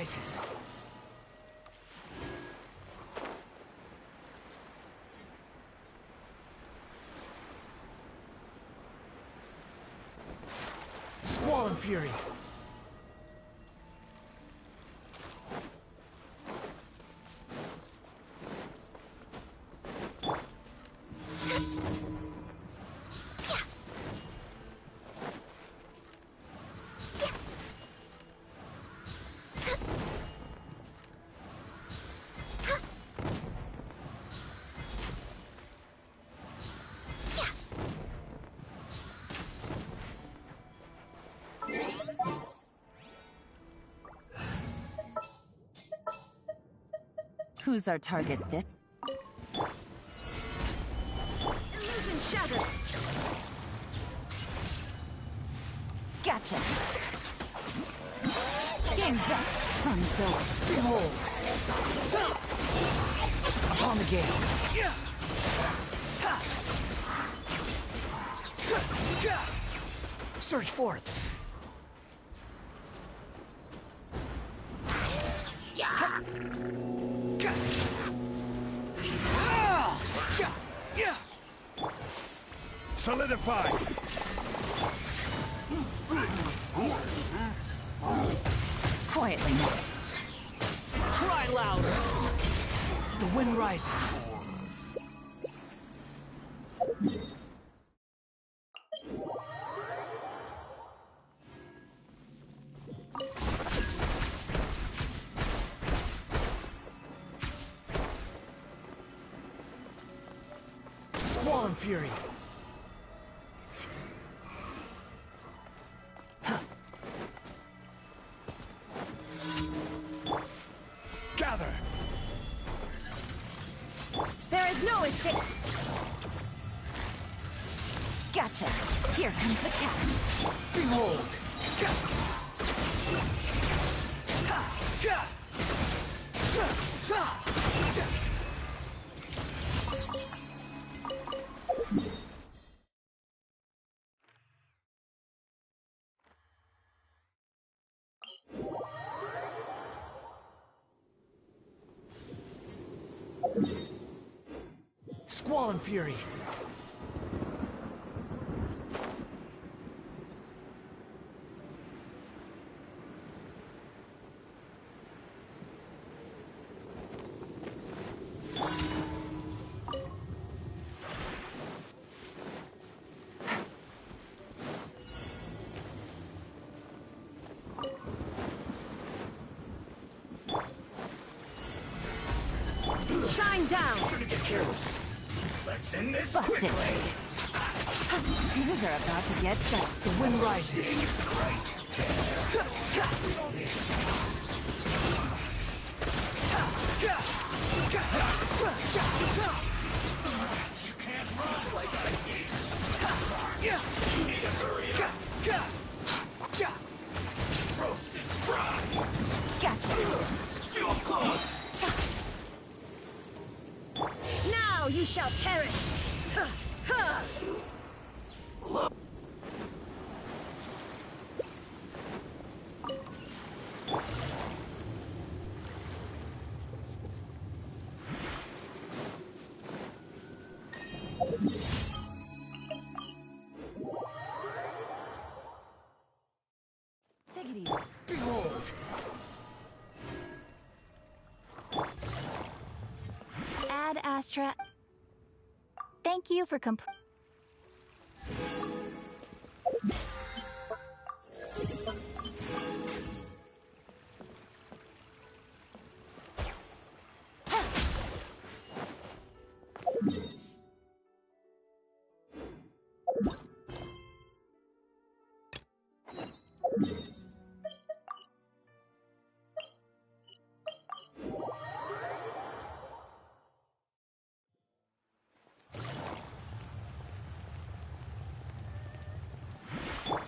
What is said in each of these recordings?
rises. Squall and fury. Who's our target this? Illusion shattered. Gotcha. Game's up. Sun's over. Behold! Upon the gale. Surge forth. Solidify! Quietly now. Cry louder! The wind rises. Squall and fury. Gather! There is no escape. Gotcha. Here comes the catch. Behold! Squall and fury. Shine down. Shouldn't get careless. Let's end this Busted. quickly. Things are about to get dark. The wind rises. You can't run like I did. You need to hurry up. Roasted fried. Gotcha. Fuel's clogged. Now you shall perish. Take it easy. Behold! Ad Astra. Thank you for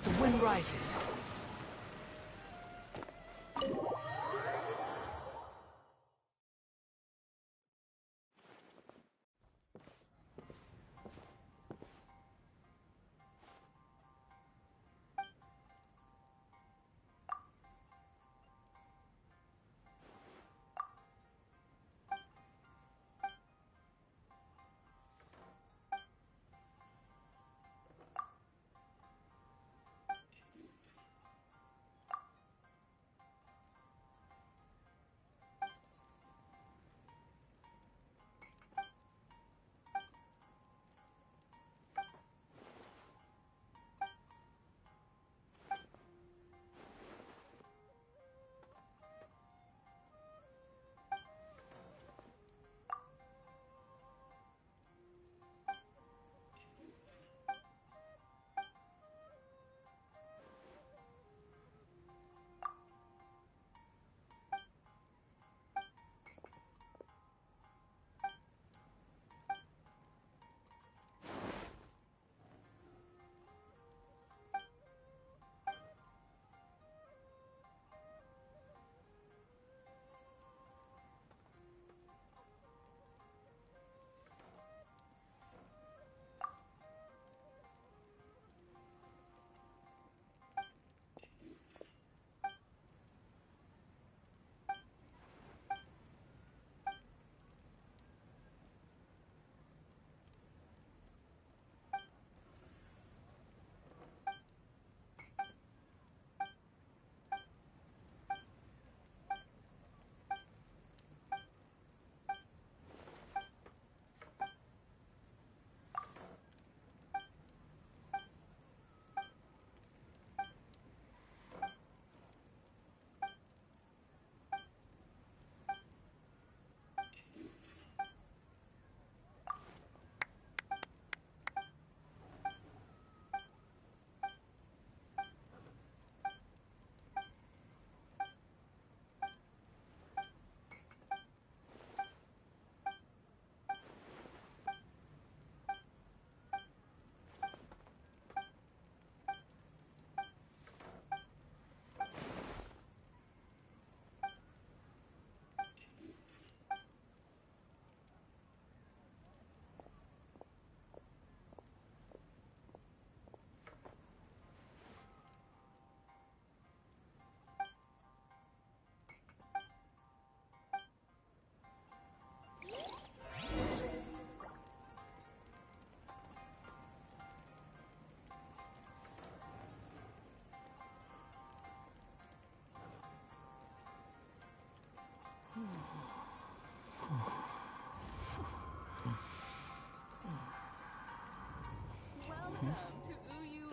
The wind rises.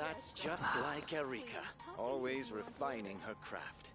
That's just like Erika, always refining her craft.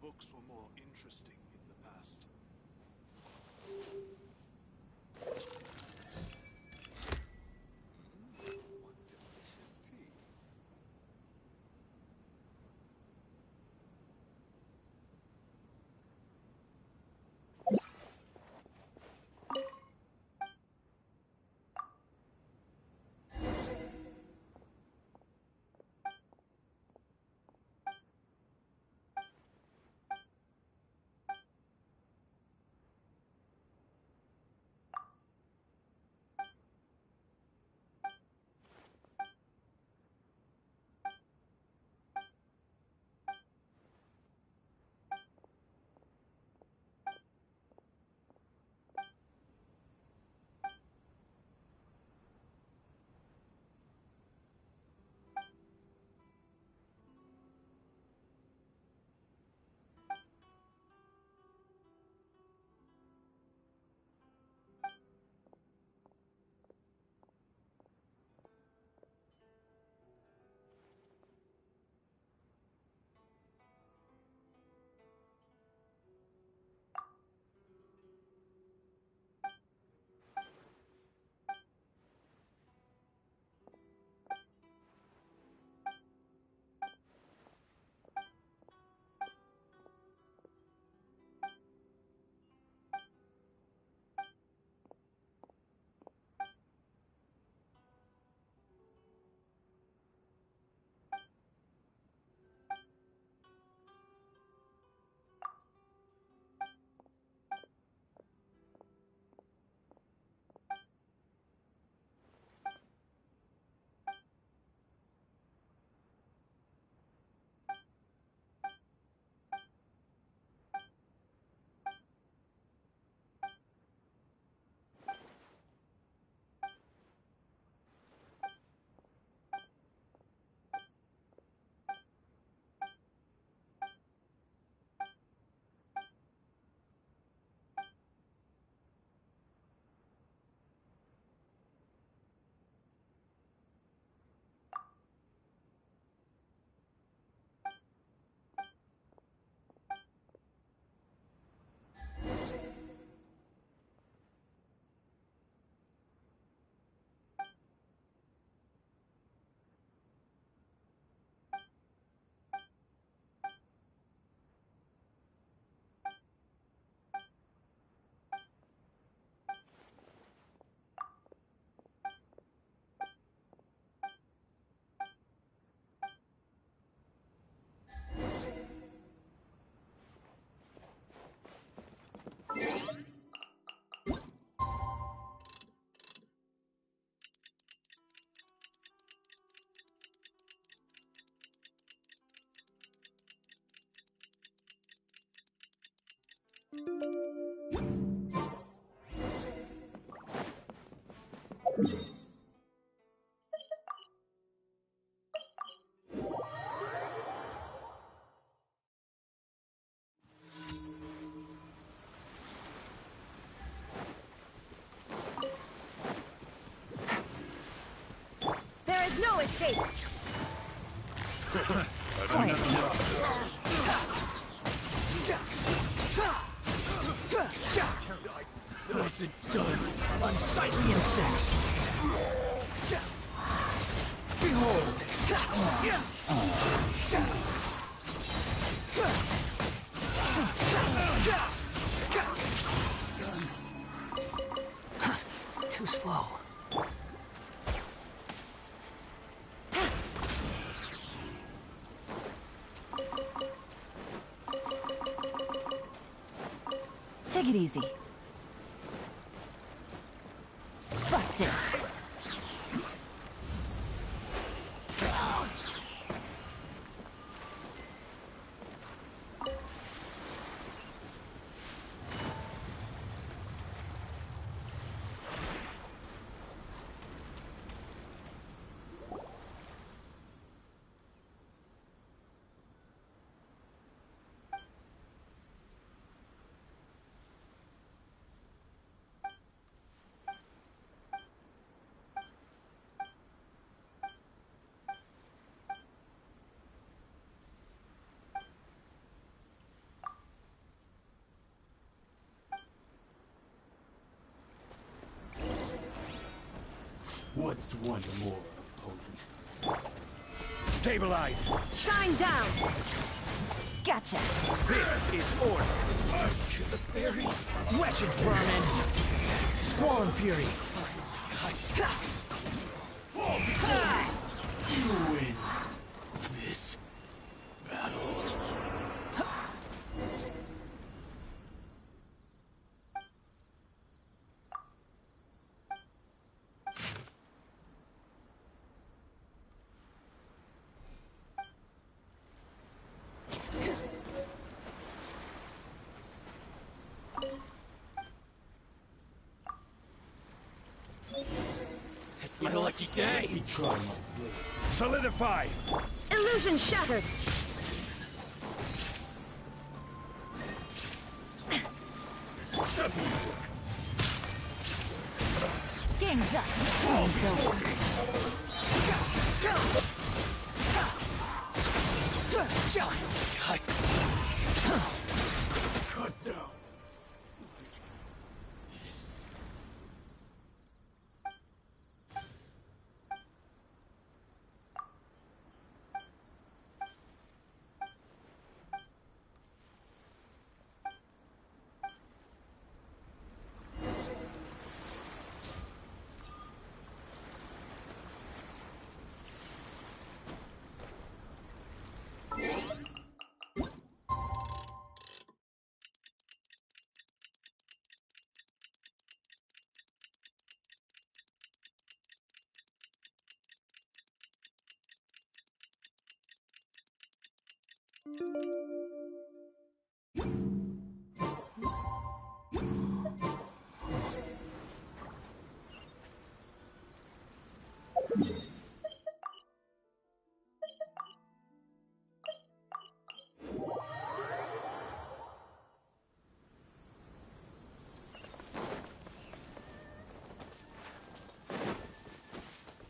The books were more interesting in the past. What delicious tea. There is no escape! Nicely done. Unsightly insects. Behold. Too slow. Take it easy. Busted. What's one more opponent? Stabilize! Shine down! Gotcha. This is order. To the berry. Wretched vermin. Squall and fury. You win this battle. It's my lucky day. Try my blade. Solidify! Illusion shattered! Game's up. Game's over. Cut down.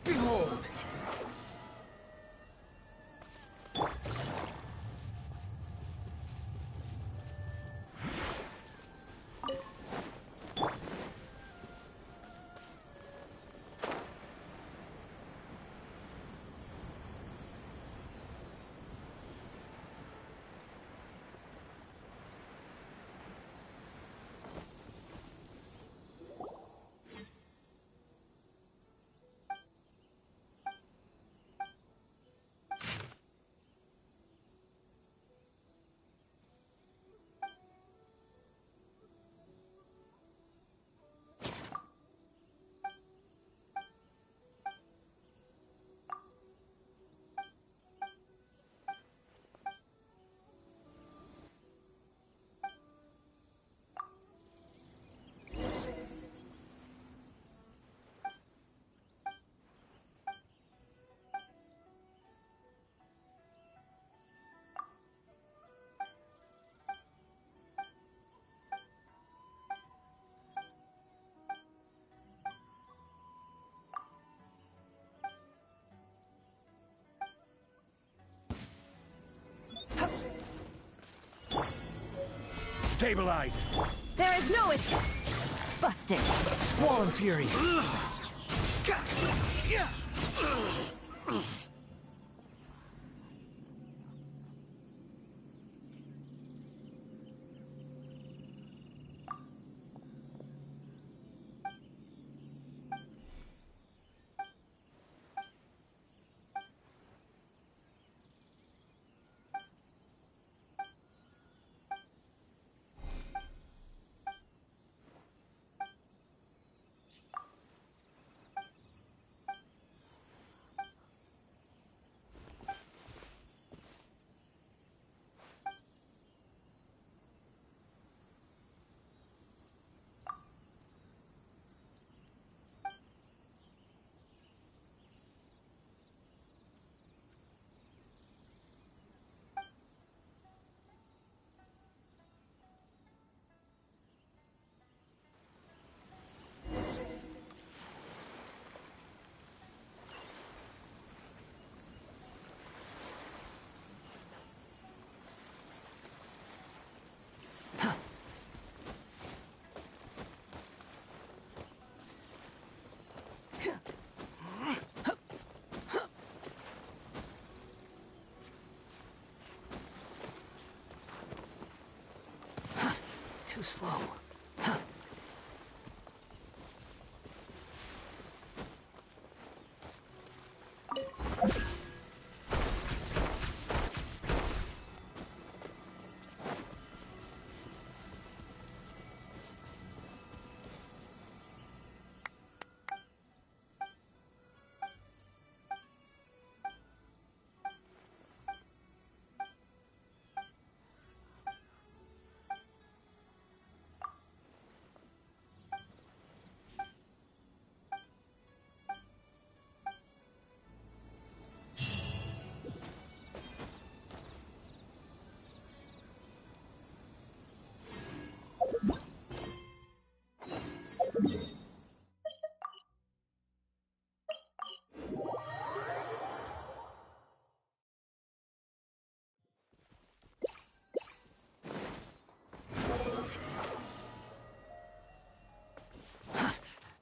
Behold. Stabilize! There is no escape! Busted. Squall and Fury! Too slow.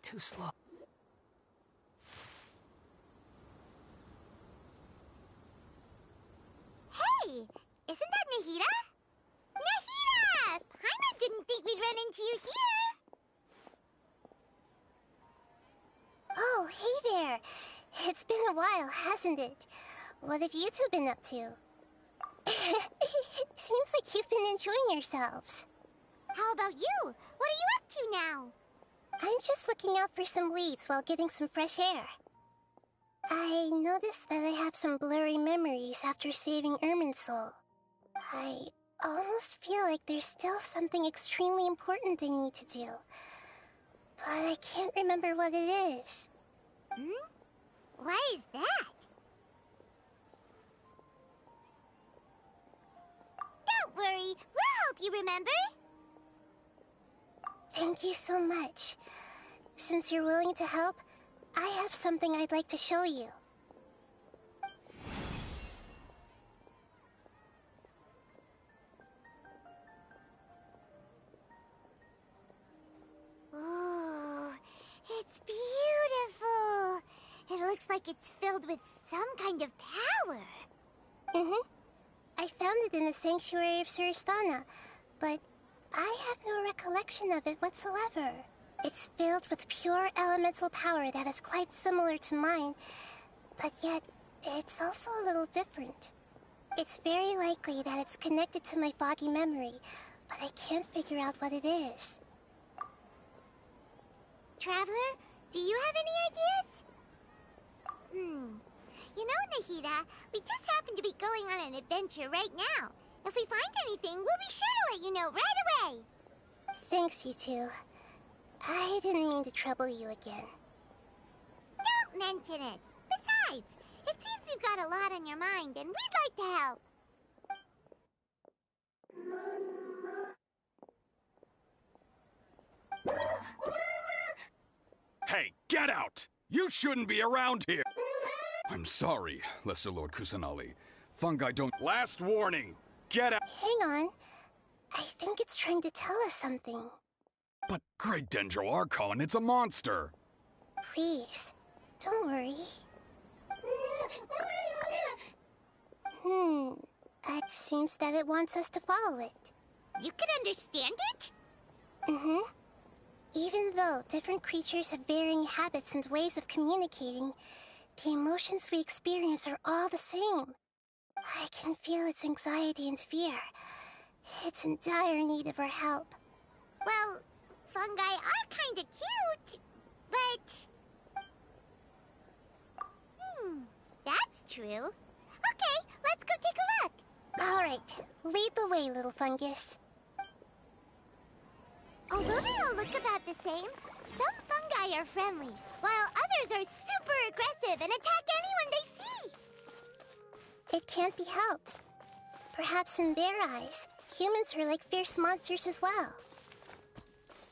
Too slow. Hey! Isn't that Nahida? Nahida! Paimon didn't think we'd run into you here! Oh, hey there. It's been a while, hasn't it? What have you two been up to? Seems like you've been enjoying yourselves. How about you? What are you up to now? I'm just looking out for some leads while getting some fresh air. I noticed that I have some blurry memories after saving Irminsul. I almost feel like there's still something extremely important I need to do. But I can't remember what it is. What is that? Don't worry, we'll help you remember. Thank you so much. Since you're willing to help, I have something I'd like to show you. Ooh, it's beautiful. It looks like it's filled with some kind of power. I found it in the sanctuary of Suristana, but I have no recollection of it whatsoever. It's filled with pure elemental power that is quite similar to mine, but yet it's also a little different. It's very likely that it's connected to my foggy memory, but I can't figure out what it is. Traveler, do you have any ideas? You know, Nahida, we just happen to be going on an adventure right now. If we find anything, we'll be sure to let you know right away. Thanks, you two. I didn't mean to trouble you again. Don't mention it. Besides, it seems you've got a lot on your mind, and we'd like to help. Hey, get out! You shouldn't be around here! I'm sorry, Lesser Lord Kusanali. Fungi don't... Last warning! Get out! Hang on. I think it's trying to tell us something. But Great Dendro Archon, it's a monster! Please, don't worry. It seems that it wants us to follow it. You can understand it? Even though different creatures have varying habits and ways of communicating, the emotions we experience are all the same. I can feel its anxiety and fear. It's in dire need of our help. Well, fungi are kinda cute, but... that's true. Okay, let's go take a look. All right, lead the way, little fungus. Although they all look about the same, some fungi are friendly, while others are super aggressive and attack anyone they see. It can't be helped. Perhaps in their eyes, humans are like fierce monsters as well.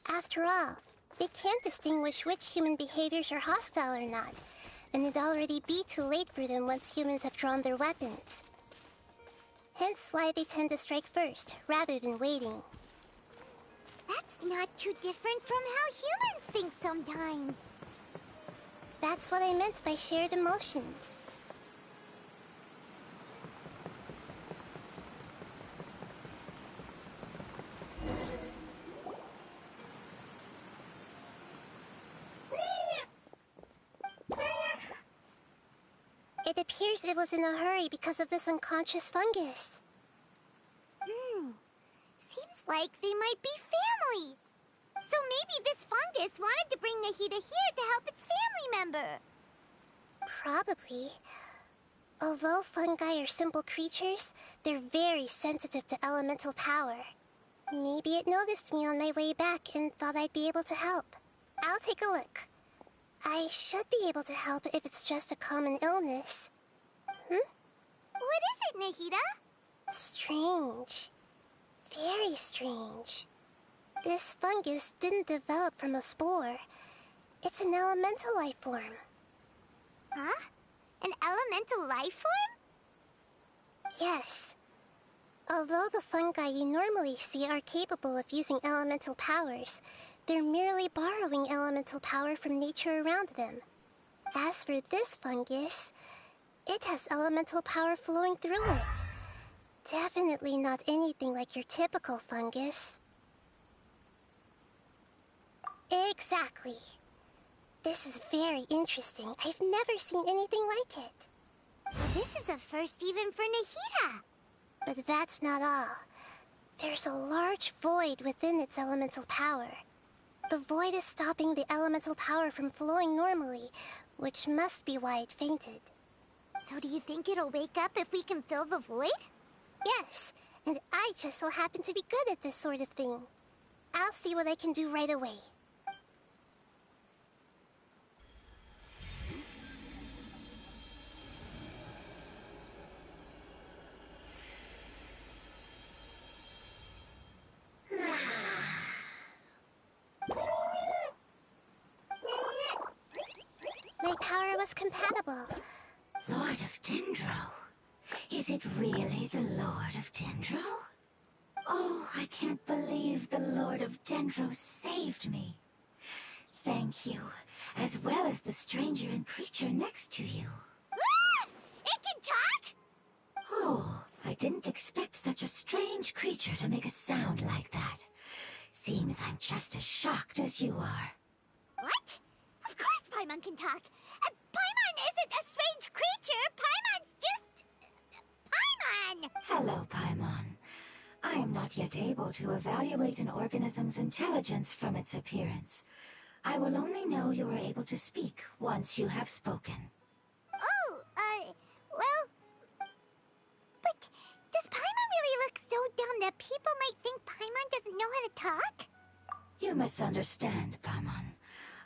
After all, they can't distinguish which human behaviors are hostile or not, and it'd already be too late for them once humans have drawn their weapons. Hence why they tend to strike first, rather than waiting. That's not too different from how humans think sometimes. That's what I meant by shared emotions. It appears it was in a hurry because of this unconscious fungus. Seems like they might be family. So maybe this fungus wanted to bring Nahida here to help its family member. Probably. Although fungi are simple creatures, they're very sensitive to elemental power. Maybe it noticed me on my way back and thought I'd be able to help. I'll take a look. I should be able to help if it's just a common illness. What is it, Nahida? Strange. Very strange. This fungus didn't develop from a spore. It's an elemental life form. Huh? An elemental life form? Yes. Although the fungi you normally see are capable of using elemental powers, they're merely borrowing elemental power from nature around them. As for this fungus, it has elemental power flowing through it. Definitely not anything like your typical fungus. Exactly. This is very interesting. I've never seen anything like it. So this is a first even for Nahida. But that's not all. There's a large void within its elemental power. The void is stopping the elemental power from flowing normally, which must be why it fainted. So do you think it'll wake up if we can fill the void? Yes, and I just so happen to be good at this sort of thing. I'll see what I can do right away. My power was compatible. Lord of Dendro? Is it really the Lord of Dendro? Oh, I can't believe the Lord of Dendro saved me. Thank you, as well as the stranger and creature next to you. Ah! It can talk? Oh, I didn't expect such a strange creature to make a sound like that. Seems I'm just as shocked as you are. What? Of course Paimon can talk. Paimon isn't a strange creature. Paimon's just... Paimon! Hello, Paimon. I am not yet able to evaluate an organism's intelligence from its appearance. I will only know you are able to speak once you have spoken. Oh, well... But does Paimon really look so dumb that people might think Paimon doesn't know how to talk? You misunderstand, Paimon.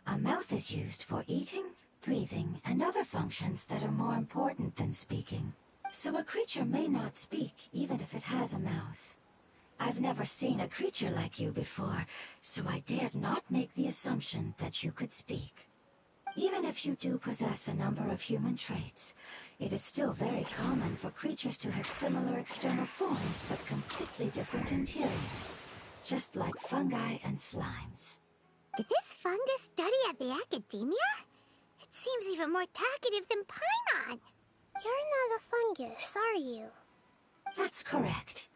A mouth is used for eating, breathing, and other functions that are more important than speaking. So a creature may not speak, even if it has a mouth. I've never seen a creature like you before, so I dared not make the assumption that you could speak. Even if you do possess a number of human traits, it is still very common for creatures to have similar external forms but completely different interiors, just like fungi and slimes. Did this fungus study at the academia? It seems even more talkative than Paimon. You're not a fungus, are you? That's correct.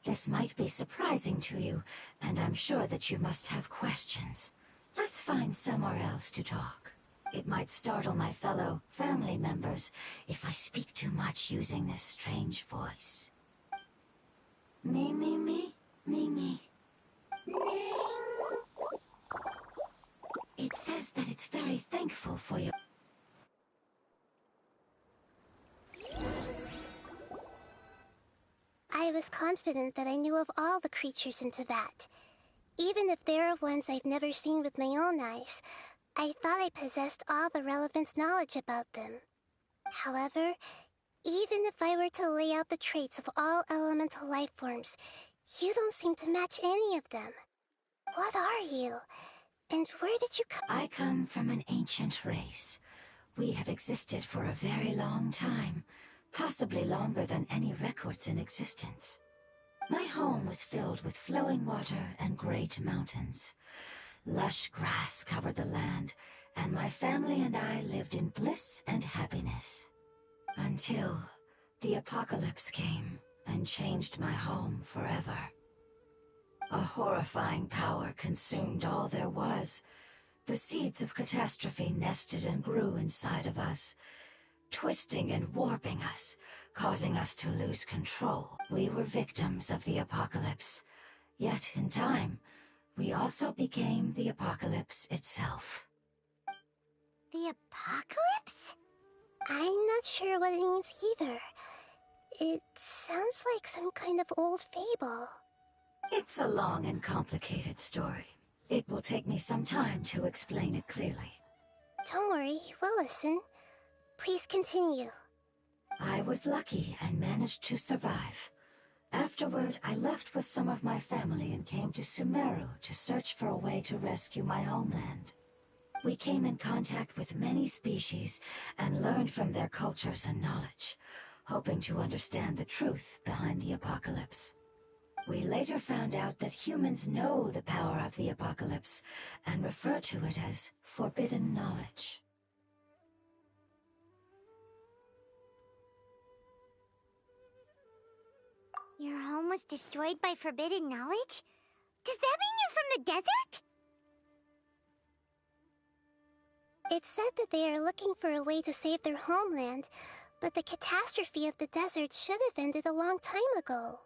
This might be surprising to you, and I'm sure that you must have questions. Let's find somewhere else to talk. It might startle my fellow family members if I speak too much using this strange voice. Me, me, me, me, me. It says that it's very thankful for your... I was confident that I knew of all the creatures in Teyvat. Even if there are ones I've never seen with my own eyes, I thought I possessed all the relevant knowledge about them. However, even if I were to lay out the traits of all elemental life forms, you don't seem to match any of them. What are you? And where did you come? I come from an ancient race. We have existed for a very long time, possibly longer than any records in existence. My home was filled with flowing water and great mountains. Lush grass covered the land, and my family and I lived in bliss and happiness. Until the apocalypse came and changed my home forever. A horrifying power consumed all there was. The seeds of catastrophe nested and grew inside of us, twisting and warping us, causing us to lose control. We were victims of the apocalypse, yet in time, we also became the apocalypse itself. The apocalypse? I'm not sure what it means either. It sounds like some kind of old fable. It's a long and complicated story. It will take me some time to explain it clearly. Don't worry, we'll listen. Please continue. I was lucky and managed to survive. Afterward, I left with some of my family and came to Sumeru to search for a way to rescue my homeland. We came in contact with many species and learned from their cultures and knowledge, hoping to understand the truth behind the apocalypse. We later found out that humans know the power of the apocalypse and refer to it as forbidden knowledge. Your home was destroyed by forbidden knowledge? Does that mean you're from the desert? It said that they are looking for a way to save their homeland, but the catastrophe of the desert should have ended a long time ago.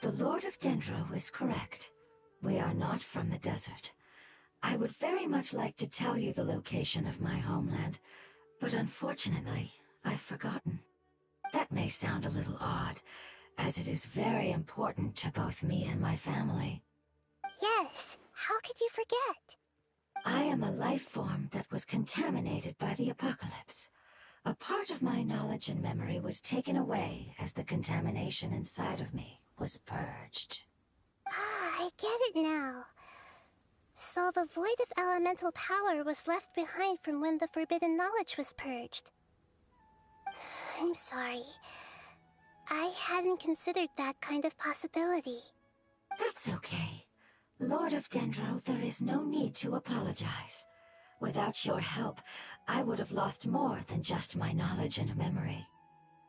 The Lord of Dendro is correct. We are not from the desert. I would very much like to tell you the location of my homeland, but unfortunately, I've forgotten. That may sound a little odd, as it is very important to both me and my family. Yes, how could you forget? I am a life form that was contaminated by the apocalypse. A part of my knowledge and memory was taken away as the contamination inside of me was purged. Ah, I get it now. So the void of elemental power was left behind from when the forbidden knowledge was purged. I'm sorry. I hadn't considered that kind of possibility. That's okay. Lord of Dendro, there is no need to apologize. Without your help, I would have lost more than just my knowledge and memory.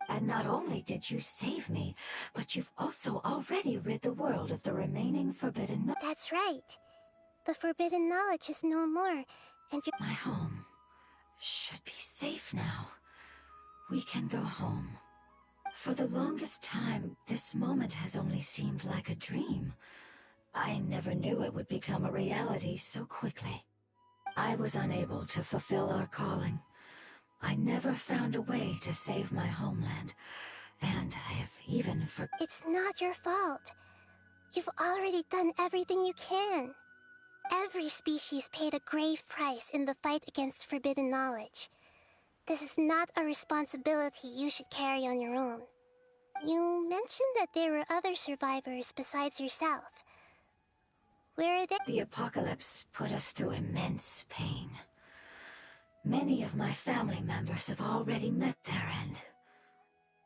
And not only did you save me, but you've also already rid the world of the remaining forbidden knowledge. That's right. The forbidden knowledge is no more, and My home should be safe now. We can go home. For the longest time, this moment has only seemed like a dream. I never knew it would become a reality so quickly. I was unable to fulfill our calling. I never found a way to save my homeland, and I have even It's not your fault. You've already done everything you can. Every species paid a grave price in the fight against forbidden knowledge. This is not a responsibility you should carry on your own. You mentioned that there were other survivors besides yourself. Where are they? The apocalypse put us through immense pain. Many of my family members have already met their end.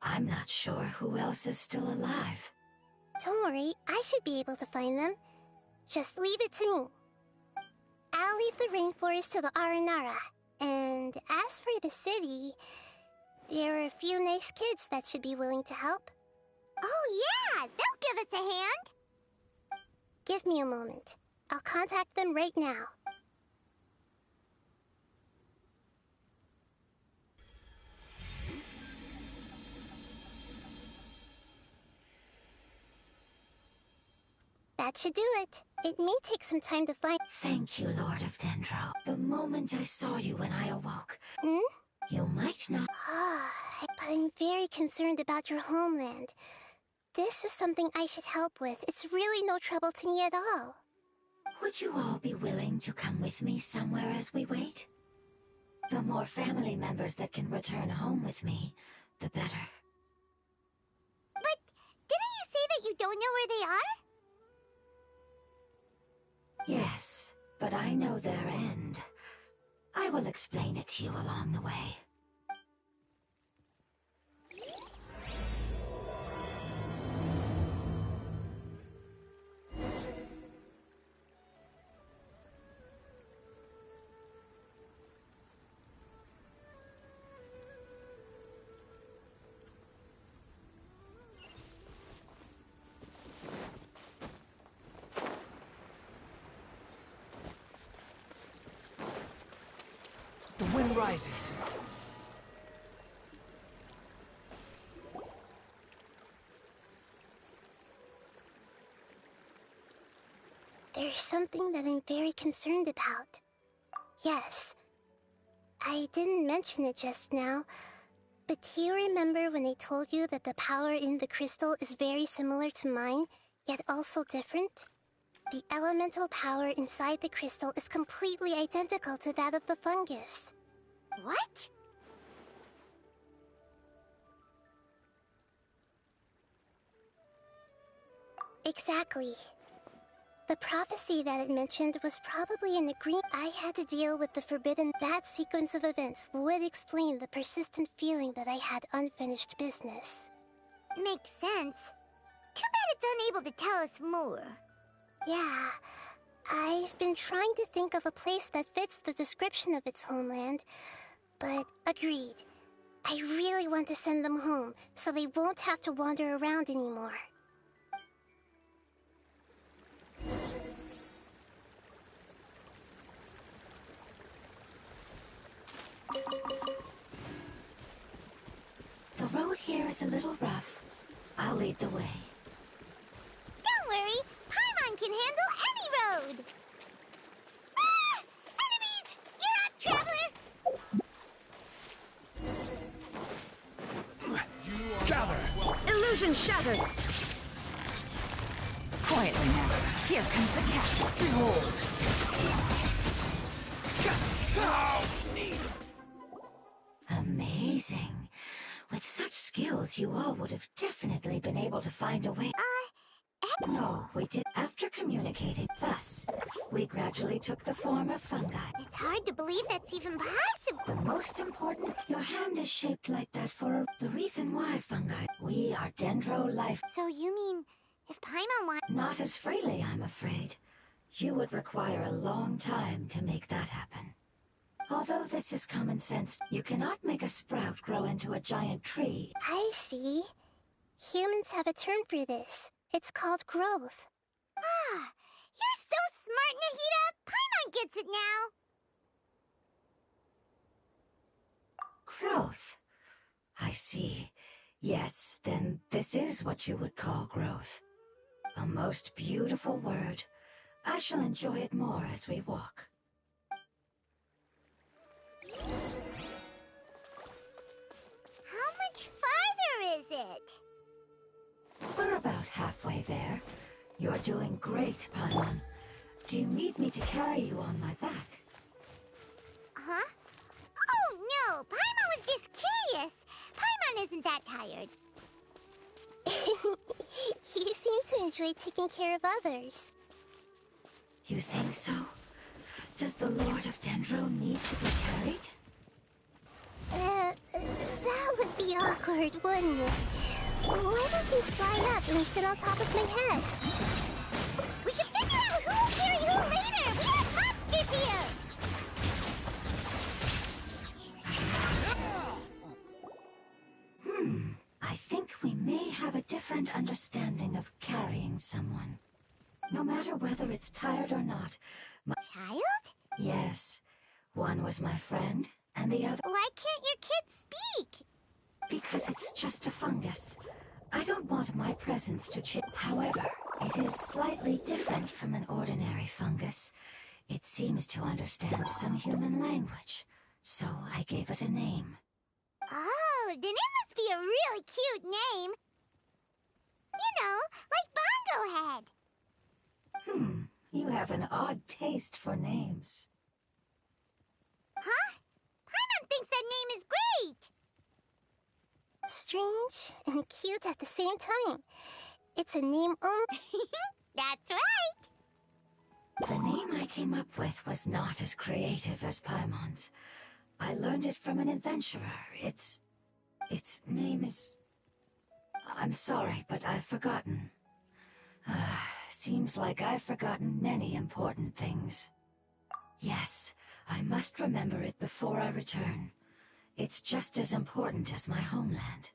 I'm not sure who else is still alive. Don't worry, I should be able to find them. Just leave it to me. I'll leave the rainforest to the Aranara. And as for the city, there are a few nice kids that should be willing to help. Oh yeah, they'll give us a hand. Give me a moment. I'll contact them right now. That should do it. It may take some time to find... Thank you, Lord of Dendro. The moment I saw you when I awoke, Hmm? you might not... But I'm very concerned about your homeland. This is something I should help with. It's really no trouble to me at all. Would you all be willing to come with me somewhere as we wait? The more family members that can return home with me, the better. But didn't you say that you don't know where they are? Yes, but I know their end. I will explain it to you along the way. The wind rises. There's something that I'm very concerned about. Yes. I didn't mention it just now, but do you remember when I told you that the power in the crystal is very similar to mine, yet also different? The elemental power inside the crystal is completely identical to that of the fungus. What? Exactly. The prophecy that it mentioned was probably an agreement. I had to deal with the forbidden. That sequence of events would explain the persistent feeling that I had unfinished business. Makes sense. Too bad it's unable to tell us more. Yeah, I've been trying to think of a place that fits the description of its homeland, but agreed. I really want to send them home, so they won't have to wander around anymore. The road here is a little rough. I'll lead the way. Don't worry, Paimon can handle any road! Ah! Enemies! You're up, Traveler! Gather! Illusion shattered! Quietly now. Here comes the cat. Behold! Amazing. With such skills, you all would have definitely been able to find a way. So, we did. After communicating thus, we gradually took the form of fungi. It's hard to believe that's even possible. The most important, your hand is shaped like that for the reason why fungi. We are dendro life. So you mean, if Paimon wants... Not as freely, I'm afraid. You would require a long time to make that happen. Although this is common sense, you cannot make a sprout grow into a giant tree. I see. Humans have a term for this. It's called growth. Ah, you're so smart, Nahida! Paimon gets it now! Growth. I see. Yes, then this is what you would call growth. A most beautiful word. I shall enjoy it more as we walk. How much farther is it? We're about halfway there. You're doing great, Paimon. Do you need me to carry you on my back? Huh? Oh no, Paimon was just curious. Paimon isn't that tired. You seem to enjoy taking care of others. You think so? Does the Lord of Dendro need to be carried? That would be awkward, wouldn't it? Why don't you fly up and sit on top of my head? We can figure out who will carry who later! We have monsters here! I think we may have a different understanding of carrying someone. No matter whether it's tired or not. Child? Yes, one was my friend, and the other... Why can't your kid speak? Because it's just a fungus. I don't want my presence to chip. However, it is slightly different from an ordinary fungus. It seems to understand some human language, so I gave it a name. Oh, then it must be a really cute name. You know, like Bongo Head. You have an odd taste for names. Huh? Paimon thinks that name is great. Strange and cute at the same time. It's a name only. That's right. The name I came up with was not as creative as Paimon's. I learned it from an adventurer. Its name is... I'm sorry, but I've forgotten. Seems like I've forgotten many important things. Yes, I must remember it before I return. It's just as important as my homeland.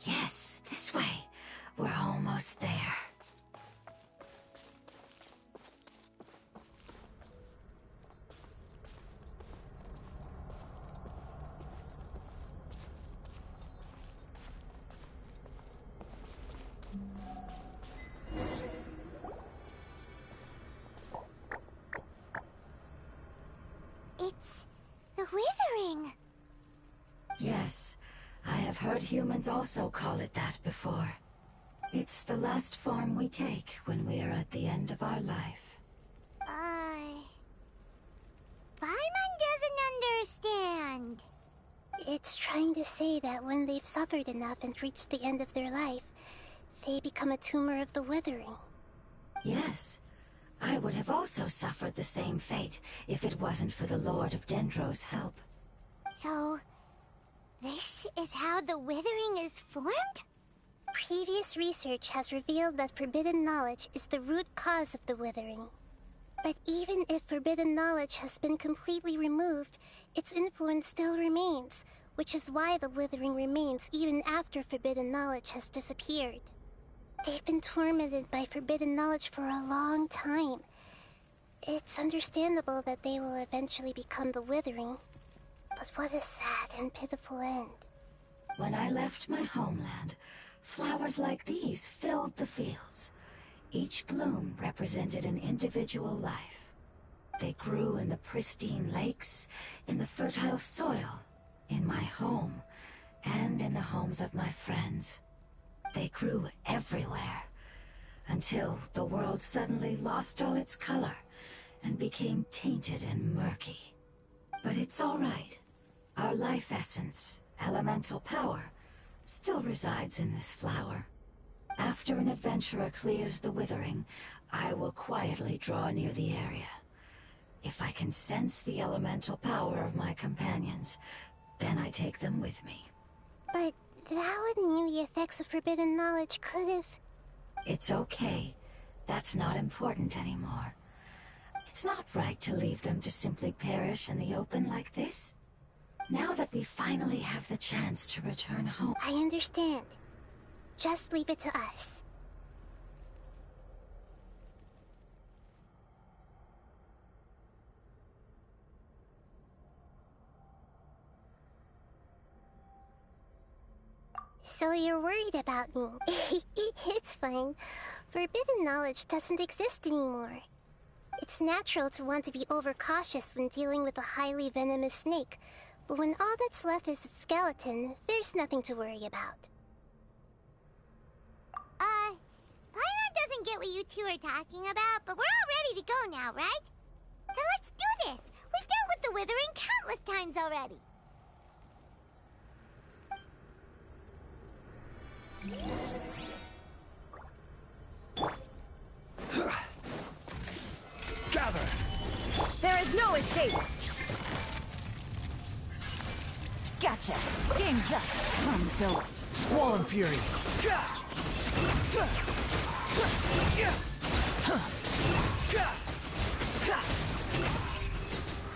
Yes, this way. We're almost there. It's the Withering. Yes, I have heard humans also call it that before. It's the last form we take when we are at the end of our life. Paimon doesn't understand. It's trying to say that when they've suffered enough and reached the end of their life, they become a tumor of the Withering. Yes, I would have also suffered the same fate if it wasn't for the Lord of Dendro's help. So, this is how the Withering is formed? Previous research has revealed that forbidden knowledge is the root cause of the Withering. But even if forbidden knowledge has been completely removed, its influence still remains, which is why the Withering remains even after forbidden knowledge has disappeared. They've been tormented by forbidden knowledge for a long time. It's understandable that they will eventually become the Withering. But what a sad and pitiful end. When I left my homeland, flowers like these filled the fields. Each bloom represented an individual life. They grew in the pristine lakes, in the fertile soil, in my home, and in the homes of my friends. They grew everywhere, until the world suddenly lost all its color and became tainted and murky. But it's all right. Our life essence, elemental power, still resides in this flower. After an adventurer clears the Withering, I will quietly draw near the area. If I can sense the elemental power of my companions, then I take them with me. But that would mean the effects of forbidden knowledge could have... It's okay. That's not important anymore. It's not right to leave them to simply perish in the open like this. Now that we finally have the chance to return home... I understand. Just leave it to us. So you're worried about me. It's fine. Forbidden knowledge doesn't exist anymore. It's natural to want to be overcautious when dealing with a highly venomous snake, but when all that's left is its skeleton, there's nothing to worry about. Paimon doesn't get what you two are talking about, but we're all ready to go now, right? Then let's do this! We've dealt with the Withering countless times already! Gather! escape! Gotcha! Game's up! Time's over! Squall and Fury.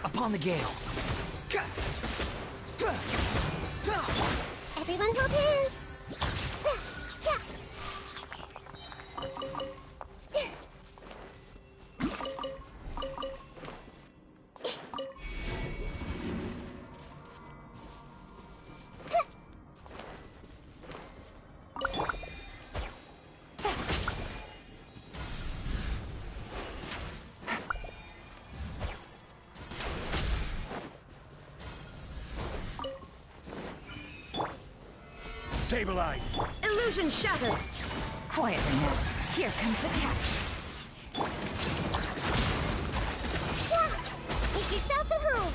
Upon the gale. Everyone hold hands! Stabilize. Illusion shattered! Quietly now. Here comes the catch. Make yourselves at home!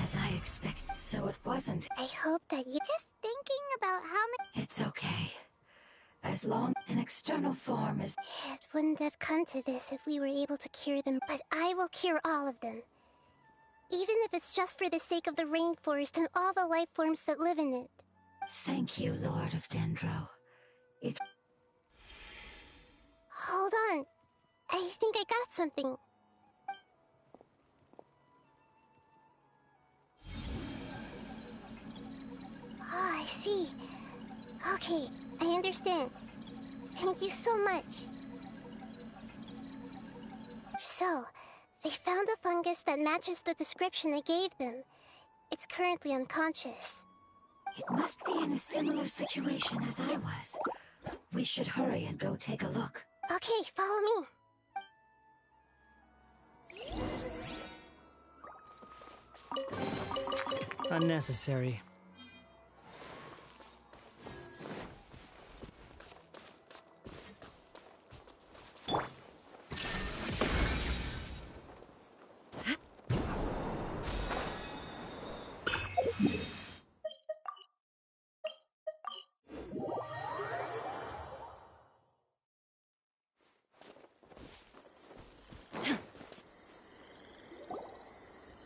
As I expect, so it wasn't. I hope that you just thinking about how many. It's okay. As long an external form is... It wouldn't have come to this if we were able to cure them, but I will cure all of them. Even if it's just for the sake of the rainforest and all the life forms that live in it. Thank you, Lord of Dendro. It... Hold on. I think I got something. Oh, I see. Okay, I understand. Thank you so much. So, they found a fungus that matches the description I gave them. It's currently unconscious. It must be in a similar situation as I was. We should hurry and go take a look. Okay, follow me. Unnecessary.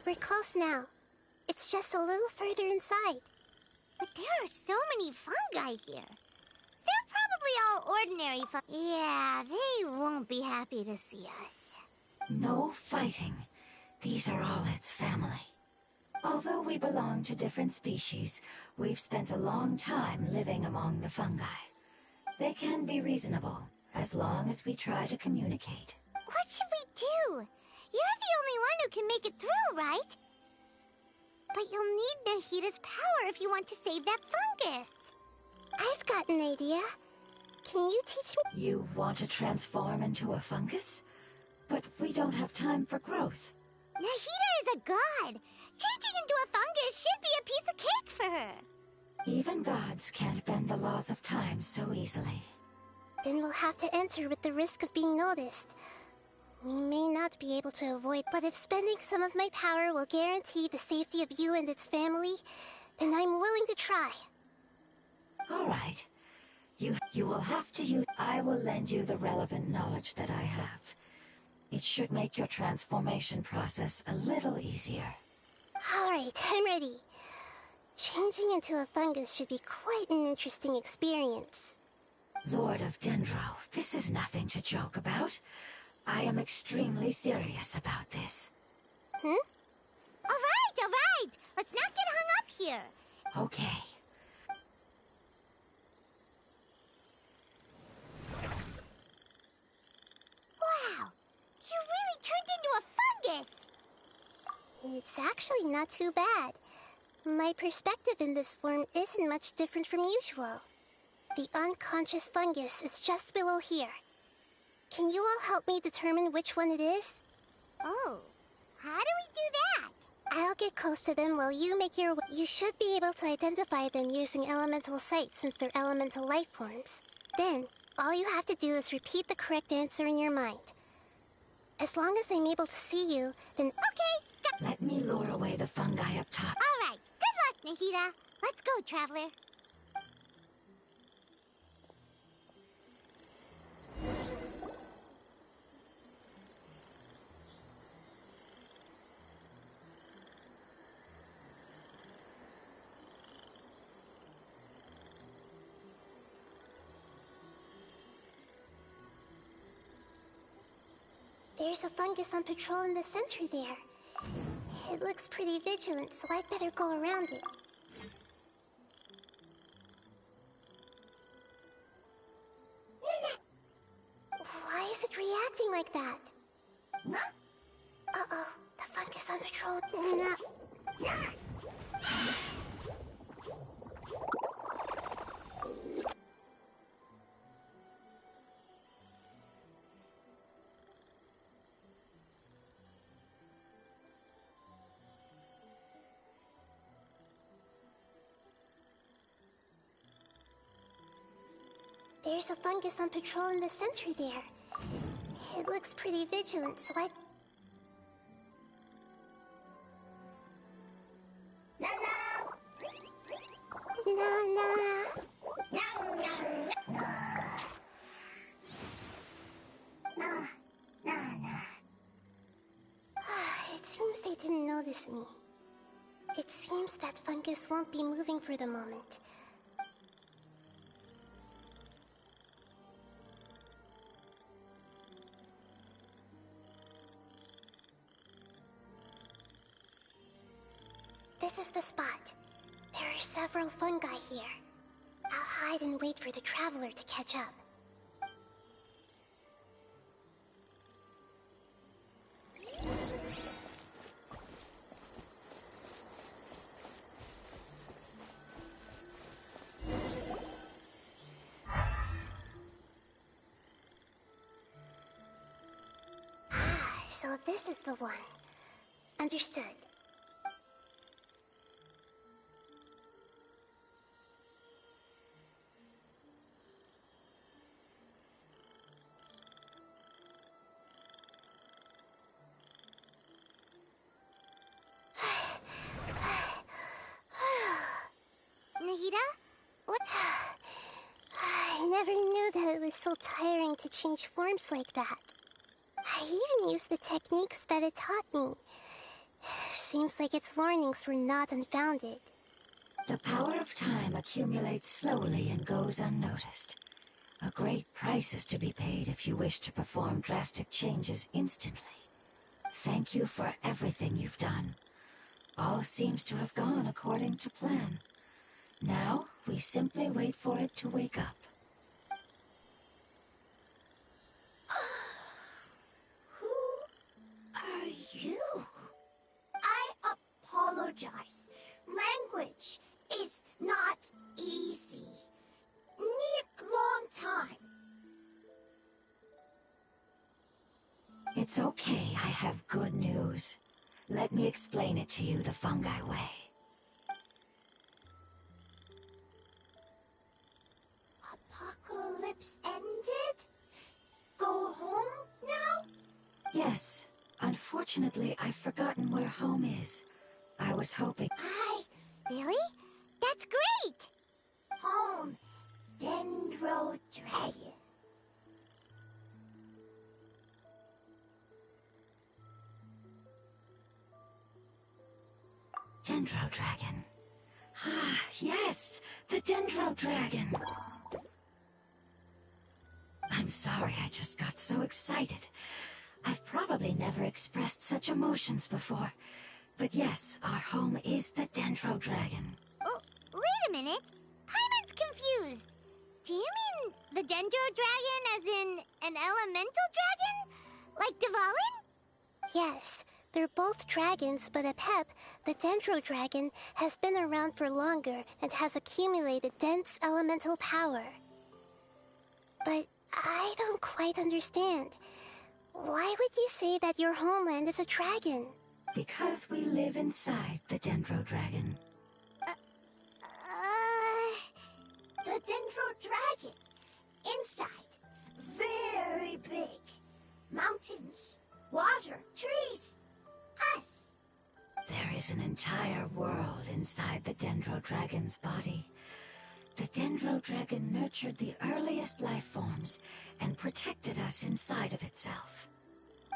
We're close now. It's just a little further inside. But there are so many fungi here. They're probably all ordinary Yeah, they won't be happy to see us. No fighting. These are all its family. Although we belong to different species, we've spent a long time living among the fungi. They can be reasonable, as long as we try to communicate. What should we do? You're the only one who can make it through, right? But you'll need Nahita's power if you want to save that fungus. I've got an idea. Can you teach me? You want to transform into a fungus? But we don't have time for growth. Nahita is a god. Changing into a fungus should be a piece of cake for her. Even gods can't bend the laws of time so easily. Then we'll have to enter with the risk of being noticed. We may not be able to avoid, but if spending some of my power will guarantee the safety of you and its family, then I'm willing to try. All right. You will have to use... I will lend you the relevant knowledge that I have. It should make your transformation process a little easier. All right, I'm ready. Changing into a fungus should be quite an interesting experience. Lord of Dendro, this is nothing to joke about. I am extremely serious about this. All right. Let's not get hung up here. Okay. Wow, you really turned into a fungus. It's actually not too bad. My perspective in this form isn't much different from usual. The unconscious fungus is just below here. Can you all help me determine which one it is? Oh, how do we do that? I'll get close to them while you make your... You should be able to identify them using elemental sight since they're elemental life forms. Then, all you have to do is repeat the correct answer in your mind. As long as I'm able to see you, then okay. Let me lure away the fungi up top. All right. Good luck, Nahida. Let's go, Traveler. There's a fungus on patrol in the center there. It looks pretty vigilant, so I'd better go around it. Why is it reacting like that? Uh-oh, the fungus on patrol. There's a fungus on patrol in the center there. It looks pretty vigilant, so I... It seems they didn't notice me. It seems that fungus won't be moving for the moment. This is the spot. There are several fungi here. I'll hide and wait for the Traveler to catch up. So this is the one. Understood. Nahida? What? I never knew that it was so tiring to change forms like that. I even used the techniques that it taught me. Seems like its warnings were not unfounded. The power of time accumulates slowly and goes unnoticed. A great price is to be paid if you wish to perform drastic changes instantly. Thank you for everything you've done. All seems to have gone according to plan. Now, we simply wait for it to wake up. Who are you? I apologize. Language is not easy. Need long time. It's okay, I have good news. Let me explain it to you the fungi way. Apocalypse ended? Go home now? Yes. Unfortunately, I've forgotten where home is. I was hoping... Really? That's great! Home. Dendro Dragon. Dendro Dragon. Ah, yes! The Dendro Dragon! I'm sorry, I just got so excited. I've probably never expressed such emotions before. But yes, our home is the Dendro Dragon. Oh, wait a minute. Paimon's confused. Do you mean the Dendro Dragon as in an elemental dragon? Like Dvalin? Yes, they're both dragons, but Apep, the Dendro Dragon, has been around for longer and has accumulated dense elemental power. But I don't quite understand. Why would you say that your homeland is a dragon? Because we live inside the Dendro Dragon. The Dendro Dragon. Inside. Very big. Mountains. water, trees, us. There is an entire world inside the Dendro Dragon's body. The Dendro Dragon nurtured the earliest life forms and protected us inside of itself.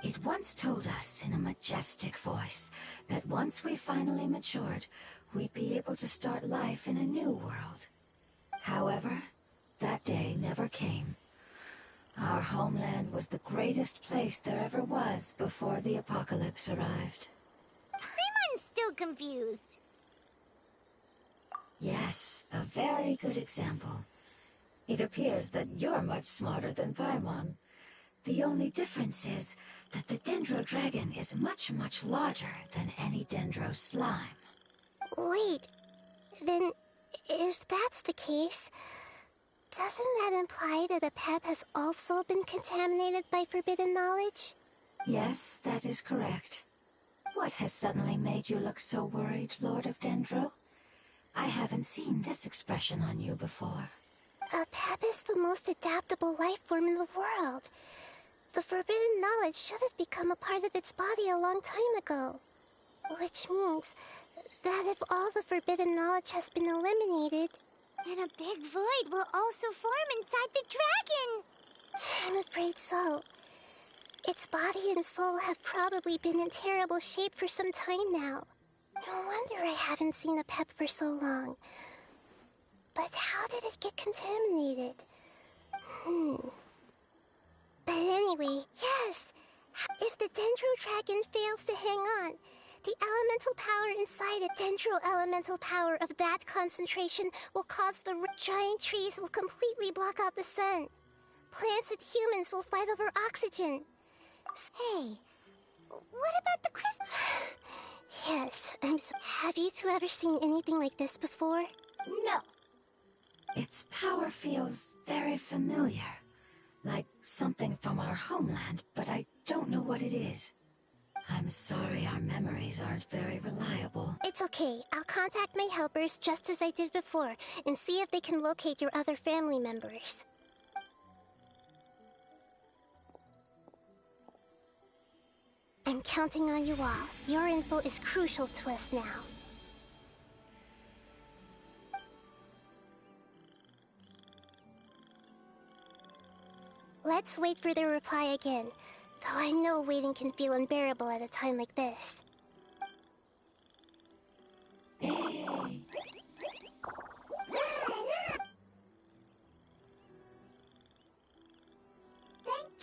It once told us in a majestic voice that once we finally matured, we'd be able to start life in a new world. However, that day never came. Our homeland was the greatest place there ever was before the apocalypse arrived. Paimon's still confused. Yes, a very good example. It appears that you're much smarter than Paimon. The only difference is that the Dendro Dragon is much, much larger than any Dendro slime. Wait, then if that's the case, doesn't that imply that the pep has also been contaminated by forbidden knowledge? Yes, that is correct. What has suddenly made you look so worried, Lord of Dendro? I haven't seen this expression on you before. A pep is the most adaptable life form in the world. The forbidden knowledge should have become a part of its body a long time ago. Which means that if all the forbidden knowledge has been eliminated, then a big void will also form inside the dragon. I'm afraid so. Its body and soul have probably been in terrible shape for some time now. No wonder I haven't seen a pep for so long. But how did it get contaminated? But anyway, yes! If the Dendro Dragon fails to hang on, the elemental power inside it, Dendro elemental power of that concentration, will cause the giant trees will completely block out the sun. Plants and humans will fight over oxygen. Hey, what about the crystal? Yes, have you two ever seen anything like this before? No. Its power feels very familiar. Like something from our homeland, but I don't know what it is. I'm sorry our memories aren't very reliable. It's okay. I'll contact my helpers just as I did before and see if they can locate your other family members. I'm counting on you all. Your info is crucial to us now. Let's wait for their reply again, though I know waiting can feel unbearable at a time like this. Thank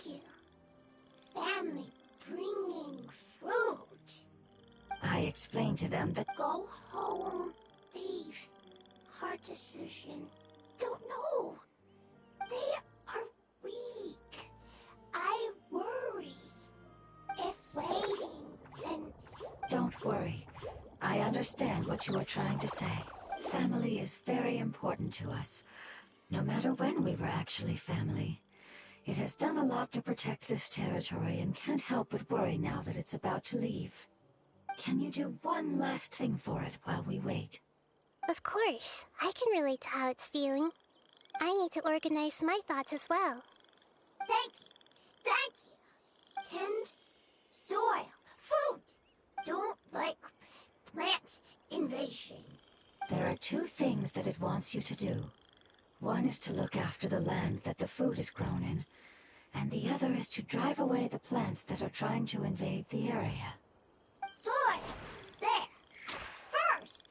you. Family bringing fruit. I explained to them that Go home, leave. Hard decision. Don't know. They are weak. I worry. If waiting, then... don't worry. I understand what you are trying to say. Family is very important to us. No matter when we were actually family. It has done a lot to protect this territory and can't help but worry now that it's about to leave. Can you do one last thing for it while we wait? Of course. I can relate to how it's feeling. I need to organize my thoughts as well. Thank you. Thank you. Tend soil. Food. Don't like plant invasion. There are two things that it wants you to do. One is to look after the land that the food is grown in, and the other is to drive away the plants that are trying to invade the area. Soil. There. First.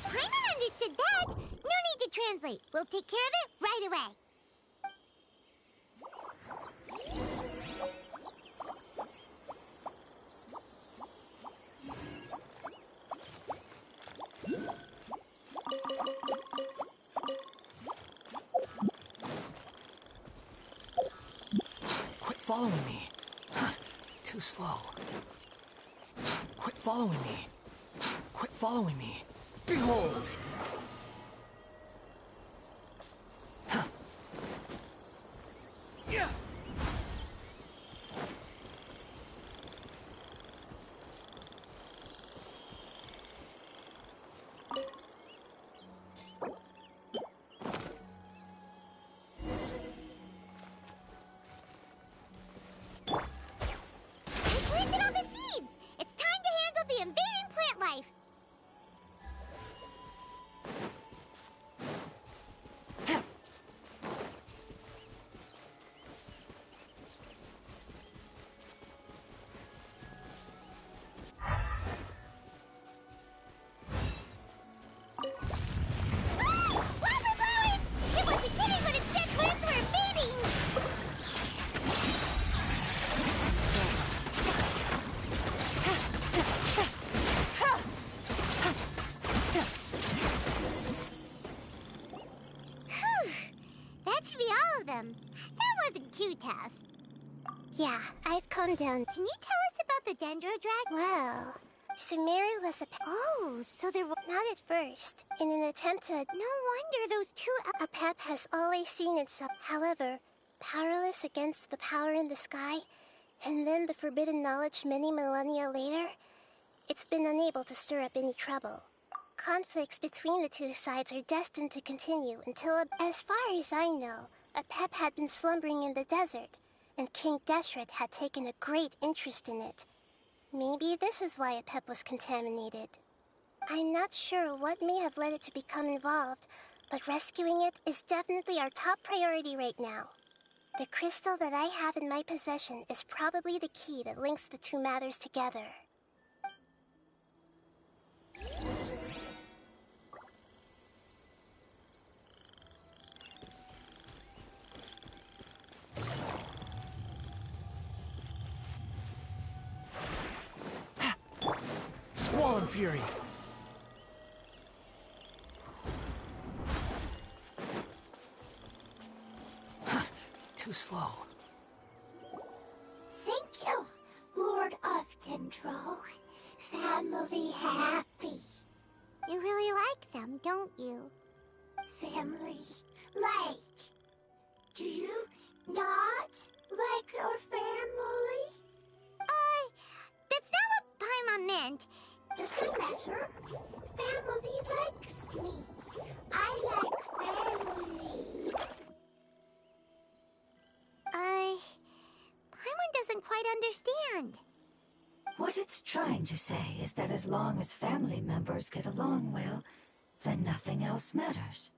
Paimon understood that. No need to translate. We'll take care of it right away. Quit following me. Too slow. Quit following me. Quit following me. Behold! Yeah. Where'd Yeah, I've calmed down. Can you tell us about the Dendro Dragon? Well, Sumeru was a pet. Oh, so there were... Not at first. In an attempt to... No wonder those two... A pep has always seen itself, however, powerless against the power in the sky, and then the forbidden knowledge many millennia later, it's been unable to stir up any trouble. Conflicts between the two sides are destined to continue until, as far as I know, a pep had been slumbering in the desert, and King Deshret had taken a great interest in it. Maybe this is why a pep was contaminated. I'm not sure what may have led it to become involved, but rescuing it is definitely our top priority right now. The crystal that I have in my possession is probably the key that links the two matters together. Squall Fury! Too slow. Thank you, Lord of Dendro. Family happy. You really like them, don't you? Family like. Do you not like your family? That's not what Paimon meant. Doesn't matter. Family likes me. I like family. Paimon doesn't quite understand. What it's trying to say is that as long as family members get along well, then nothing else matters.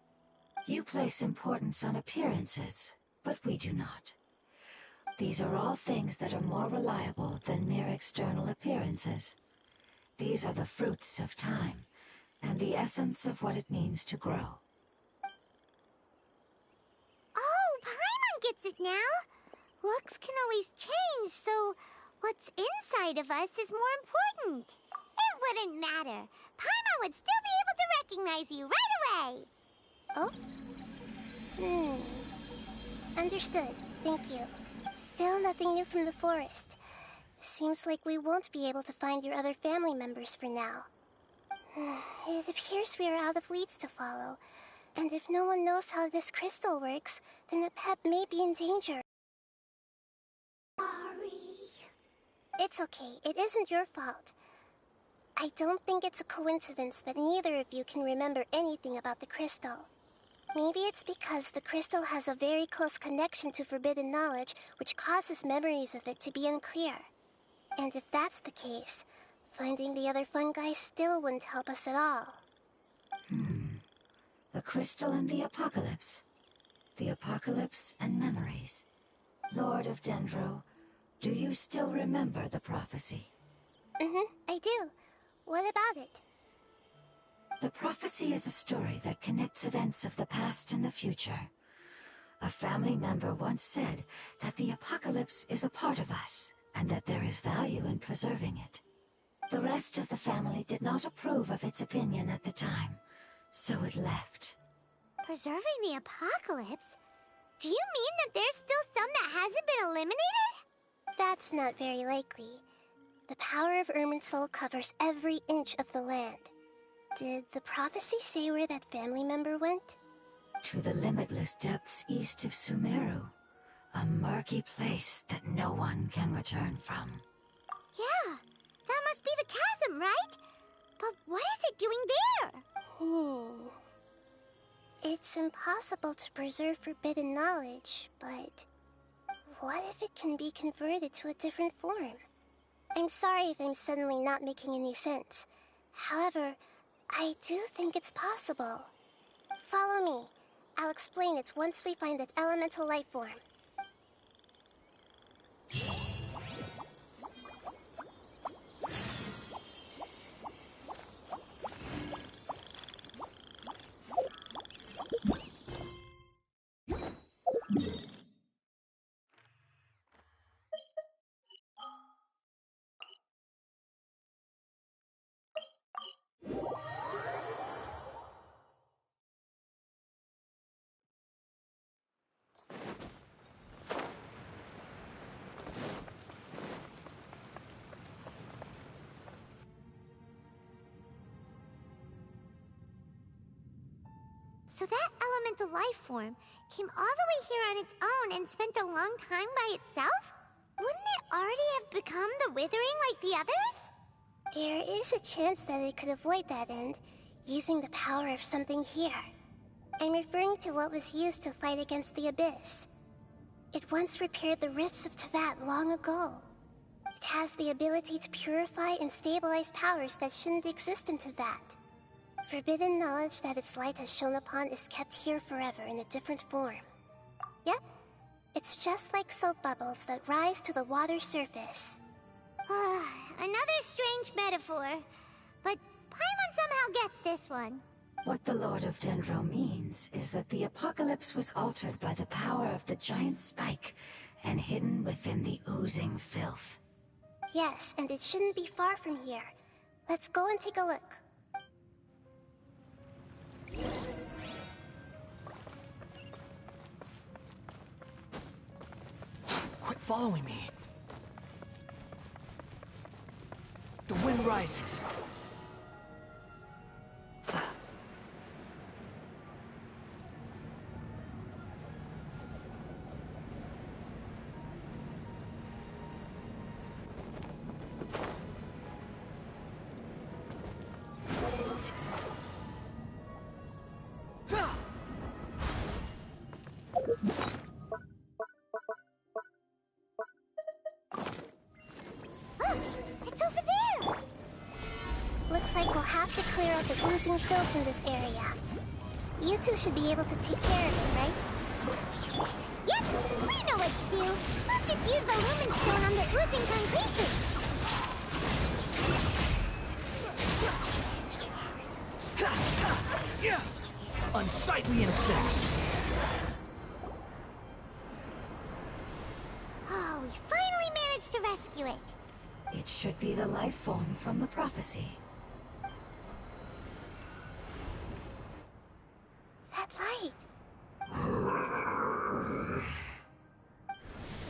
You place importance on appearances, but we do not. These are all things that are more reliable than mere external appearances. These are the fruits of time, and the essence of what it means to grow. Oh, Paimon gets it now. Looks can always change, so what's inside of us is more important. It wouldn't matter. Paimon would still be able to recognize you right away. Oh? Understood. Thank you. Still nothing new from the forest. Seems like we won't be able to find your other family members for now. It appears we are out of leads to follow. And if no one knows how this crystal works, then a pep may be in danger. Sorry. It's okay. It isn't your fault. I don't think it's a coincidence that neither of you can remember anything about the crystal. Maybe it's because the crystal has a very close connection to forbidden knowledge, which causes memories of it to be unclear. And if that's the case, finding the other fungi still wouldn't help us at all. The crystal and the apocalypse. The apocalypse and memories. Lord of Dendro, do you still remember the prophecy? I do. What about it? The prophecy is a story that connects events of the past and the future. A family member once said that the apocalypse is a part of us, and that there is value in preserving it. The rest of the family did not approve of its opinion at the time, so it left. Preserving the apocalypse? Do you mean that there's still some that hasn't been eliminated? That's not very likely. The power of Irminsul covers every inch of the land. Did the prophecy say where that family member went? To the limitless depths east of Sumeru. A murky place that no one can return from. Yeah, that must be the chasm, right? But what is it doing there? It's impossible to preserve forbidden knowledge, but what if it can be converted to a different form? I'm sorry if I'm suddenly not making any sense. However, I do think it's possible. Follow me. I'll explain it once we find that elemental life form. So that elemental life form came all the way here on its own and spent a long time by itself? Wouldn't it already have become the Withering like the others? There is a chance that it could avoid that end, using the power of something here. I'm referring to what was used to fight against the Abyss. It once repaired the rifts of Tevat long ago. It has the ability to purify and stabilize powers that shouldn't exist in Tevat. Forbidden knowledge that its light has shone upon is kept here forever in a different form. Yep, it's just like soap bubbles that rise to the water surface. Another strange metaphor, but Paimon somehow gets this one. What the Lord of Dendro means is that the apocalypse was altered by the power of the giant spike and hidden within the oozing filth. Yes, and it shouldn't be far from here. Let's go and take a look. Quit following me. The wind rises. It's over there! Looks like we'll have to clear out the oozing filth in this area. You two should be able to take care of it, right? Yep, we know what to do. We'll just use the lumen stone on the oozing concrete. Unsightly insects. Oh, we finally managed to rescue it. It should be the life form from the prophecy. That light!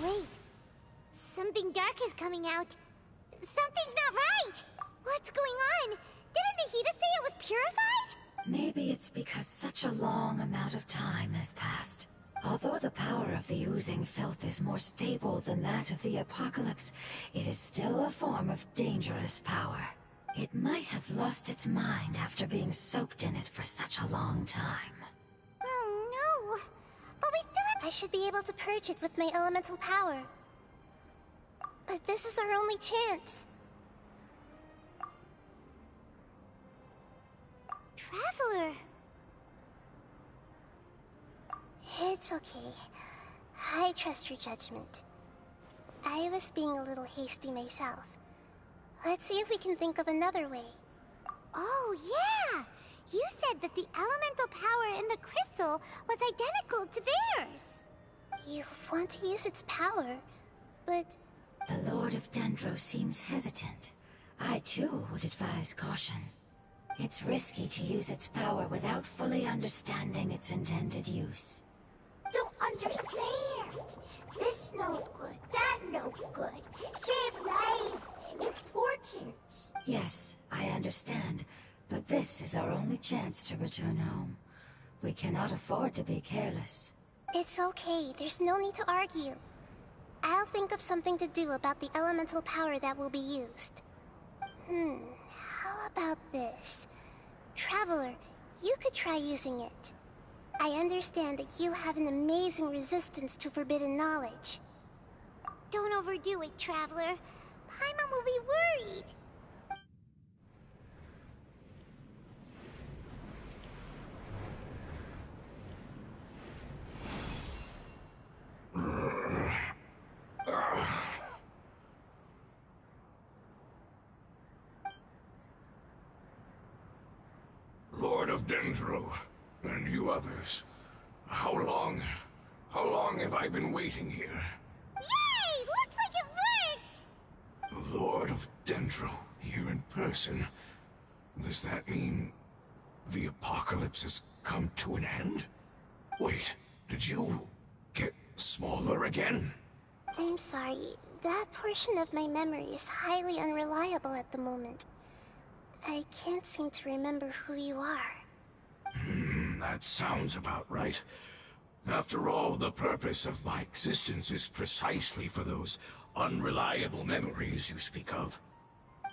Wait, something dark is coming out. Something's not right! What's going on? Didn't Nahida say it was purified? Maybe it's because such a long amount of time has passed. Although the power of the oozing filth is more stable than that of the apocalypse, it is still a form of dangerous power. It might have lost its mind after being soaked in it for such a long time. Oh no! But we still have— I should be able to purge it with my elemental power. But this is our only chance. Traveler! It's okay. I trust your judgment. I was being a little hasty myself. Let's see if we can think of another way. Oh yeah! You said that the elemental power in the crystal was identical to theirs! You want to use its power, but... The Lord of Dendro seems hesitant. I too would advise caution. It's risky to use its power without fully understanding its intended use. Don't understand. This no good, that no good. Save lives. Important. Yes, I understand, but this is our only chance to return home. We cannot afford to be careless. It's okay, there's no need to argue. I'll think of something to do about the elemental power that will be used. How about this? Traveler, you could try using it. I understand that you have an amazing resistance to forbidden knowledge. Don't overdo it, Traveler. Paimon will be worried. Lord of Dendro, and you others. How long have I been waiting here? Yay! Looks like it worked! Lord of Dendro, here in person. Does that mean the apocalypse has come to an end? Wait, did you get smaller again? I'm sorry, that portion of my memory is highly unreliable at the moment. I can't seem to remember who you are. That sounds about right. After all, the purpose of my existence is precisely for those unreliable memories you speak of.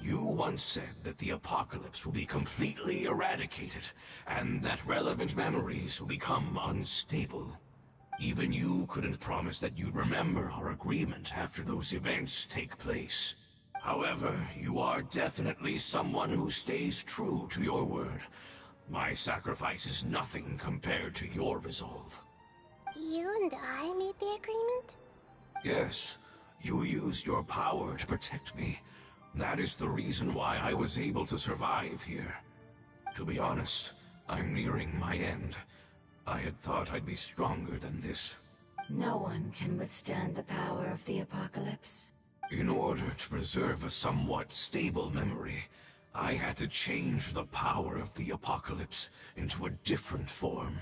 You once said that the apocalypse will be completely eradicated, and that relevant memories will become unstable. Even you couldn't promise that you'd remember our agreement after those events take place. However, you are definitely someone who stays true to your word. My sacrifice is nothing compared to your resolve. You and I made the agreement? Yes, you used your power to protect me. That is the reason why I was able to survive here. To be honest, I'm nearing my end. I had thought I'd be stronger than this. No one can withstand the power of the apocalypse. In order to preserve a somewhat stable memory, I had to change the power of the apocalypse into a different form.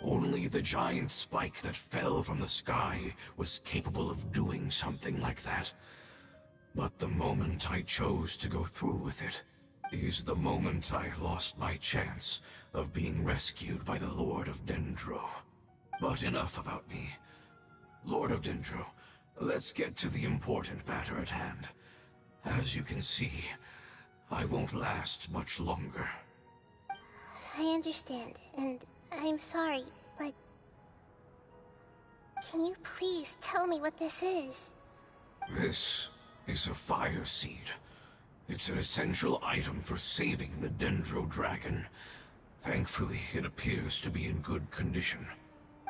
Only the giant spike that fell from the sky was capable of doing something like that. But the moment I chose to go through with it is the moment I lost my chance of being rescued by the Lord of Dendro. But enough about me. Lord of Dendro, let's get to the important matter at hand. As you can see, I won't last much longer. I understand, and I'm sorry, but... Can you please tell me what this is? This is a fire seed. It's an essential item for saving the Dendro Dragon. Thankfully, it appears to be in good condition.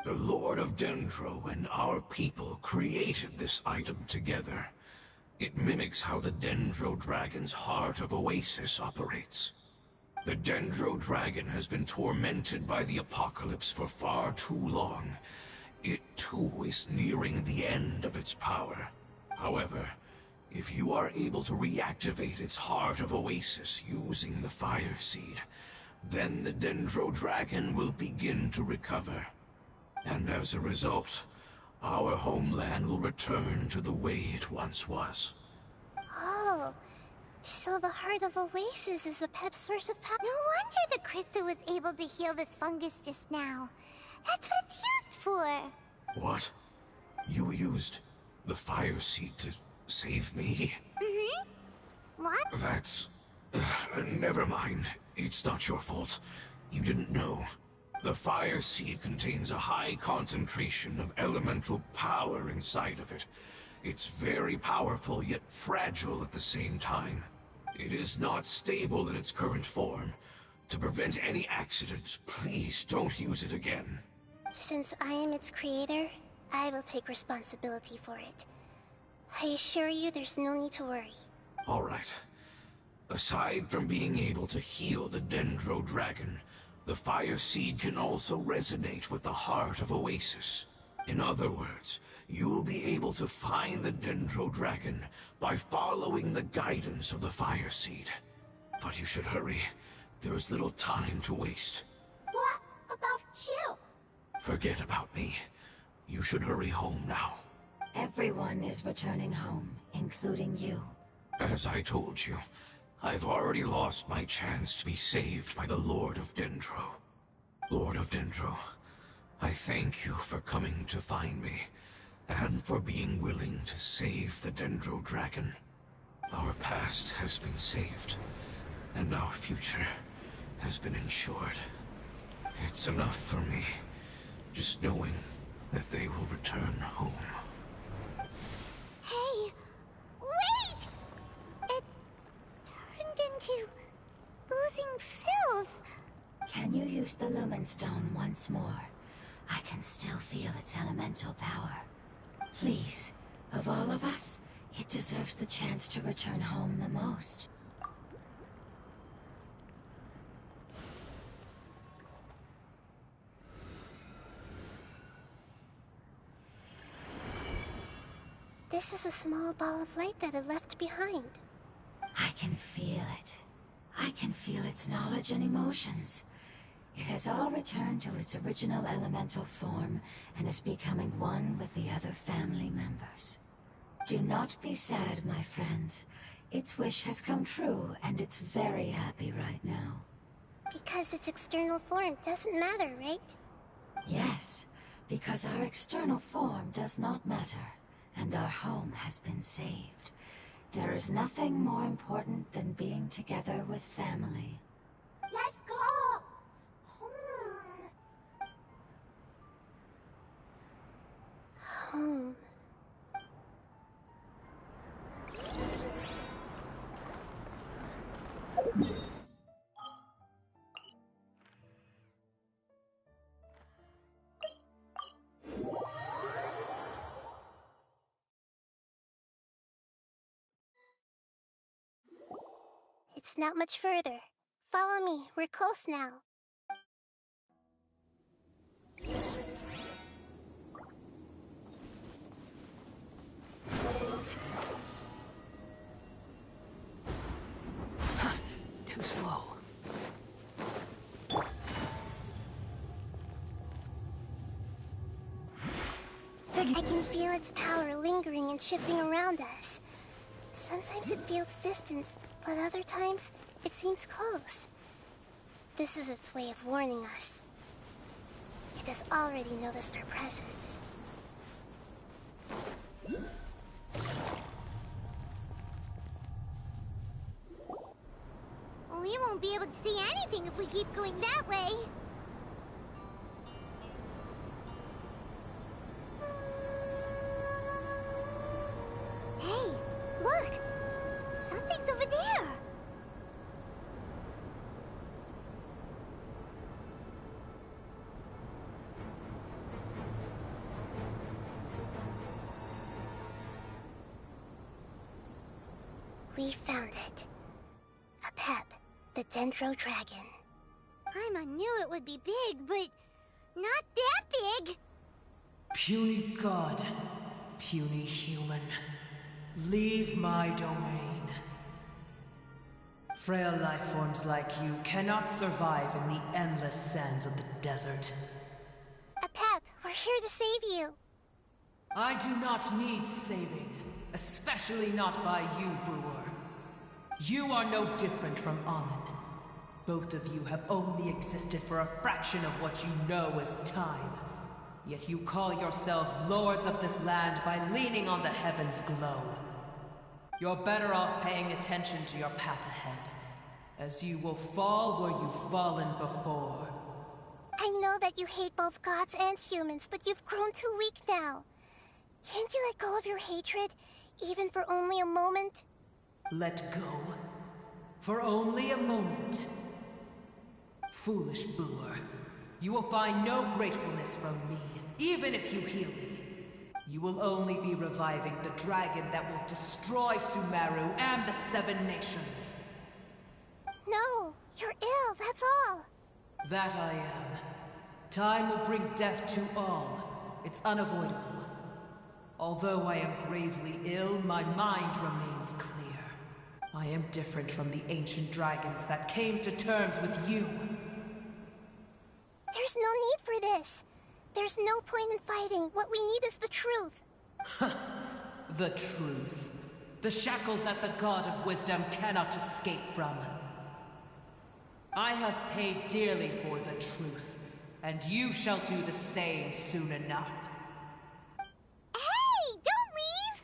The Lord of Dendro and our people created this item together. It mimics how the Dendro Dragon's Heart of Oasis operates. The Dendro Dragon has been tormented by the apocalypse for far too long. It too is nearing the end of its power. However, if you are able to reactivate its Heart of Oasis using the Fire Seed, then the Dendro Dragon will begin to recover. And as a result, our homeland will return to the way it once was. Oh, so the Heart of Oasis is a pep source of power. No wonder the crystal was able to heal this fungus just now. That's what it's used for. What? You used the Fire Seed to save me? Mm-hmm. What? That's... never mind. It's not your fault. You didn't know. The Fire Seed contains a high concentration of elemental power inside of it. It's very powerful, yet fragile at the same time. It is not stable in its current form. To prevent any accidents, please don't use it again. Since I am its creator, I will take responsibility for it. I assure you there's no need to worry. All right. Aside from being able to heal the Dendro Dragon, the Fire Seed can also resonate with the Heart of Oasis. In other words, you'll be able to find the Dendro Dragon by following the guidance of the Fire Seed. But you should hurry. There is little time to waste. What about you? Forget about me. You should hurry home now. Everyone is returning home, including you. As I told you, I've already lost my chance to be saved by the Lord of Dendro. Lord of Dendro, I thank you for coming to find me, and for being willing to save the Dendro Dragon. Our past has been saved, and our future has been ensured. It's enough for me, just knowing that they will return home. Hey, wait! It turned into oozing filth. Can you use the Lumen Stone once more? I can still feel its elemental power. Please, of all of us, it deserves the chance to return home the most. This is a small ball of light that it left behind. I can feel it. I can feel its knowledge and emotions. It has all returned to its original elemental form and is becoming one with the other family members. Do not be sad, my friends. Its wish has come true, and it's very happy right now. Because its external form doesn't matter, right? Yes, because our external form does not matter, and our home has been saved. There is nothing more important than being together with family. Let's go! Home. It's not much further. Follow me, we're close now. Too slow. I can feel its power lingering and shifting around us. Sometimes it feels distant, but other times it seems close. This is its way of warning us. It has already noticed our presence. We won't be able to see anything if we keep going that way. Hey, look! Something's over there! We found it. A pep, the Dendro Dragon. Paimon knew it would be big, but not that big! Puny god, puny human, leave my domain. Frail life forms like you cannot survive in the endless sands of the desert. A pep, we're here to save you. I do not need saving, especially not by you, Brewer. You are no different from Amun. Both of you have only existed for a fraction of what you know as time. Yet you call yourselves lords of this land by leaning on the heavens' glow. You're better off paying attention to your path ahead, as you will fall where you've fallen before. I know that you hate both gods and humans, but you've grown too weak now. Can't you let go of your hatred, even for only a moment? Let go? For only a moment? Foolish Brewer. You will find no gratefulness from me, even if you heal me. You will only be reviving the dragon that will destroy Sumeru and the Seven Nations. No, you're ill, that's all. That I am. Time will bring death to all. It's unavoidable. Although I am gravely ill, my mind remains clear. I am different from the ancient dragons that came to terms with you. There's no need for this. There's no point in fighting. What we need is the truth. The truth. The shackles that the God of Wisdom cannot escape from. I have paid dearly for the truth, and you shall do the same soon enough. Hey, don't leave!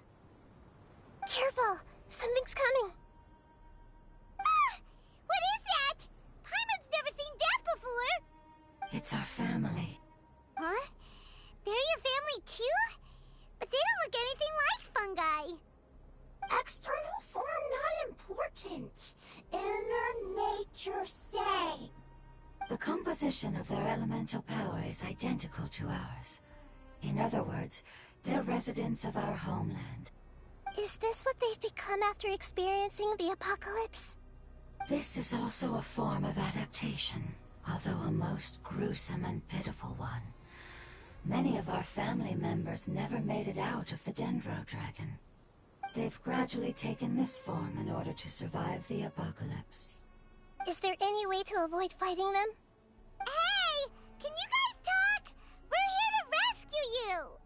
Careful, something's coming. Ah! What is that? Paimon's never seen that before! It's our family. Huh? They're your family too? But they don't look anything like fungi. External form not important. Inner nature same. The composition of their elemental power is identical to ours. In other words, they're residents of our homeland. Is this what they've become after experiencing the apocalypse? This is also a form of adaptation, although a most gruesome and pitiful one. Many of our family members never made it out of the Dendro Dragon. They've gradually taken this form in order to survive the apocalypse. Is there any way to avoid fighting them? Hey! Can you guys talk? We're here to rescue you!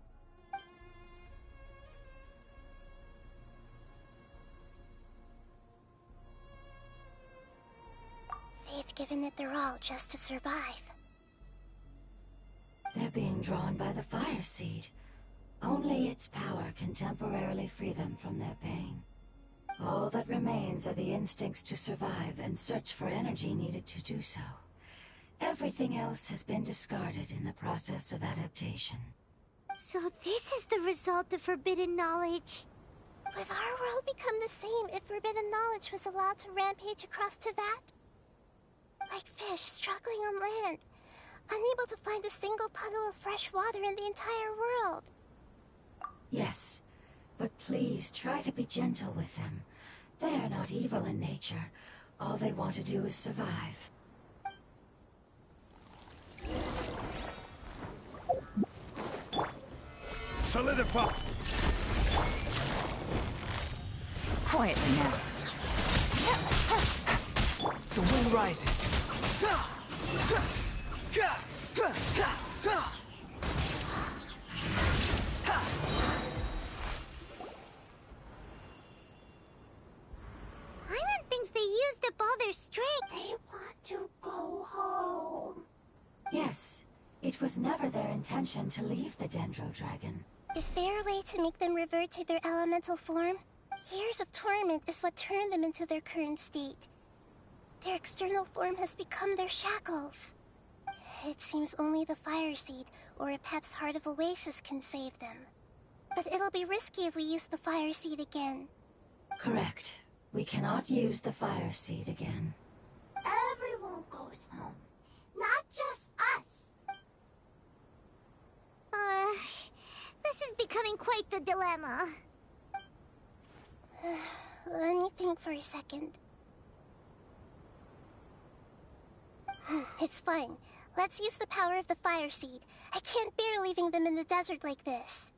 They've They've given it their all just to survive. They're being drawn by the fire seed. Only its power can temporarily free them from their pain. All that remains are the instincts to survive and search for energy needed to do so. Everything else has been discarded in the process of adaptation. So this is the result of forbidden knowledge. Would our world become the same if forbidden knowledge was allowed to rampage across Tevat? Like fish struggling on land, unable to find a single puddle of fresh water in the entire world. Yes, but please try to be gentle with them. They are not evil in nature. All they want to do is survive. Solidify! Quietly now. The wind rises. Paimon thinks they used up all their strength. They want to go home. Yes, it was never their intention to leave the Dendro Dragon. Is there a way to make them revert to their elemental form? Years of torment is what turned them into their current state. Their external form has become their shackles. It seems only the Fire Seed or Epep's Heart of Oasis can save them. But it'll be risky if we use the Fire Seed again. Correct. We cannot use the Fire Seed again. Everyone goes home, not just us. This is becoming quite the dilemma. Let me think for a second. It's fine. Let's use the power of the Fire Seed. I can't bear leaving them in the desert like this.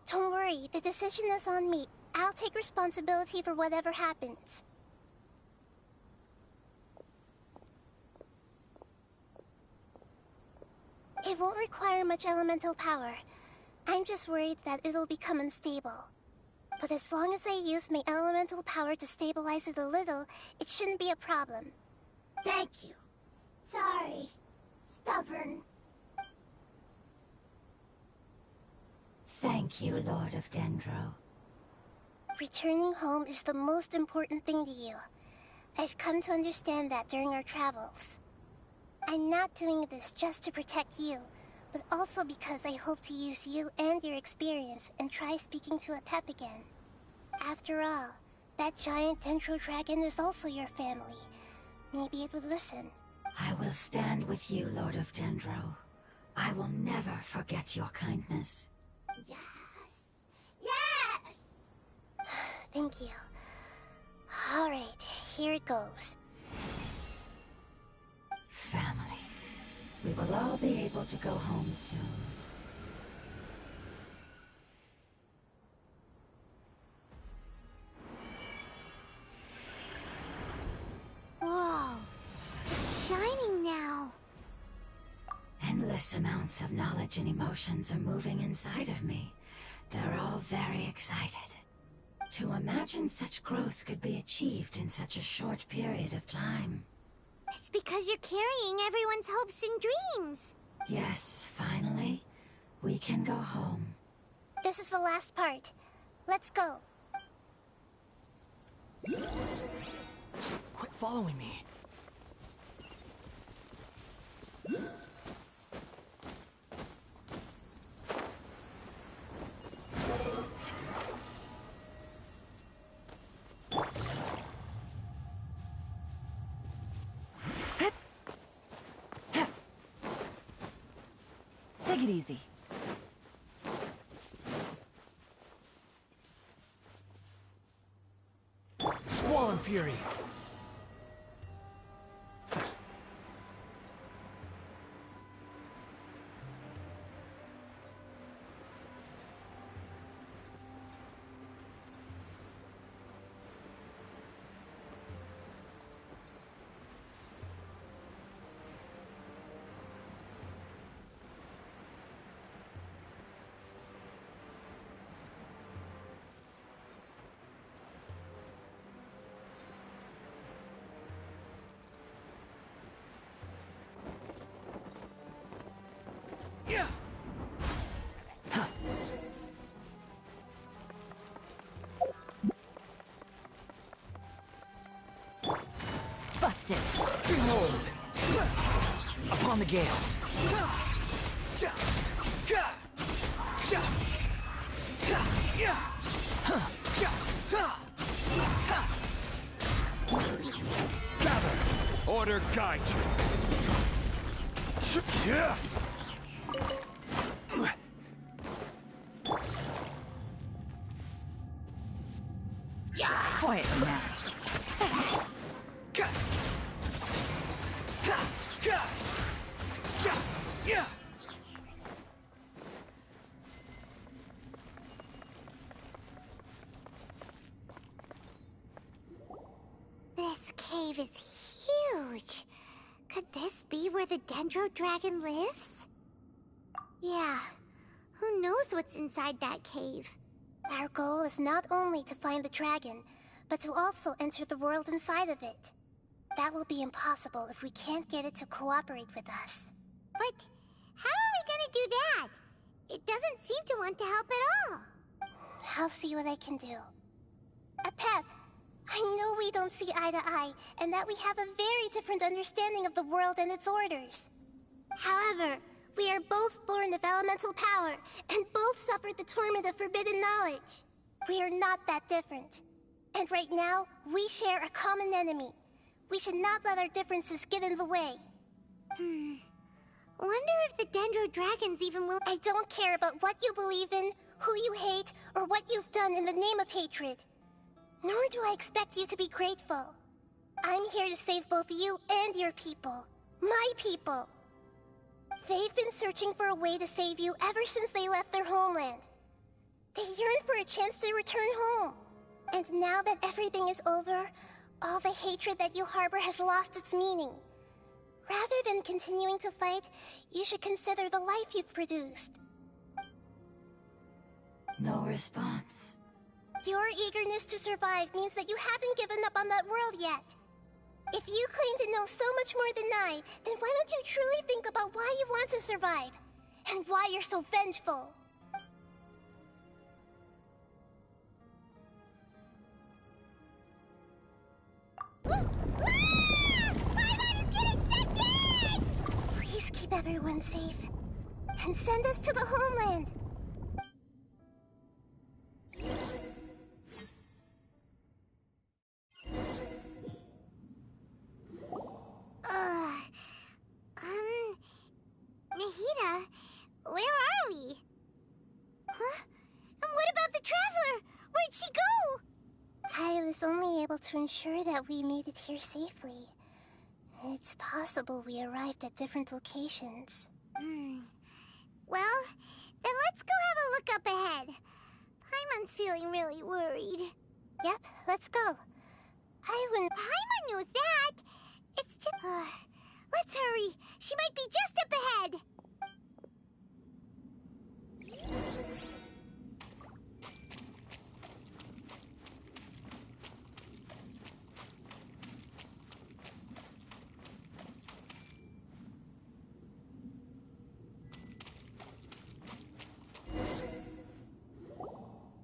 Don't worry, the decision is on me. I'll take responsibility for whatever happens. It won't require much elemental power. I'm just worried that it'll become unstable. But as long as I use my elemental power to stabilize it a little, it shouldn't be a problem. Thank you. Sorry. Stubborn. Thank you, Lord of Dendro. Returning home is the most important thing to you. I've come to understand that during our travels. I'm not doing this just to protect you, but also because I hope to use you and your experience and try speaking to Epep again. After all, that giant Dendro Dragon is also your family. Maybe it would listen. I will stand with you, Lord of Dendro. I will never forget your kindness. Yes. Yes! Thank you. Alright, here it goes. Family. We will all be able to go home soon. Whoa, it's shining now. Endless amounts of knowledge and emotions are moving inside of me. They're all very excited. To imagine such growth could be achieved in such a short period of time. It's because you're carrying everyone's hopes and dreams. Yes, finally, we can go home. This is the last part. Let's go. Quit following me. Take it easy. Squall and Fury. Behold! Upon the gale. Gather! Order guide you! Quietly now. This cave is huge. Could this be where the Dendro Dragon lives? Yeah. Who knows what's inside that cave? Our goal is not only to find the dragon, but to also enter the world inside of it. That will be impossible if we can't get it to cooperate with us. But how are we gonna do that? It doesn't seem to want to help at all. I'll see what I can do. Pep, I know we don't see eye to eye, and that we have a very different understanding of the world and its orders. However, we are both born of elemental power, and both suffered the torment of forbidden knowledge. We are not that different. And right now, we share a common enemy. We should not let our differences get in the way. Wonder if the Dendro Dragons even will— I don't care about what you believe in, who you hate, or what you've done in the name of hatred. Nor do I expect you to be grateful. I'm here to save both you and your people. My people. They've been searching for a way to save you ever since they left their homeland. They yearn for a chance to return home. And now that everything is over, all the hatred that you harbor has lost its meaning. Rather than continuing to fight, you should consider the life you've produced. No response. Your eagerness to survive means that you haven't given up on that world yet. If you claim to know so much more than I, then why don't you truly think about why you want to survive? And why you're so vengeful? Please keep everyone safe. And send us to the homeland. Nahida, where are we? Huh? And what about the Traveler? Where'd she go? I was only able to ensure that we made it here safely. It's possible we arrived at different locations. Well, then let's go have a look up ahead. Paimon's feeling really worried. Yep, let's go. Paimon knows that. It's just... let's hurry. She might be just up ahead.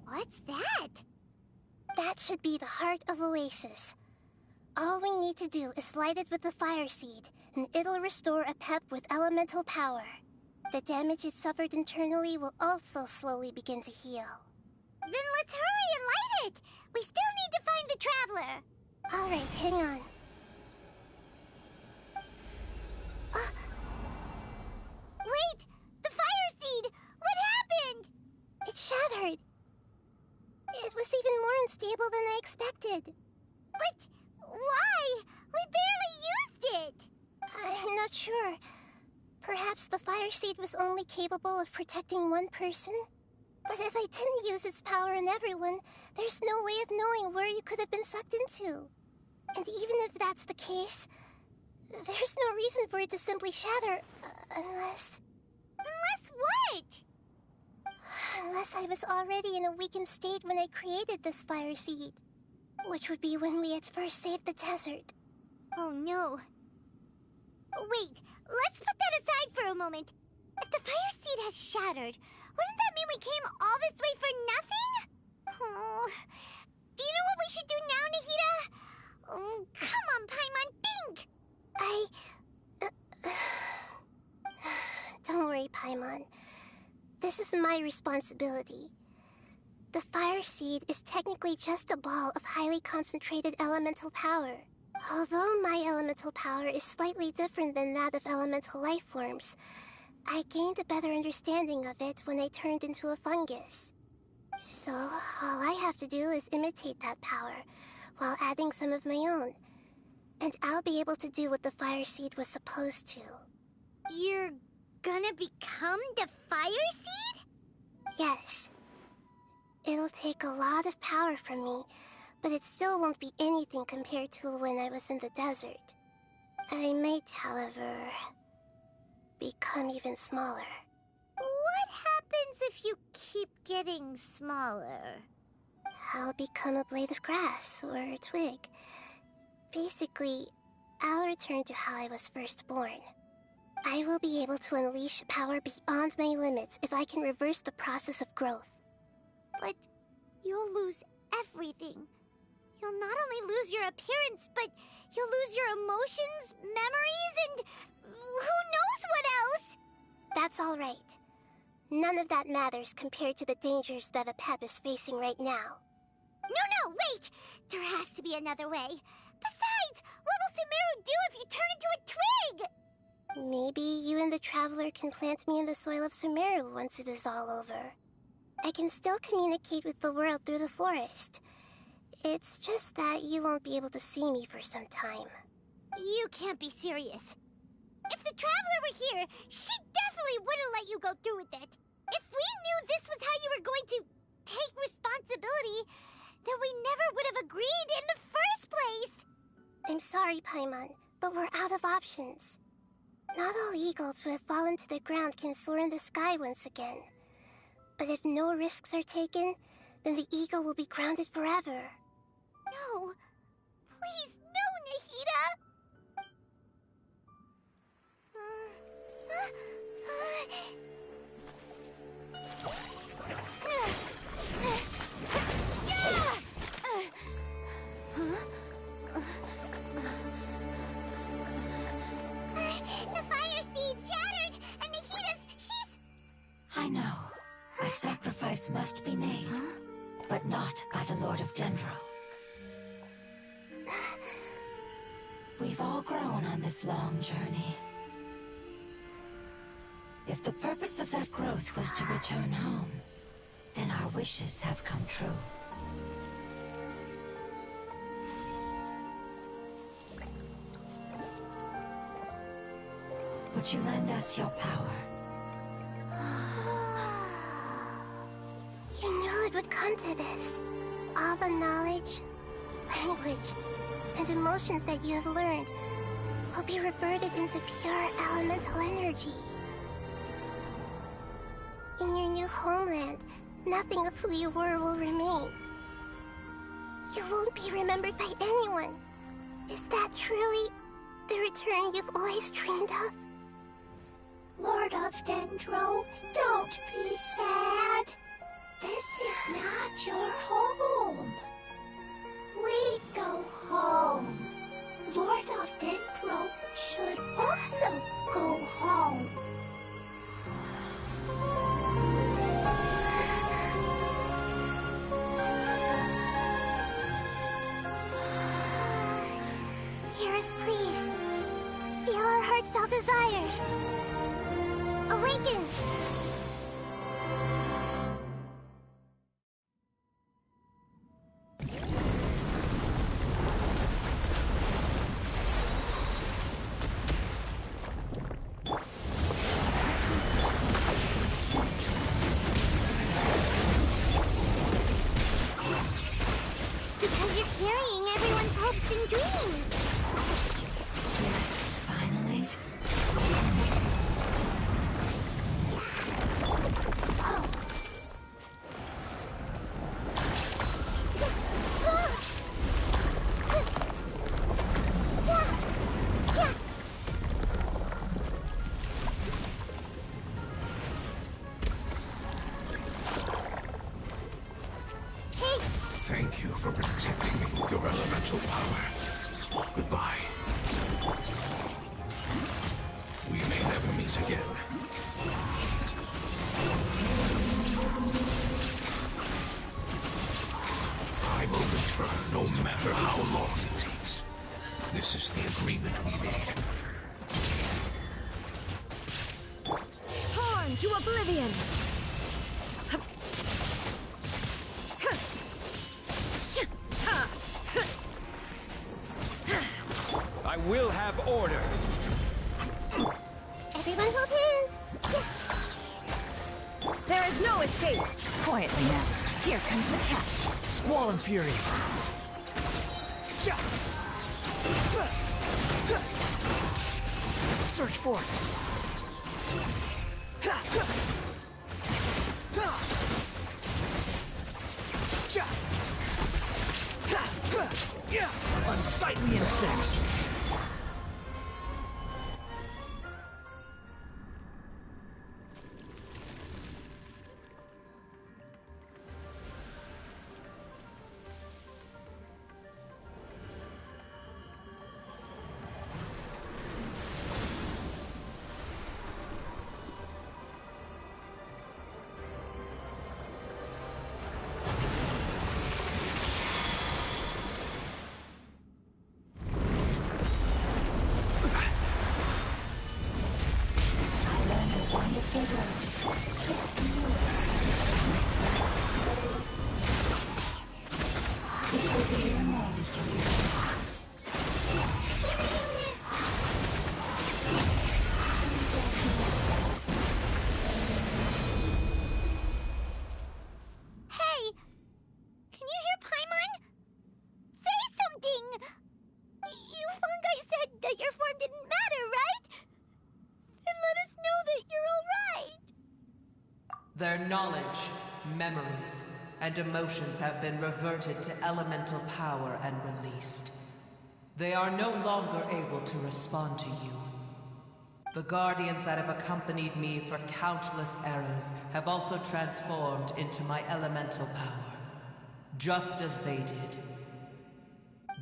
What's that? That should be the heart of Oasis. All we need to do is light it with the fire seed, and it'll restore a pep with elemental power. The damage it suffered internally will also slowly begin to heal. Then let's hurry and light it! We still need to find the Traveler! Alright, hang on. Wait! The fire seed! What happened? It shattered. It was even more unstable than I expected. But why? We barely used it! I'm not sure. Perhaps the fire seed was only capable of protecting one person? But if I didn't use its power on everyone, there's no way of knowing where you could have been sucked into. And even if that's the case, there's no reason for it to simply shatter, unless... Unless what? Unless I was already in a weakened state when I created this fire seed. Which would be when we had first saved the desert. Oh no. Wait, let's put that aside for a moment. If the fire seed has shattered, wouldn't that mean we came all this way for nothing? Oh, do you know what we should do now, Nahida? Oh, come on, Paimon, think! Paimon. This is my responsibility. The Fire Seed is technically just a ball of highly concentrated elemental power. Although my elemental power is slightly different than that of elemental life forms, I gained a better understanding of it when I turned into a fungus. So, all I have to do is imitate that power, while adding some of my own. And I'll be able to do what the Fire Seed was supposed to. You're gonna become the Fire Seed? Yes. It'll take a lot of power from me, but it still won't be anything compared to when I was in the desert. I might, however, become even smaller. What happens if you keep getting smaller? I'll become a blade of grass or a twig. Basically, I'll return to how I was first born. I will be able to unleash power beyond my limits if I can reverse the process of growth. But you'll lose everything. You'll not only lose your appearance, but you'll lose your emotions, memories, and who knows what else? That's all right. None of that matters compared to the dangers that a pep is facing right now. No, wait! There has to be another way. Besides, what will Sumeru do if you turn into a twig? Maybe you and the Traveler can plant me in the soil of Sumeru once it is all over. I can still communicate with the world through the forest. It's just that you won't be able to see me for some time. You can't be serious. If the Traveler were here, she definitely wouldn't let you go through with it. If we knew this was how you were going to take responsibility, then we never would have agreed in the first place. I'm sorry, Paimon, but we're out of options. Not all eagles who have fallen to the ground can soar in the sky once again. But if no risks are taken, then the eagle will be grounded forever. No. Please, no, Nahida! The Fire Seed shattered, and she's... I know. A sacrifice must be made, but not by the Lord of Dendro. We've all grown on this long journey. If the purpose of that growth was to return home, then our wishes have come true. Would you lend us your power? You knew it would come to this. All the knowledge, language, and emotions that you have learned will be reverted into pure elemental energy. In your new homeland, nothing of who you were will remain. You won't be remembered by anyone. Is that truly the return you've always dreamed of? Lord of Dendro, don't be sad. This is not your home. We go home. Lord of Dendro should also go home. Hear us, please. Feel our heartfelt desires. Awaken! It's because you're carrying everyone's hopes and dreams. Yes, finally. payment we made. Torn to oblivion! I will have order. Everyone hold hands! There is no escape! Quietly now. Here comes the catch. Squall and fury. Search for it. Unsightly insects. Hey! Can you hear Paimon? Say something! You fungi said that your form didn't matter, right? Then let us know that you're alright! Their knowledge, memories, and emotions have been reverted to elemental power and released. They are no longer able to respond to you. The guardians that have accompanied me for countless eras have also transformed into my elemental power, just as they did.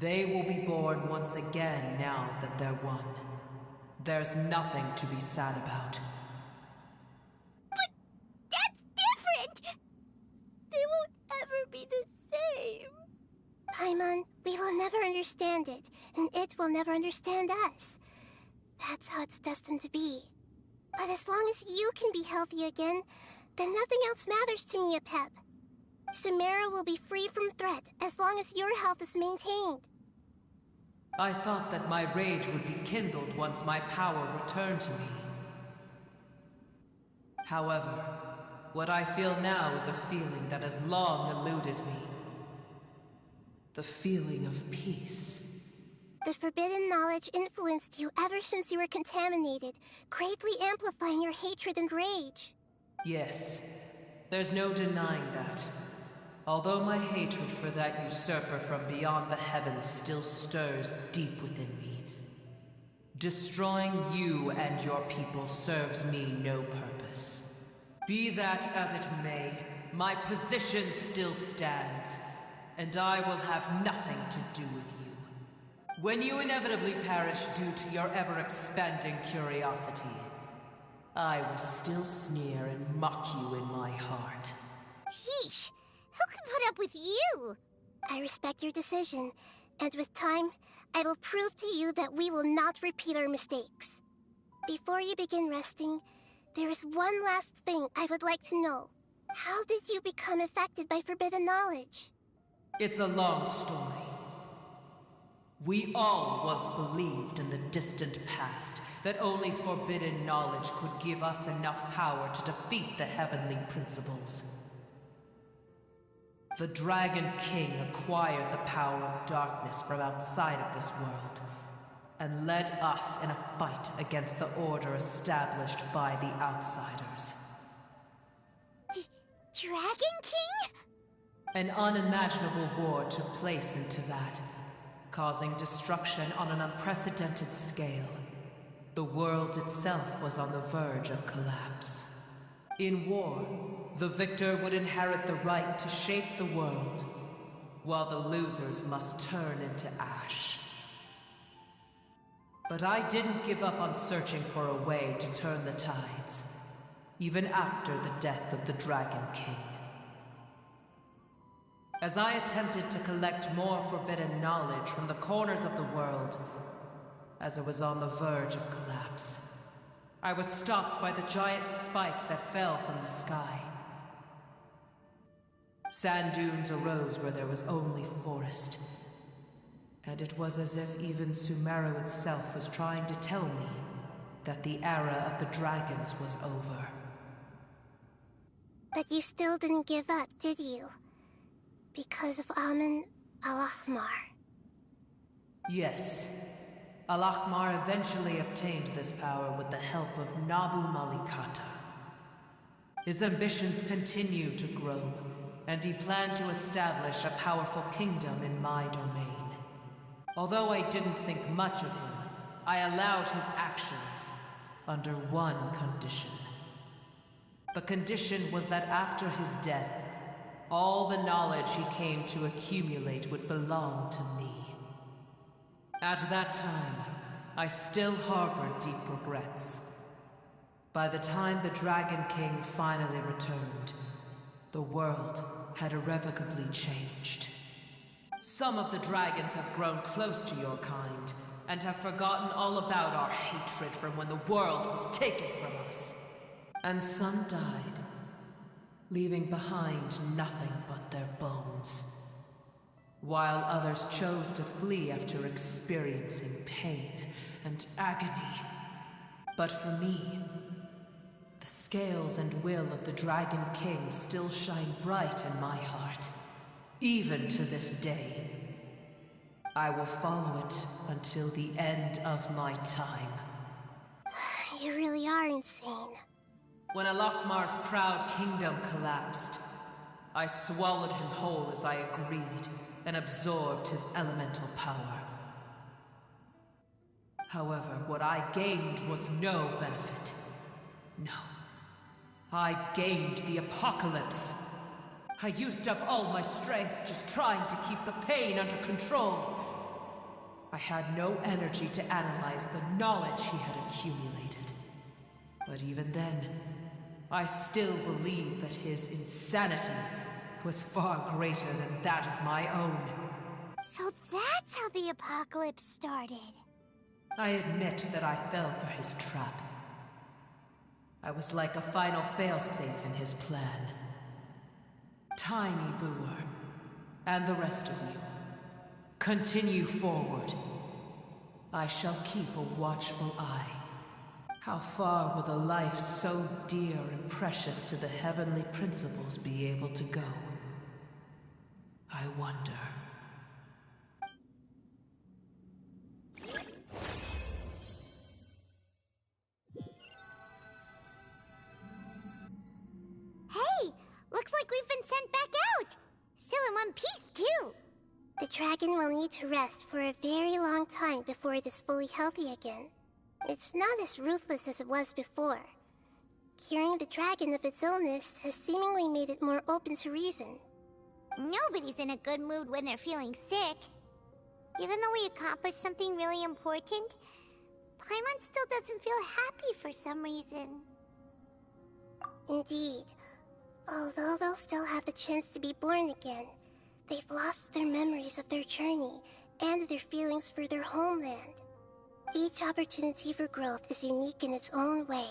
They will be born once again now that they're one. There's nothing to be sad about. But that's different! They won't ever be the same. Paimon, we will never understand it, and it will never understand us. That's how it's destined to be. But as long as you can be healthy again, then nothing else matters to me, Apep. Samara will be free from threat as long as your health is maintained. I thought that my rage would be kindled once my power returned to me. However, what I feel now is a feeling that has long eluded me. The feeling of peace. The forbidden knowledge influenced you ever since you were contaminated, greatly amplifying your hatred and rage. Yes, there's no denying that. Although my hatred for that usurper from beyond the heavens still stirs deep within me. Destroying you and your people serves me no purpose. Be that as it may, my position still stands, and I will have nothing to do with you. When you inevitably perish due to your ever-expanding curiosity, I will still sneer and mock you in my heart. Yeesh! Who can put up with you? I respect your decision, and with time, I will prove to you that we will not repeat our mistakes. Before you begin resting, there is one last thing I would like to know. How did you become affected by forbidden knowledge? It's a long story. We all once believed in the distant past that only forbidden knowledge could give us enough power to defeat the heavenly principles. The Dragon King acquired the power of darkness from outside of this world, and led us in a fight against the order established by the outsiders. Dragon King? An unimaginable war took place into that, causing destruction on an unprecedented scale. The world itself was on the verge of collapse. In war, the victor would inherit the right to shape the world, while the losers must turn into ash. But I didn't give up on searching for a way to turn the tides, even after the death of the Dragon King. As I attempted to collect more forbidden knowledge from the corners of the world, as it was on the verge of collapse. I was stopped by the giant spike that fell from the sky. Sand dunes arose where there was only forest. And it was as if even Sumeru itself was trying to tell me that the era of the dragons was over. But you still didn't give up, did you? Because of Amun Al-Ahmar. Yes. Al-Ahmar eventually obtained this power with the help of Nabu Malikata. His ambitions continued to grow, and he planned to establish a powerful kingdom in my domain. Although I didn't think much of him, I allowed his actions under one condition. The condition was that after his death, all the knowledge he came to accumulate would belong to me. At that time, I still harbored deep regrets. By the time the Dragon King finally returned, the world had irrevocably changed. Some of the dragons have grown close to your kind, and have forgotten all about our hatred from when the world was taken from us. And some died, leaving behind nothing but their bones. While others chose to flee after experiencing pain and agony. But for me, the scales and will of the Dragon King still shine bright in my heart. Even to this day. I will follow it until the end of my time. You really are insane. When Al-Ahmar's proud kingdom collapsed, I swallowed him whole as I agreed, and absorbed his elemental power. However, what I gained was no benefit. No. I gained the apocalypse. I used up all my strength just trying to keep the pain under control. I had no energy to analyze the knowledge he had accumulated. But even then, I still believed that his insanity was far greater than that of my own. So that's how the apocalypse started. I admit that I fell for his trap. I was like a final failsafe in his plan. Tiny Brewer, and the rest of you, continue forward. I shall keep a watchful eye. How far will a life so dear and precious to the heavenly principles be able to go? I wonder. Hey! Looks like we've been sent back out! Still in one piece, too! The dragon will need to rest for a very long time before it is fully healthy again. It's not as ruthless as it was before. Curing the dragon of its illness has seemingly made it more open to reason. Nobody's in a good mood when they're feeling sick. Even though we accomplished something really important, Paimon still doesn't feel happy for some reason. Indeed. Although they'll still have the chance to be born again, they've lost their memories of their journey and their feelings for their homeland. Each opportunity for growth is unique in its own way.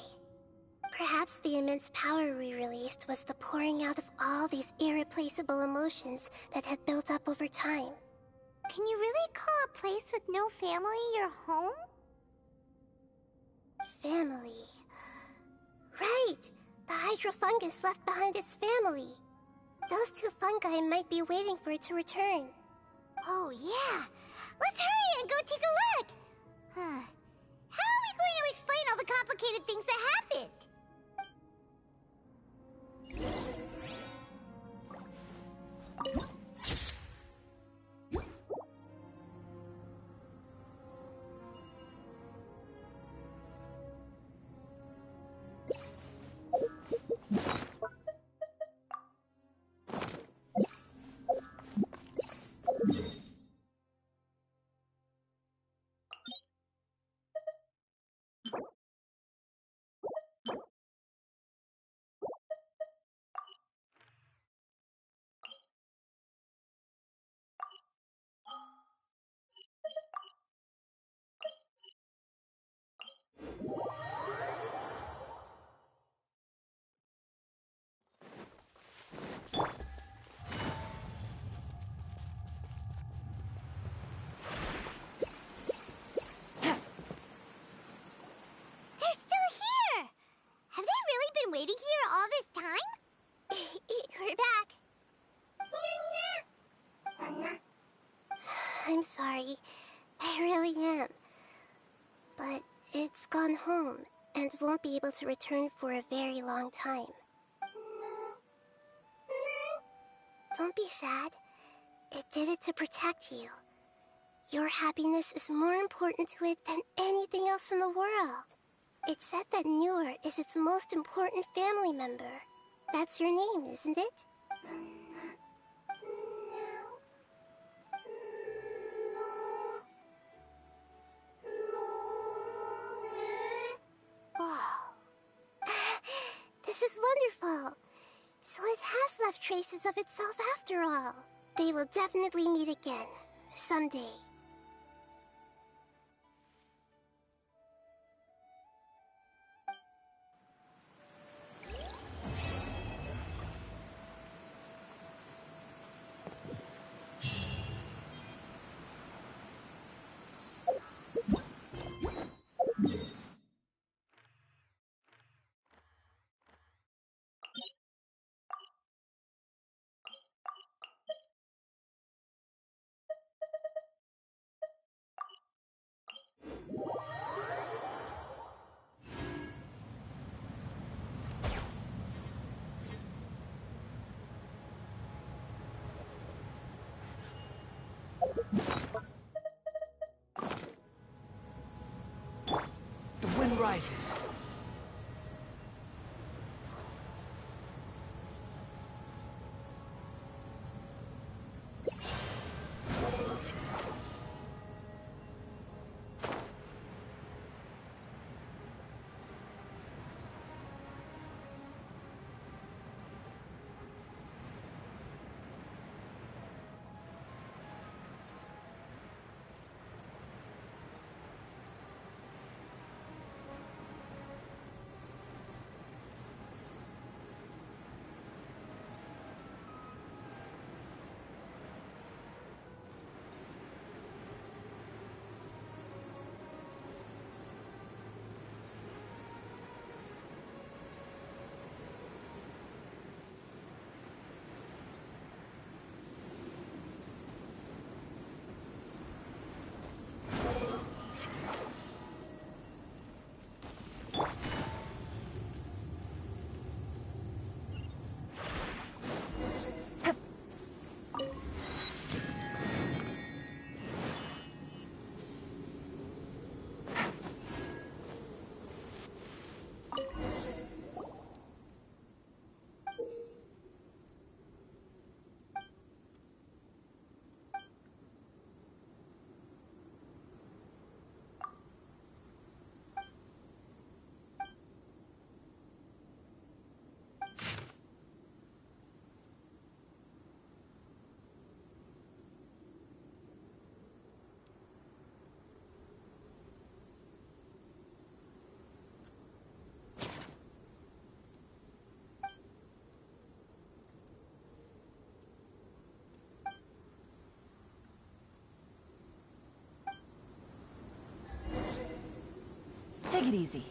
Perhaps the immense power we released was the pouring out of all these irreplaceable emotions that had built up over time. Can you really call a place with no family your home? Family. Right! The hydrofungus left behind its family. Those two fungi might be waiting for it to return. Oh yeah! Let's hurry and go take a look! Huh. How are we going to explain all the complicated things that happened? sorry. I really am. But it's gone home and won't be able to return for a very long time. Don't be sad. It did it to protect you. Your happiness is more important to it than anything else in the world. It's said that Noor is its most important family member. That's your name, isn't it? Wow. This is wonderful. So it has left traces of itself after all. They will definitely meet again, someday. The wind rises. Take it easy.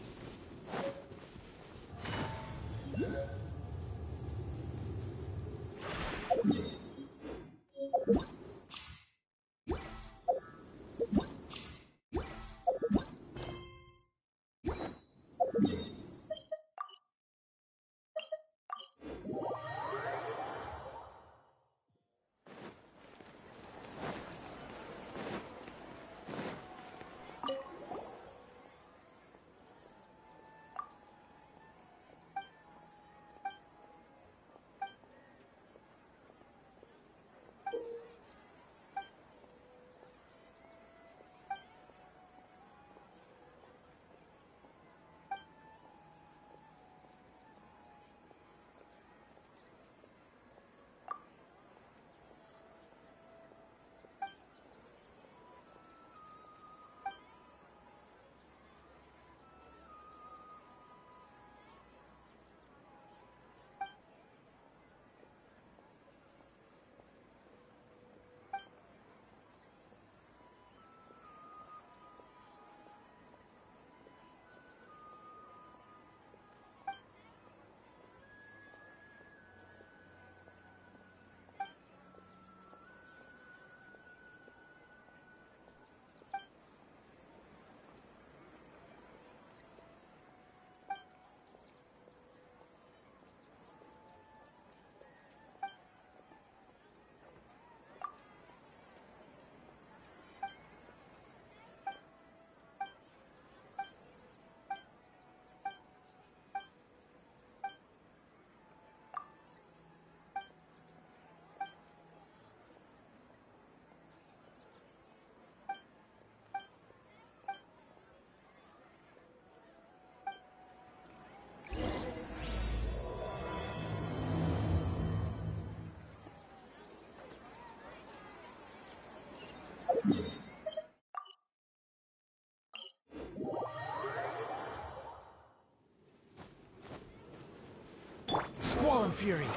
Fury!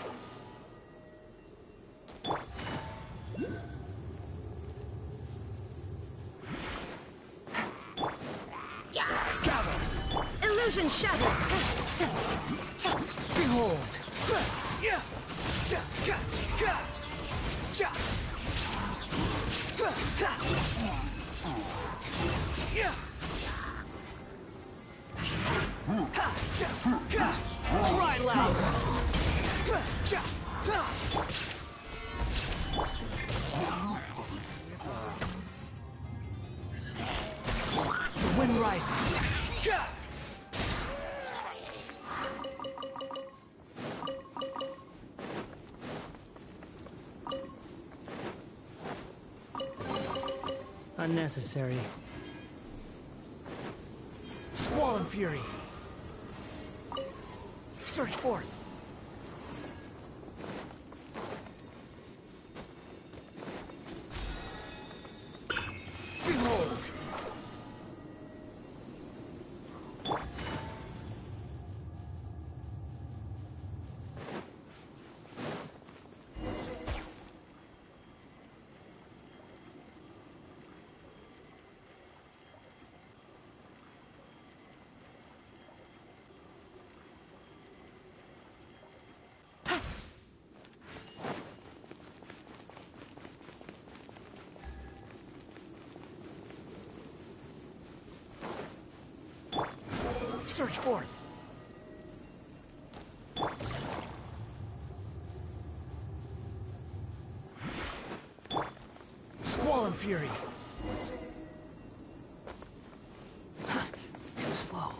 Gather! Illusion shattered! Behold! Cry loud! The wind rises. Unnecessary. Squall and Fury. Search forth. Behold! Search forth. Squall and Fury. Too slow.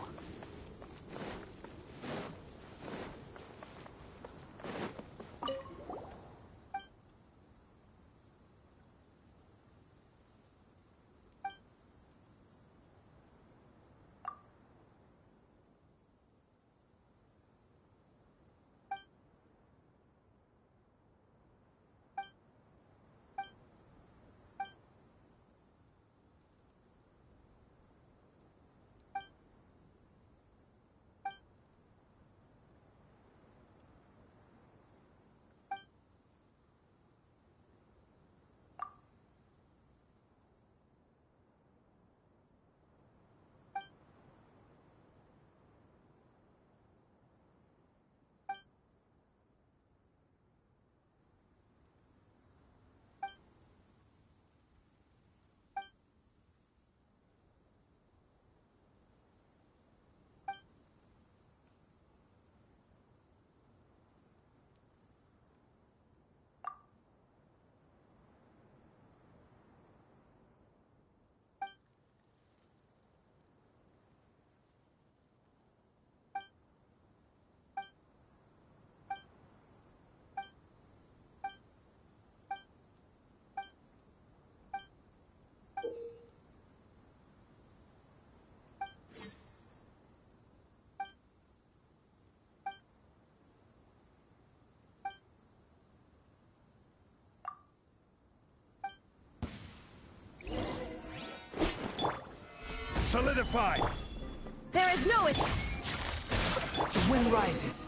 Solidified! There is no escape! The wind rises.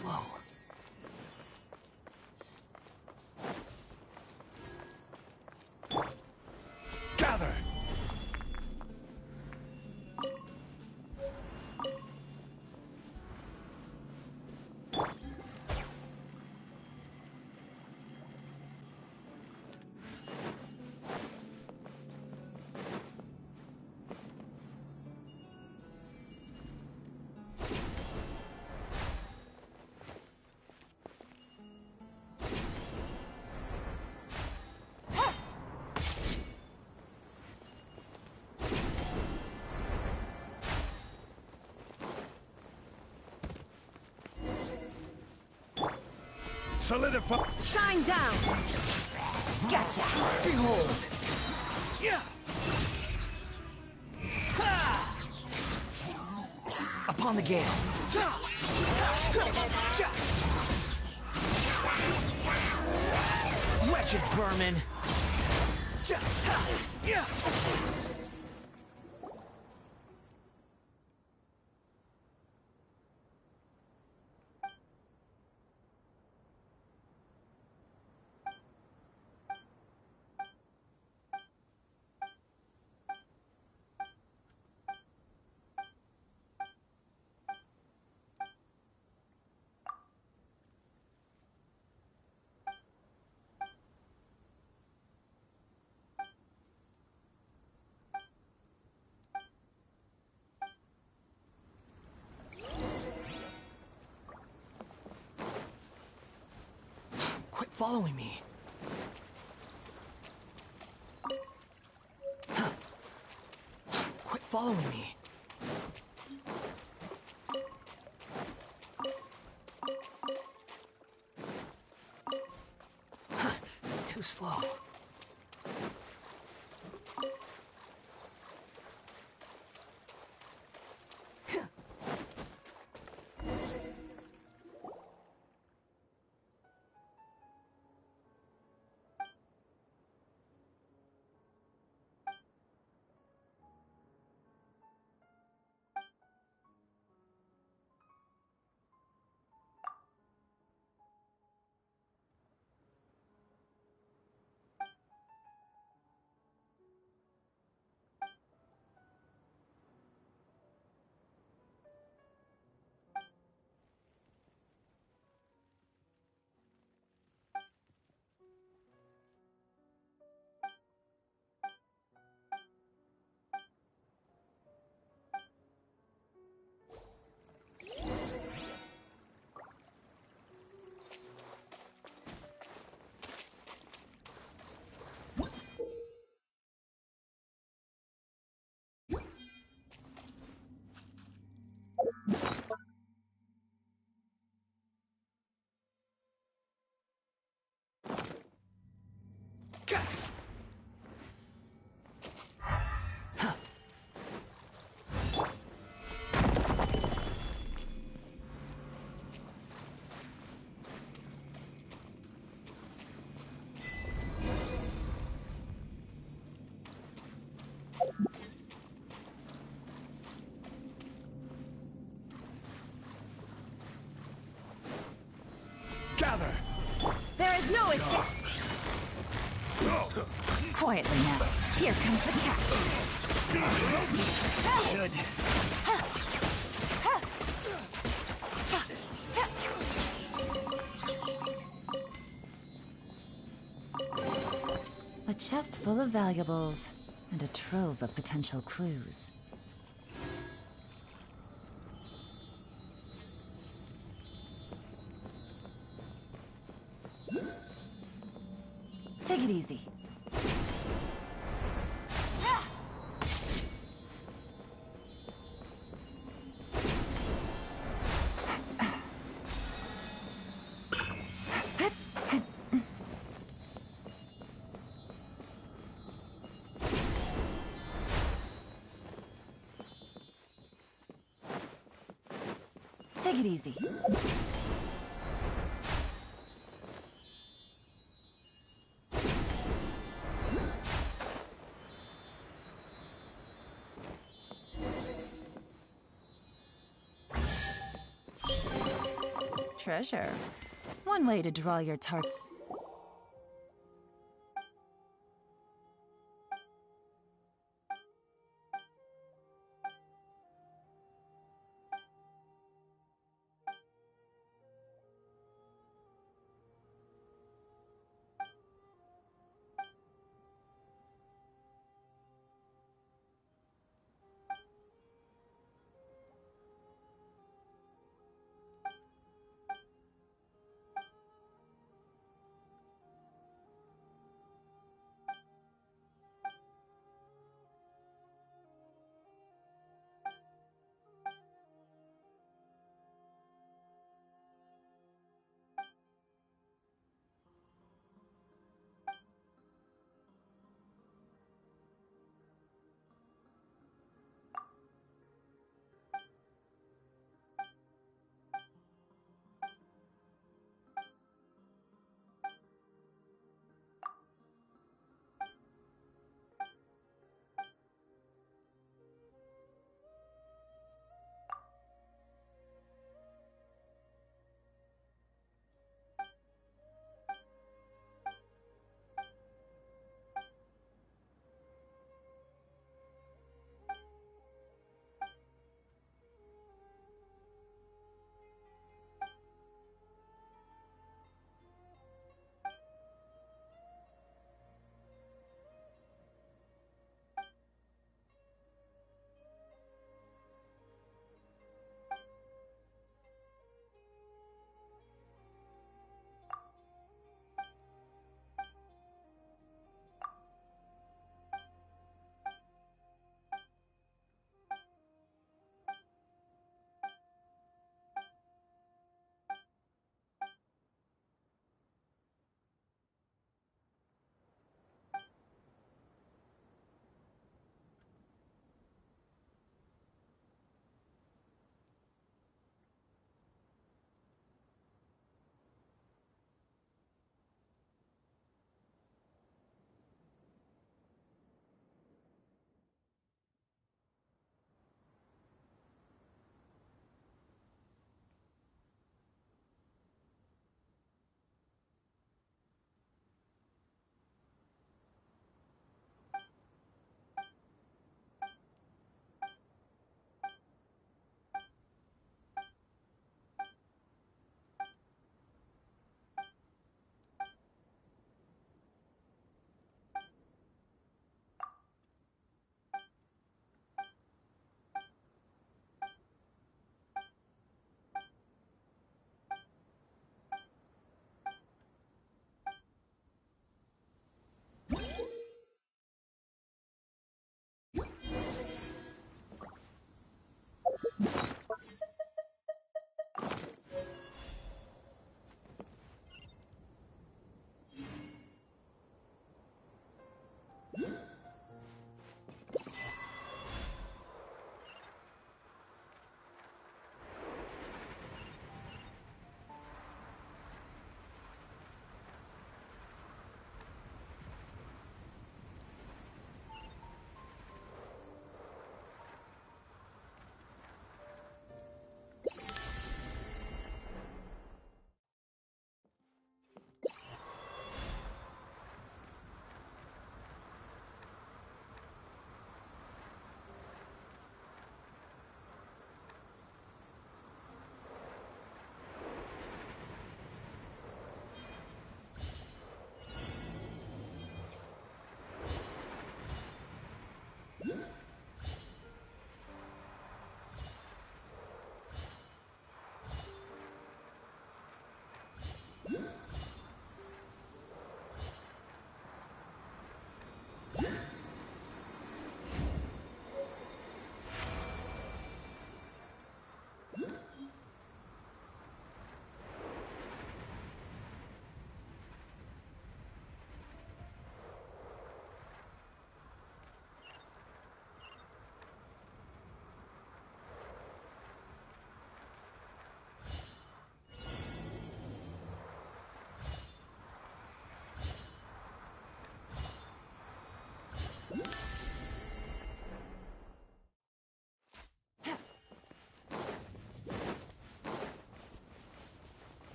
slow. Gather! Solidify. Shine down! Gotcha! Behold! Yeah. Upon the gale! Wretched vermin! Quit following me. Quit following me. Too slow. Gather. There is no escape! Quietly now. Here comes the catch. Good. A chest full of valuables, and a trove of potential clues. Take it easy. Take it easy. Treasure. One way to draw your target.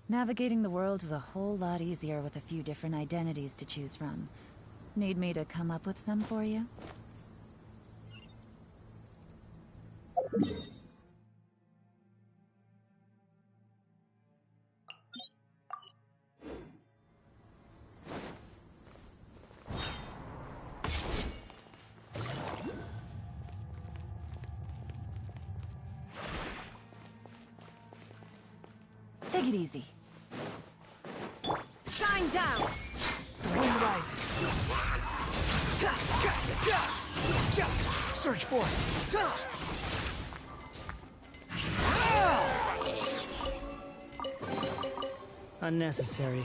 Navigating the world is a whole lot easier with a few different identities to choose from. Need me to come up with some for you? Take it easy. Shine down! The wind rises. Search for it. Unnecessary.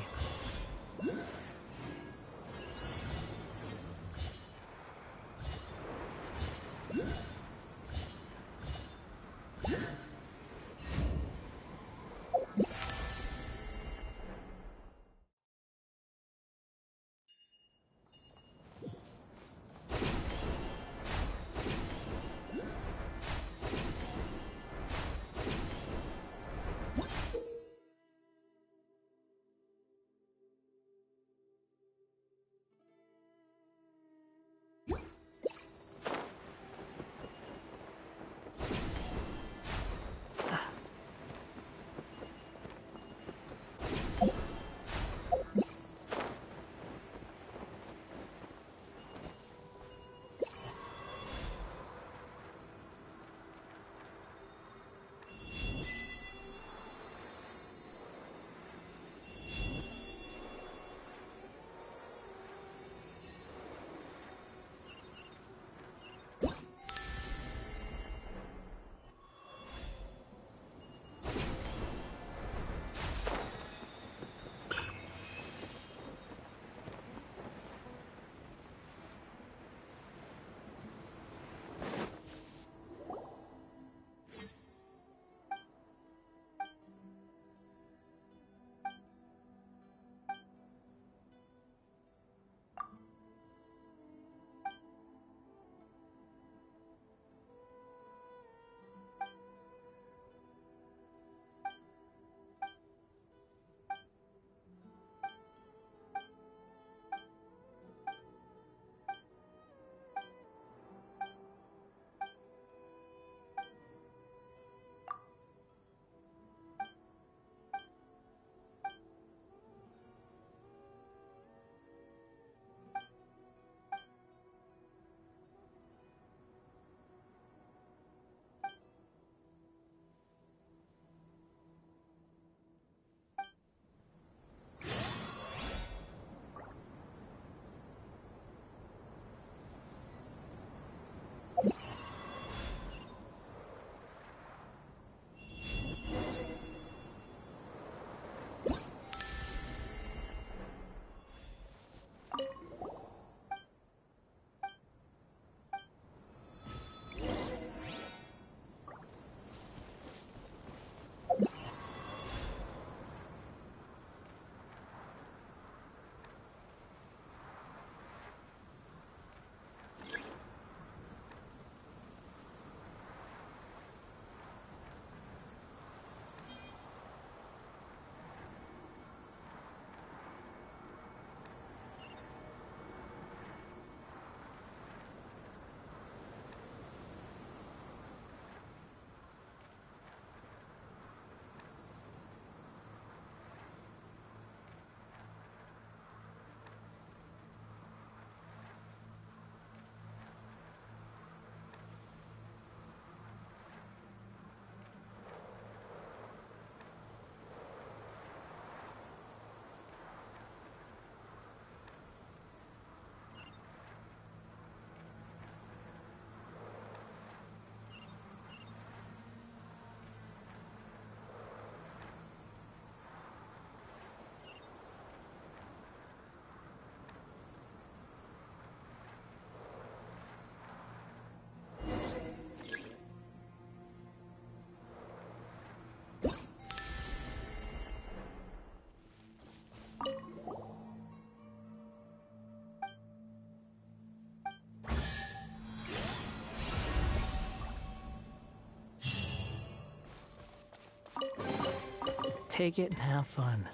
take it and have fun.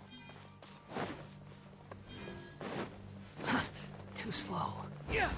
Too slow. Yeah.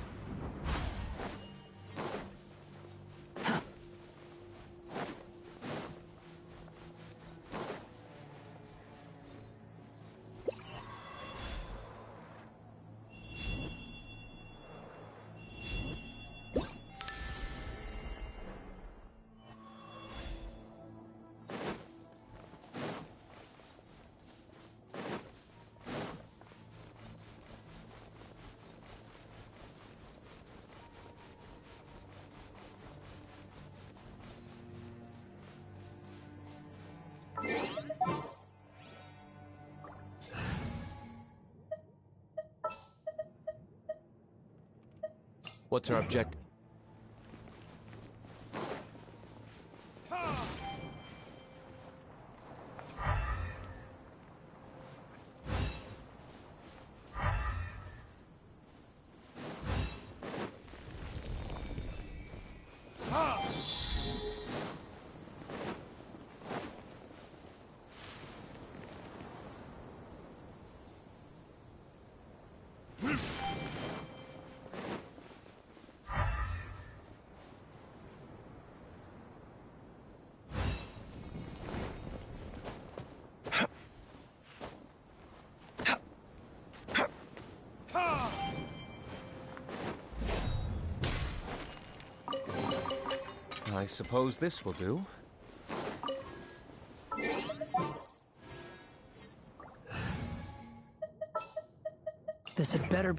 What's our objective? I suppose this will do. This had better...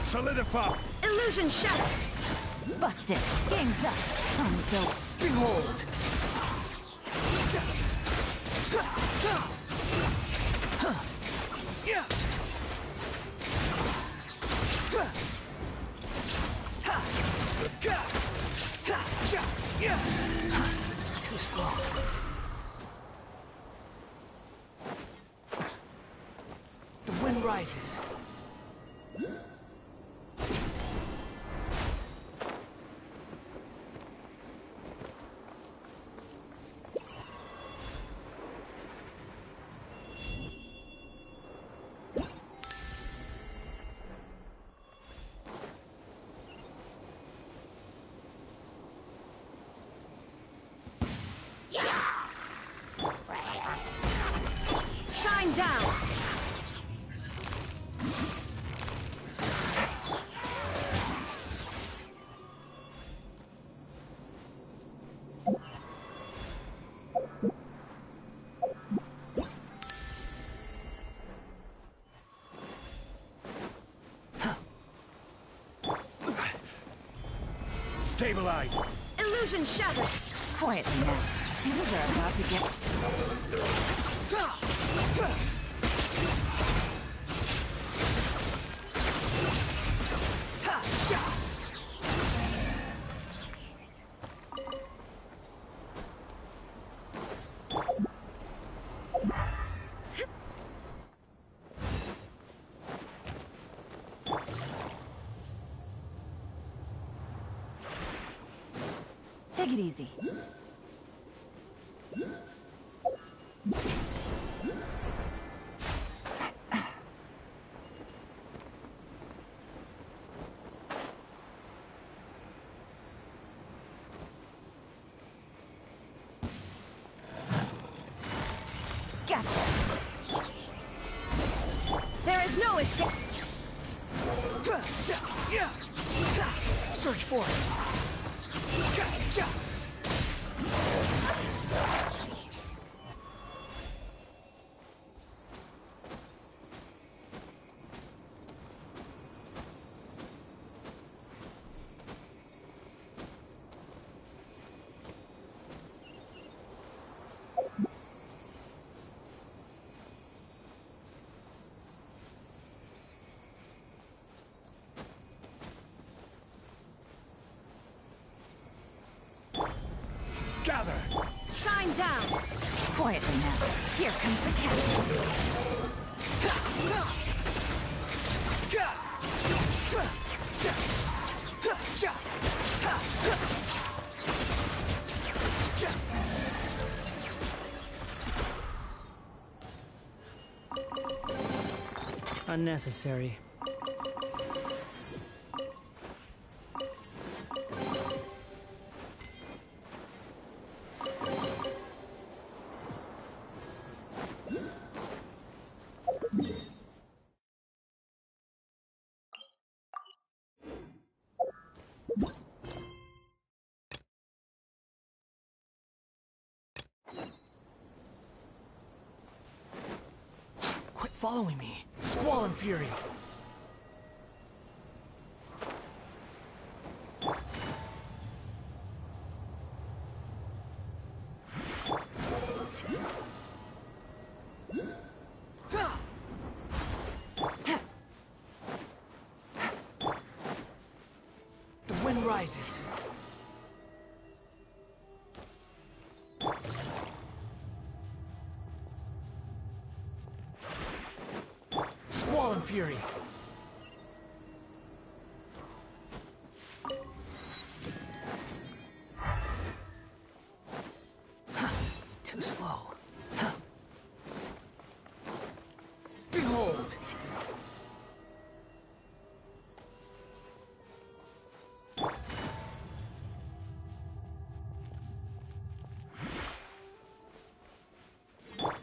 Solidify! Illusion shattered! Busted! Game's up! So, behold! Too slow. The wind rises. Shine down! Stabilize! Illusion shattered! Quietly now. Things are about to get... Take it easy. Gotcha. There is no escape. Search for it. Gather! Shine down! Quietly now. Here comes the catch. Unnecessary. Quit following me. Squall and fury. The wind rises. Squall and fury. Too slow. Behold!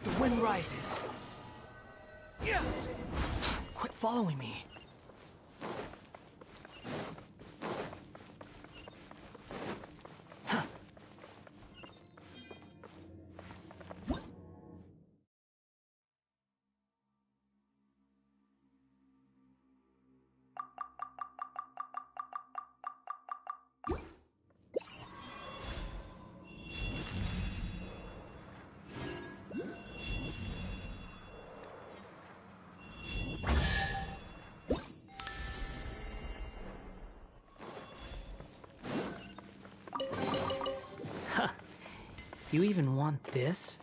The wind rises. Quit following me. You even want this?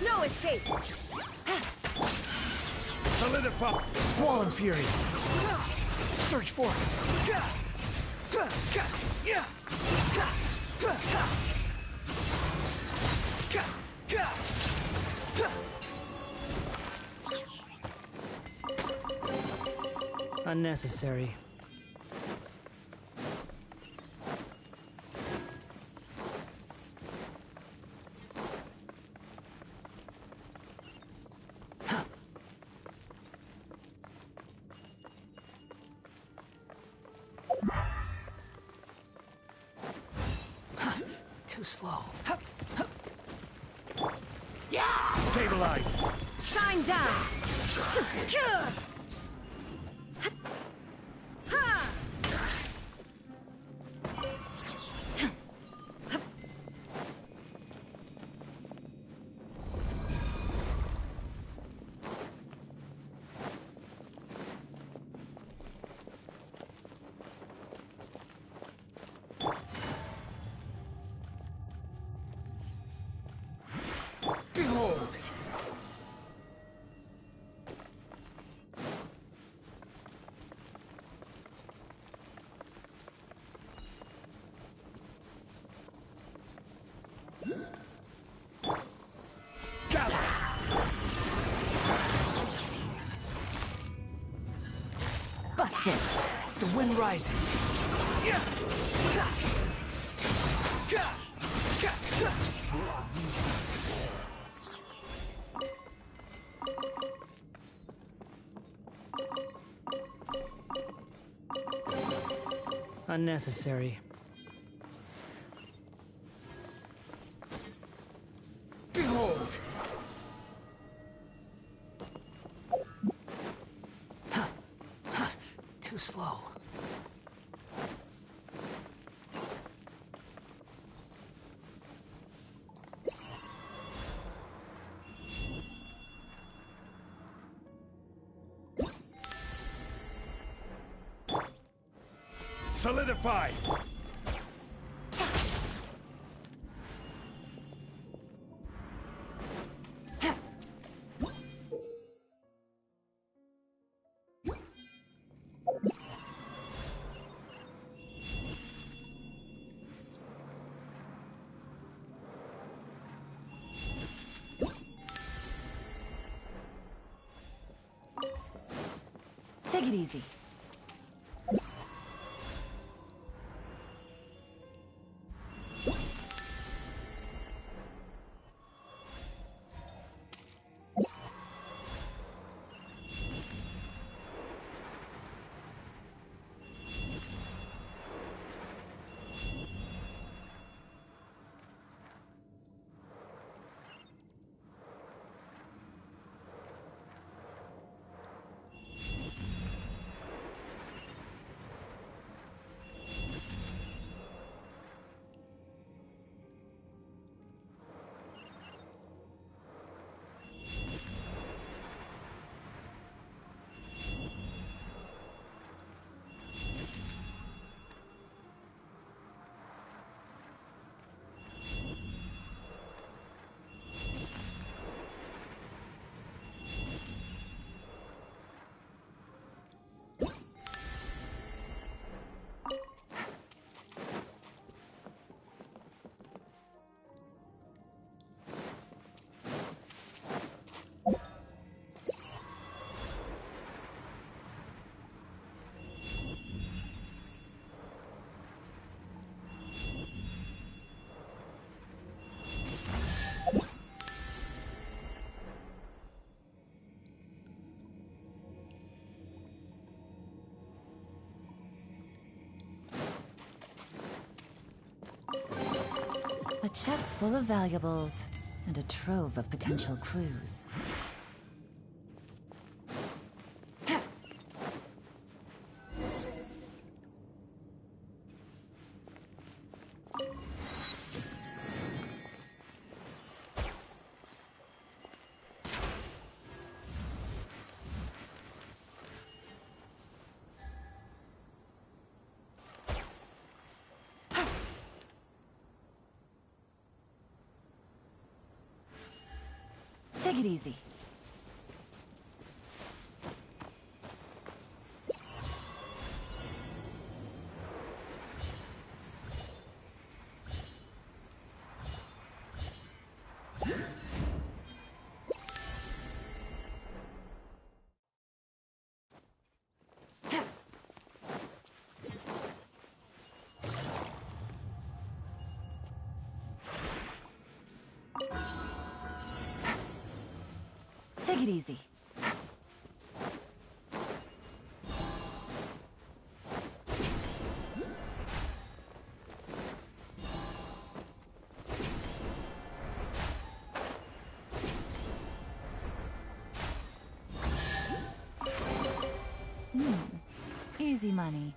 No escape! Solidify! Squall and fury! Search for it! Unnecessary. Too Too slow. Stabilize! Shine down! Behold! Busted! The wind rises. Unnecessary. Behold! Too slow. Solidify! Take it easy. A chest full of valuables, and a trove of potential clues. Take it easy. Take it easy. Easy money.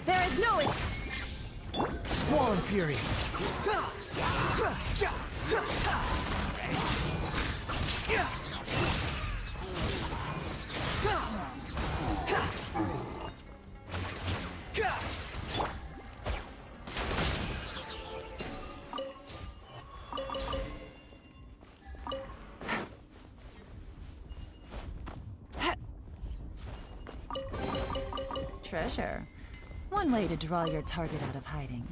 There is no... Squall and Fury! Treasure. One way to draw your target out of hiding.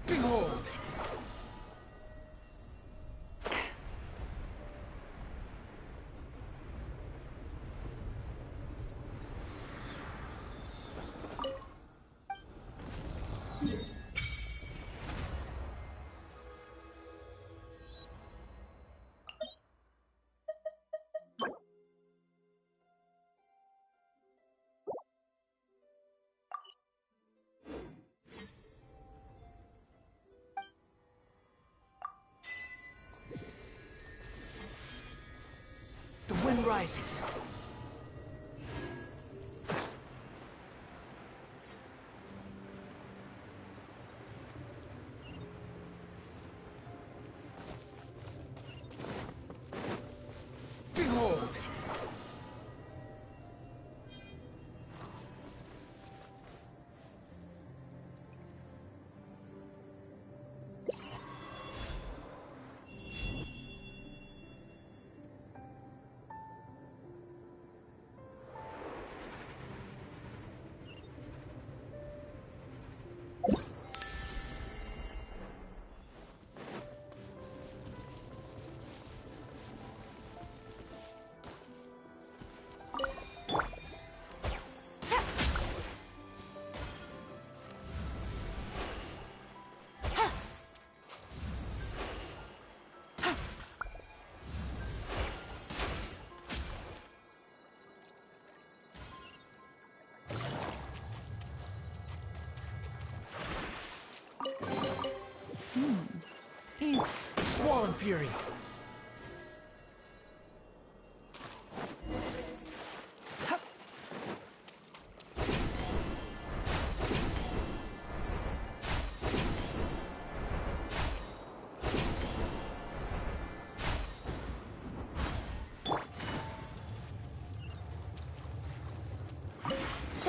Behold! The wind rises. Behold! Squall and Fury!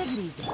Take it easy.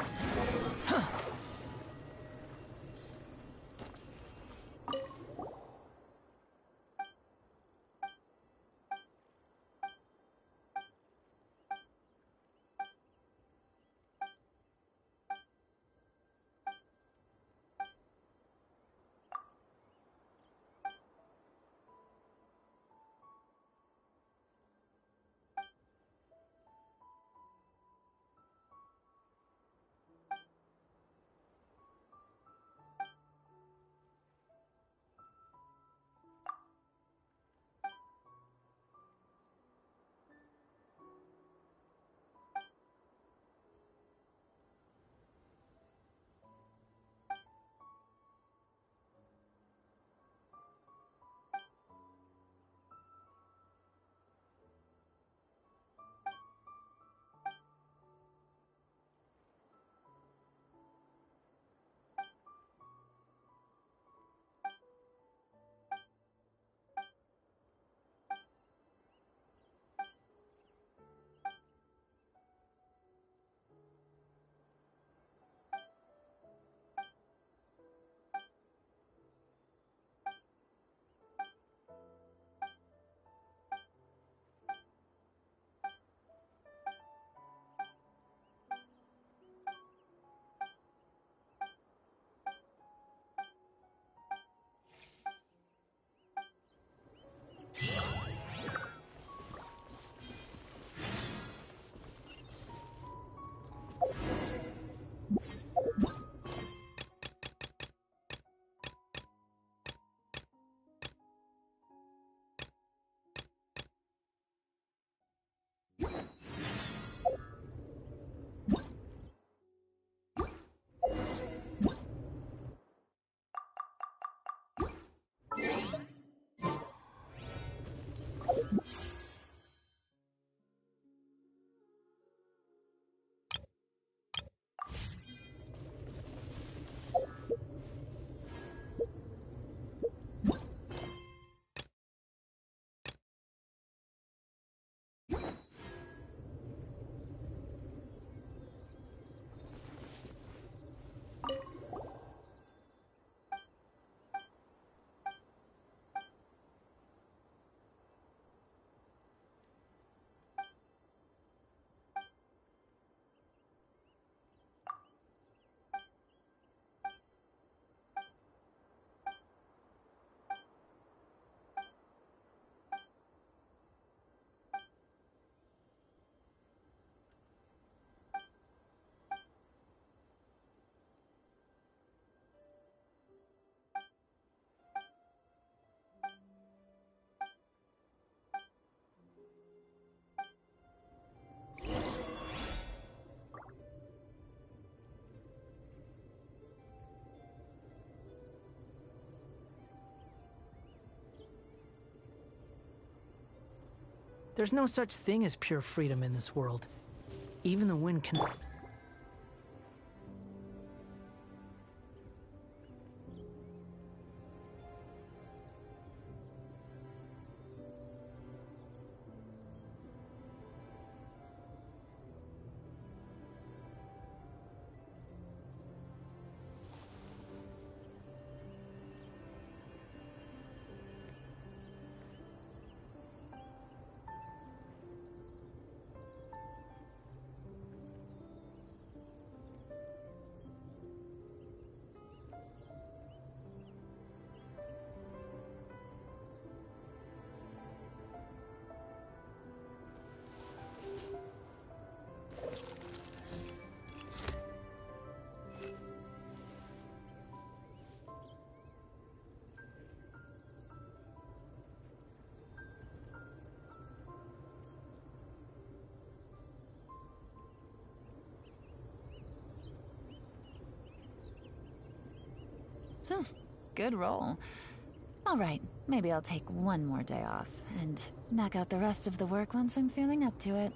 There's no such thing as pure freedom in this world. Even the wind can... Good roll. All right, maybe I'll take one more day off, and knock out the rest of the work once I'm feeling up to it.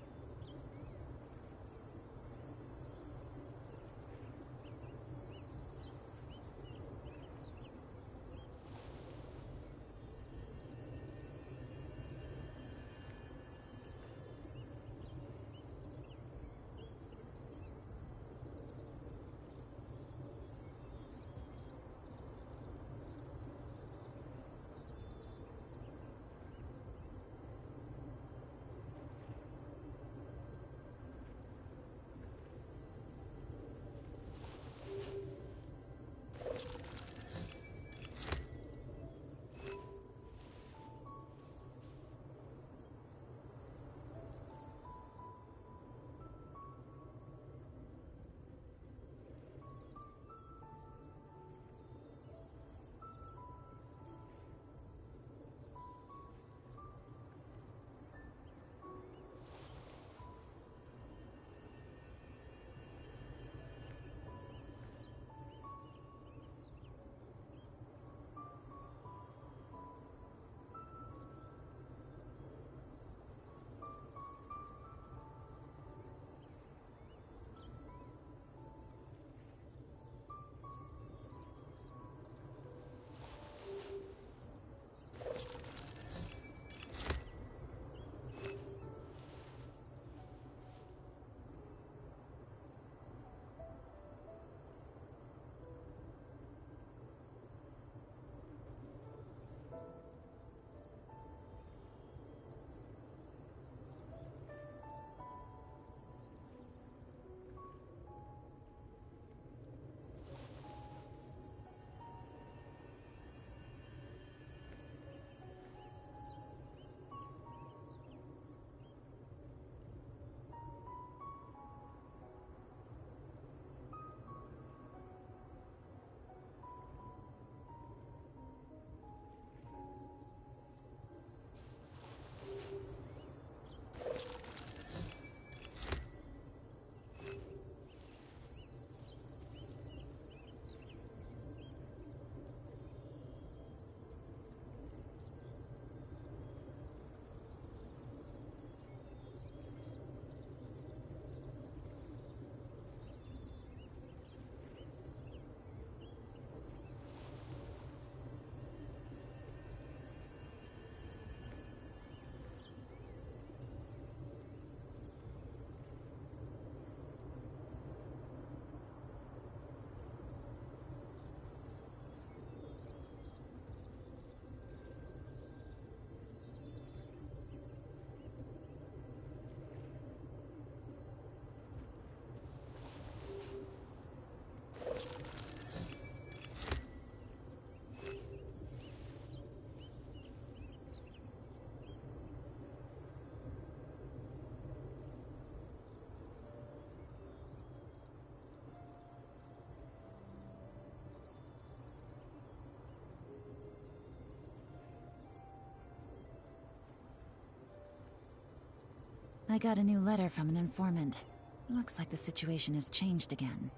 I got a new letter from an informant. Looks like the situation has changed again.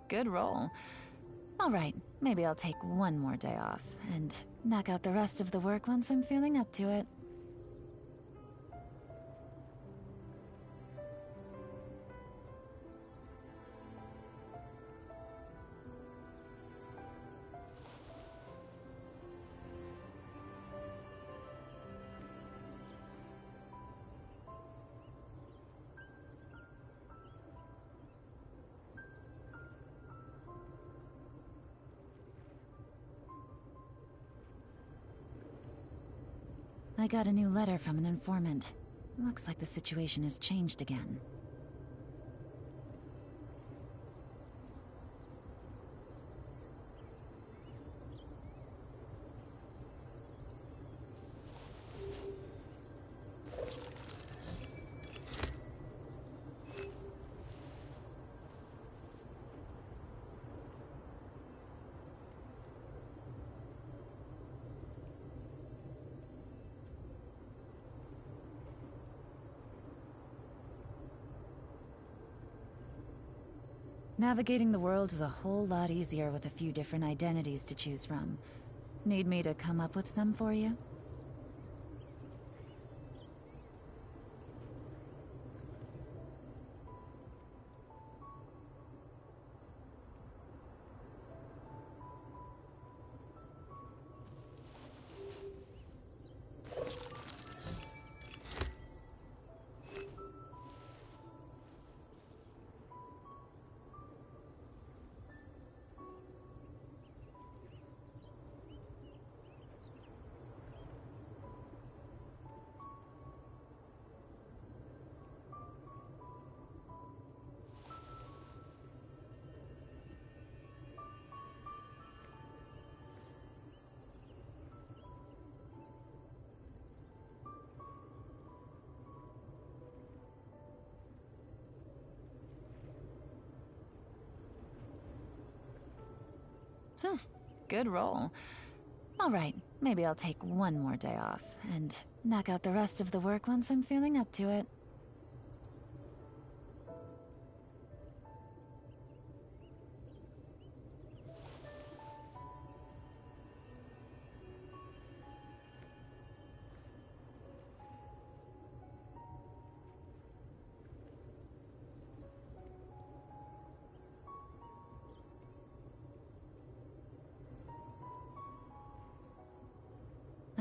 Good roll. Alright, maybe I'll take one more day off, and knock out the rest of the work once I'm feeling up to it. I got a new letter from an informant. Looks like the situation has changed again. Navigating the world is a whole lot easier with a few different identities to choose from. Need me to come up with some for you? Good roll. Alright, maybe I'll take one more day off, and knock out the rest of the work once I'm feeling up to it.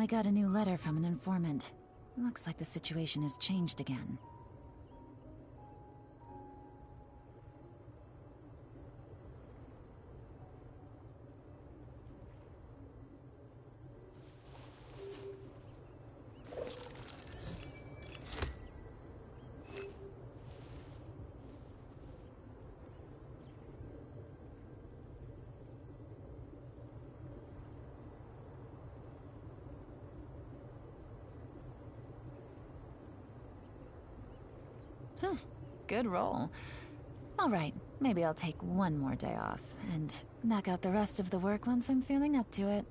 I got a new letter from an informant. Looks like the situation has changed again. Good roll. Alright, maybe I'll take one more day off, and knock out the rest of the work once I'm feeling up to it.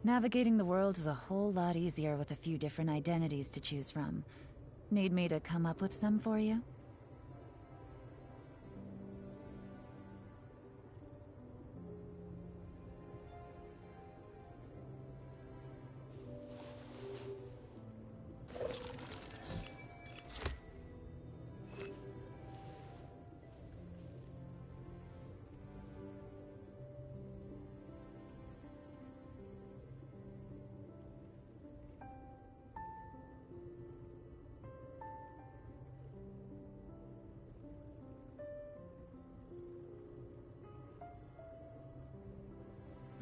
Navigating the world is a whole lot easier with a few different identities to choose from. Need me to come up with some for you?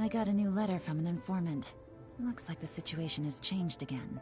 I got a new letter from an informant. Looks like the situation has changed again.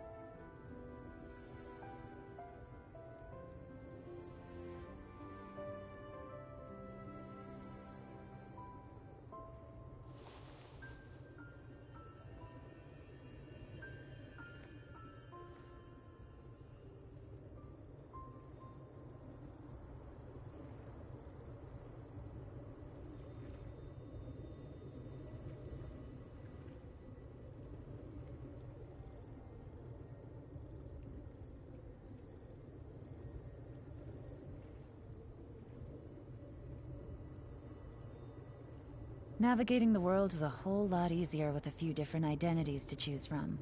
Navigating the world is a whole lot easier with a few different identities to choose from.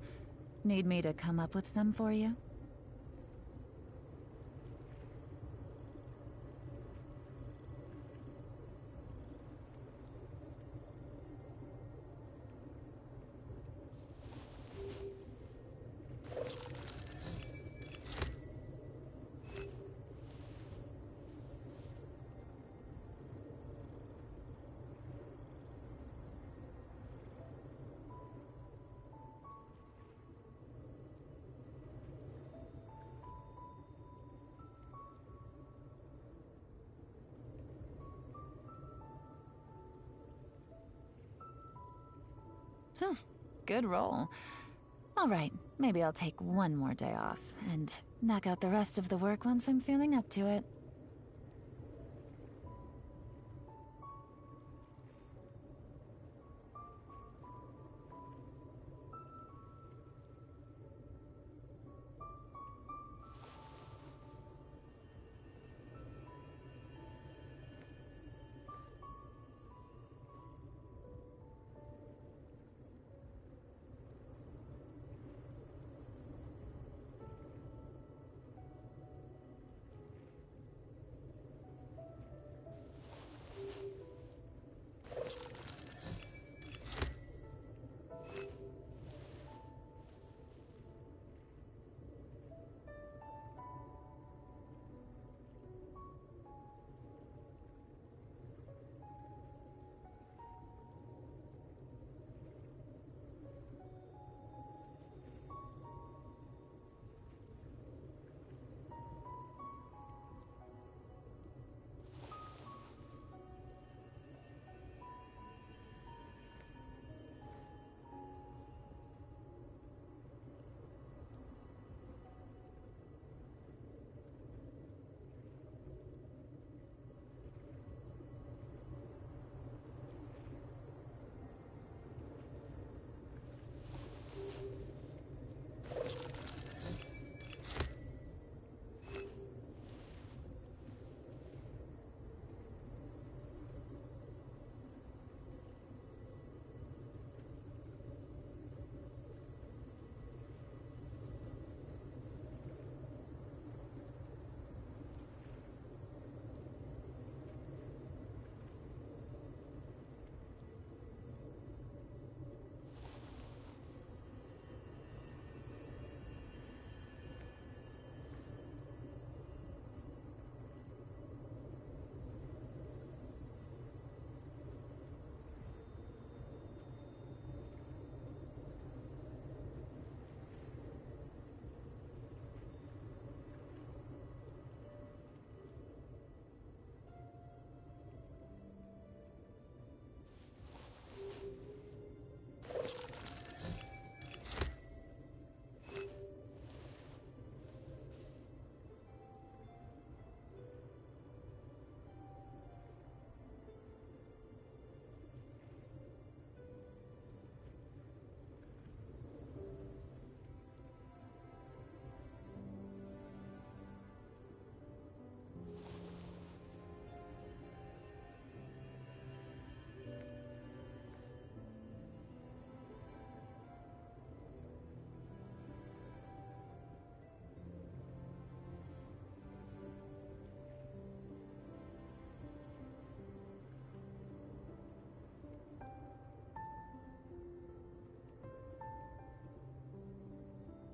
Need me to come up with some for you? Good roll. All right, maybe I'll take one more day off, and knock out the rest of the work once I'm feeling up to it.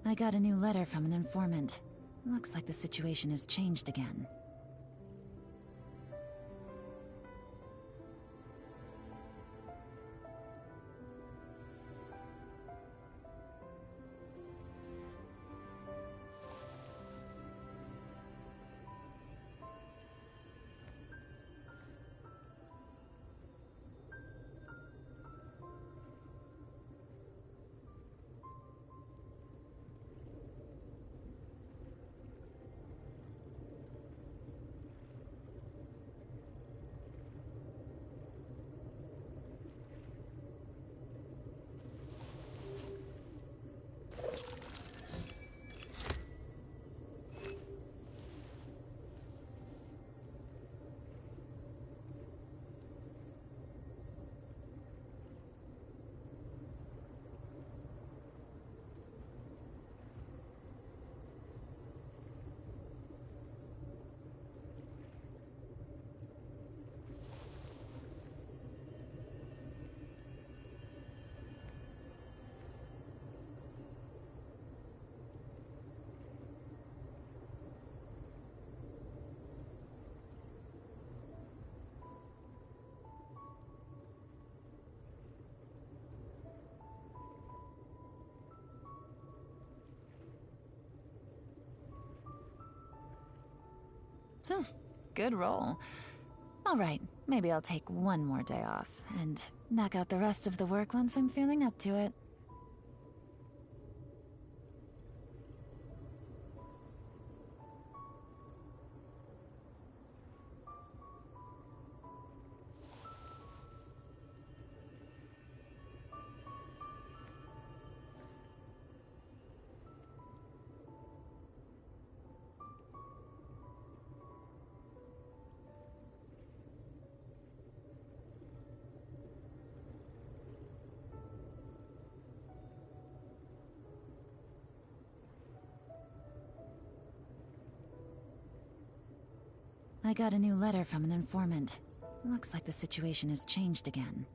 I got a new letter from an informant. Looks like the situation has changed again. Good roll. Alright, maybe I'll take one more day off, and knock out the rest of the work once I'm feeling up to it. I got a new letter from an informant. Looks like the situation has changed again.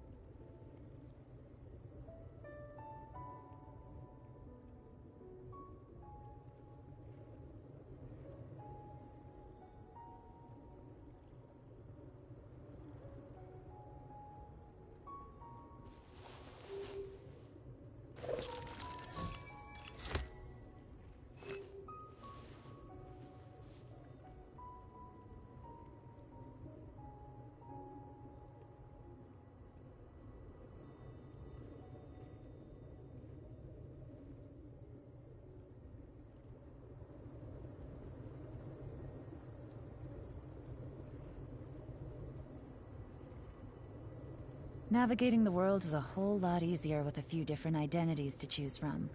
Navigating the world is a whole lot easier with a few different identities to choose from.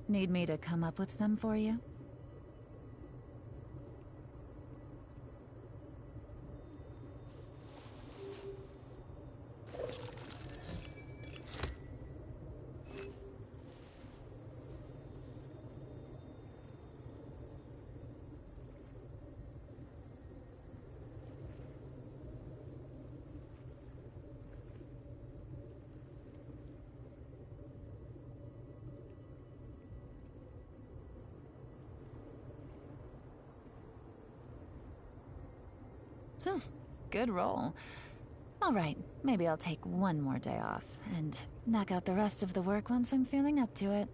Need me to come up with some for you? Good roll. Alright, maybe I'll take one more day off, and knock out the rest of the work once I'm feeling up to it.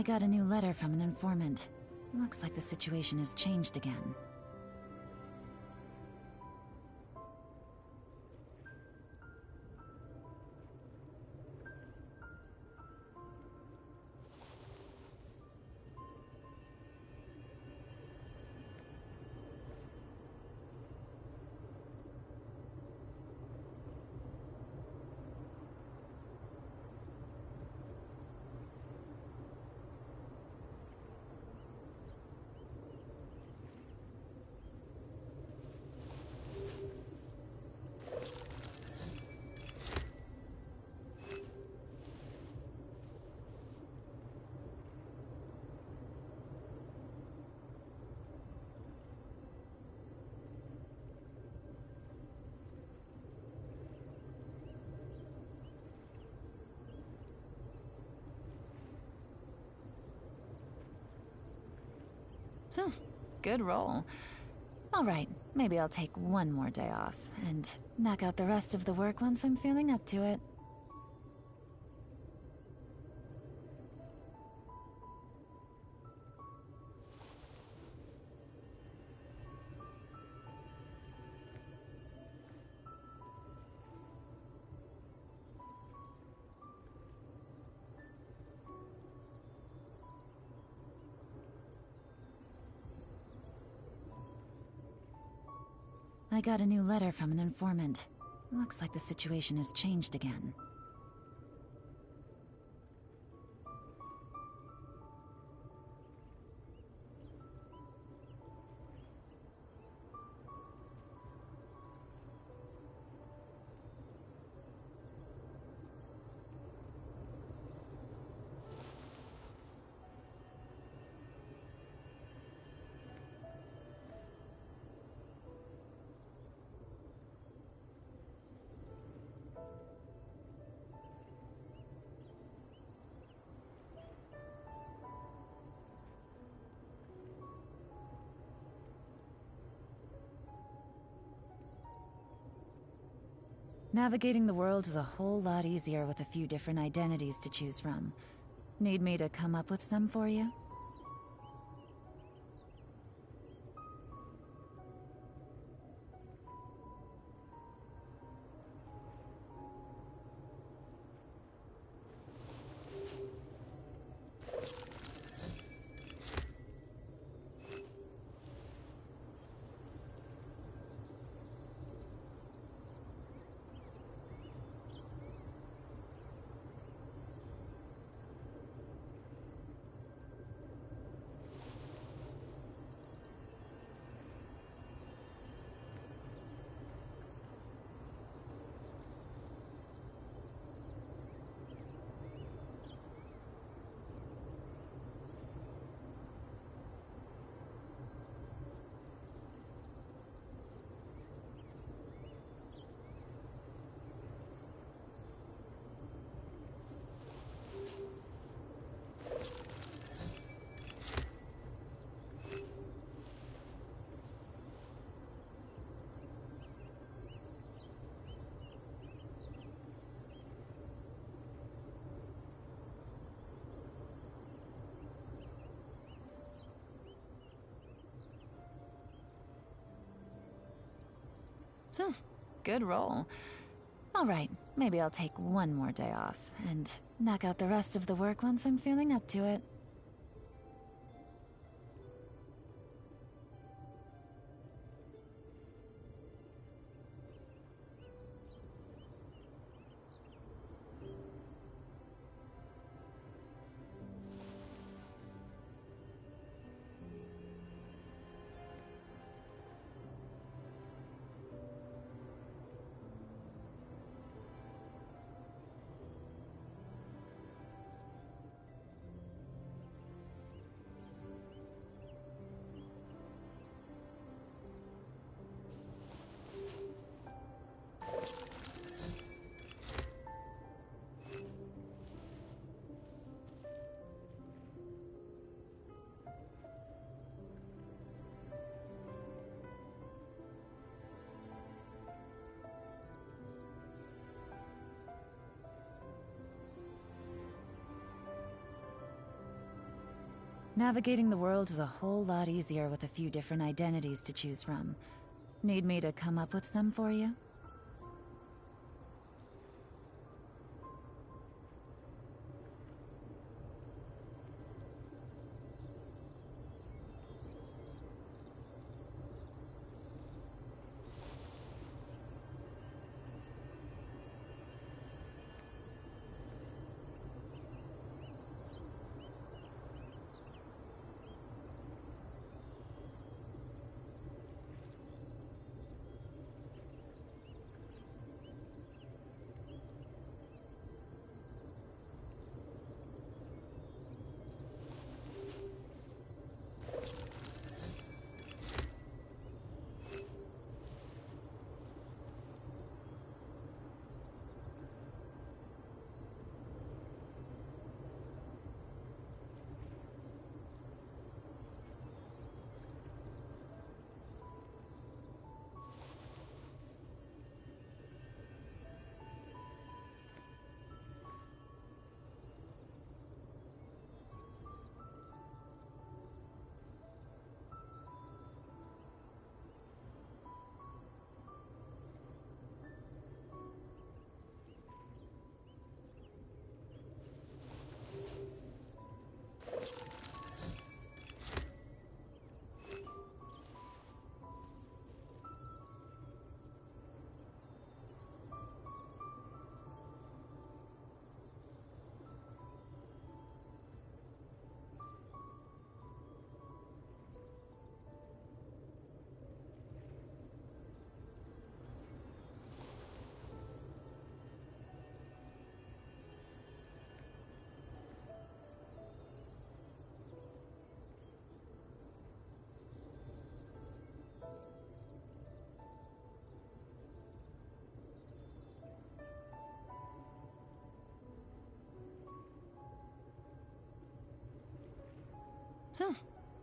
I got a new letter from an informant. Looks like the situation has changed again. Good roll. Alright, maybe I'll take one more day off, and knock out the rest of the work once I'm feeling up to it. I got a new letter from an informant. Looks like the situation has changed again. Navigating the world is a whole lot easier with a few different identities to choose from. Need me to come up with some for you? Good roll. Alright, maybe I'll take one more day off, and knock out the rest of the work once I'm feeling up to it. Navigating the world is a whole lot easier with a few different identities to choose from. Need me to come up with some for you?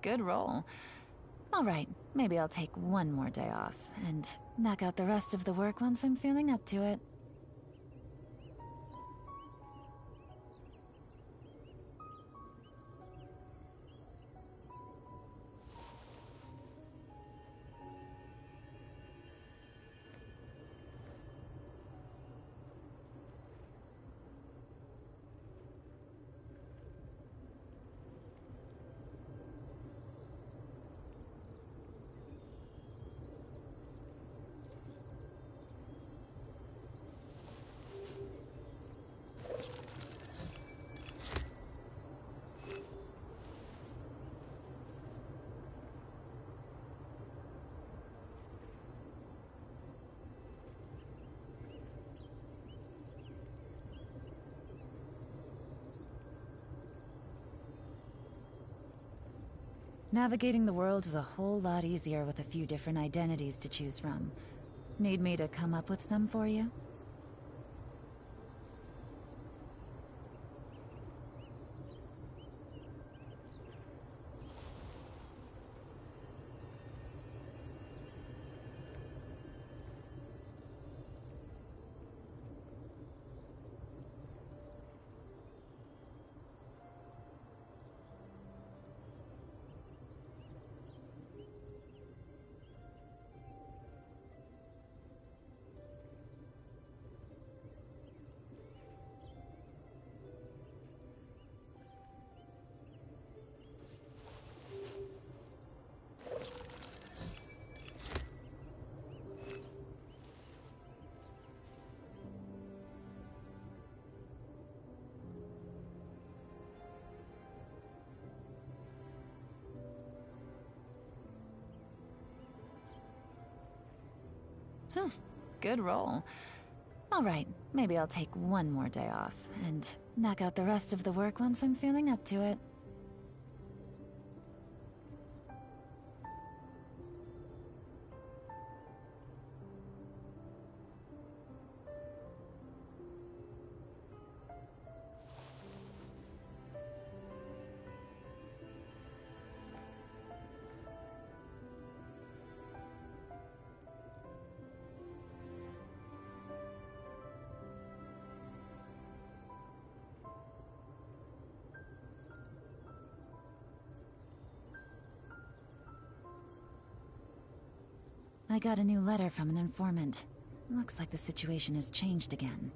Good roll. Alright, maybe I'll take one more day off, and knock out the rest of the work once I'm feeling up to it. Navigating the world is a whole lot easier with a few different identities to choose from. Need me to come up with some for you? Good roll. Alright, maybe I'll take one more day off, and knock out the rest of the work once I'm feeling up to it. I got a new letter from an informant. Looks like the situation has changed again.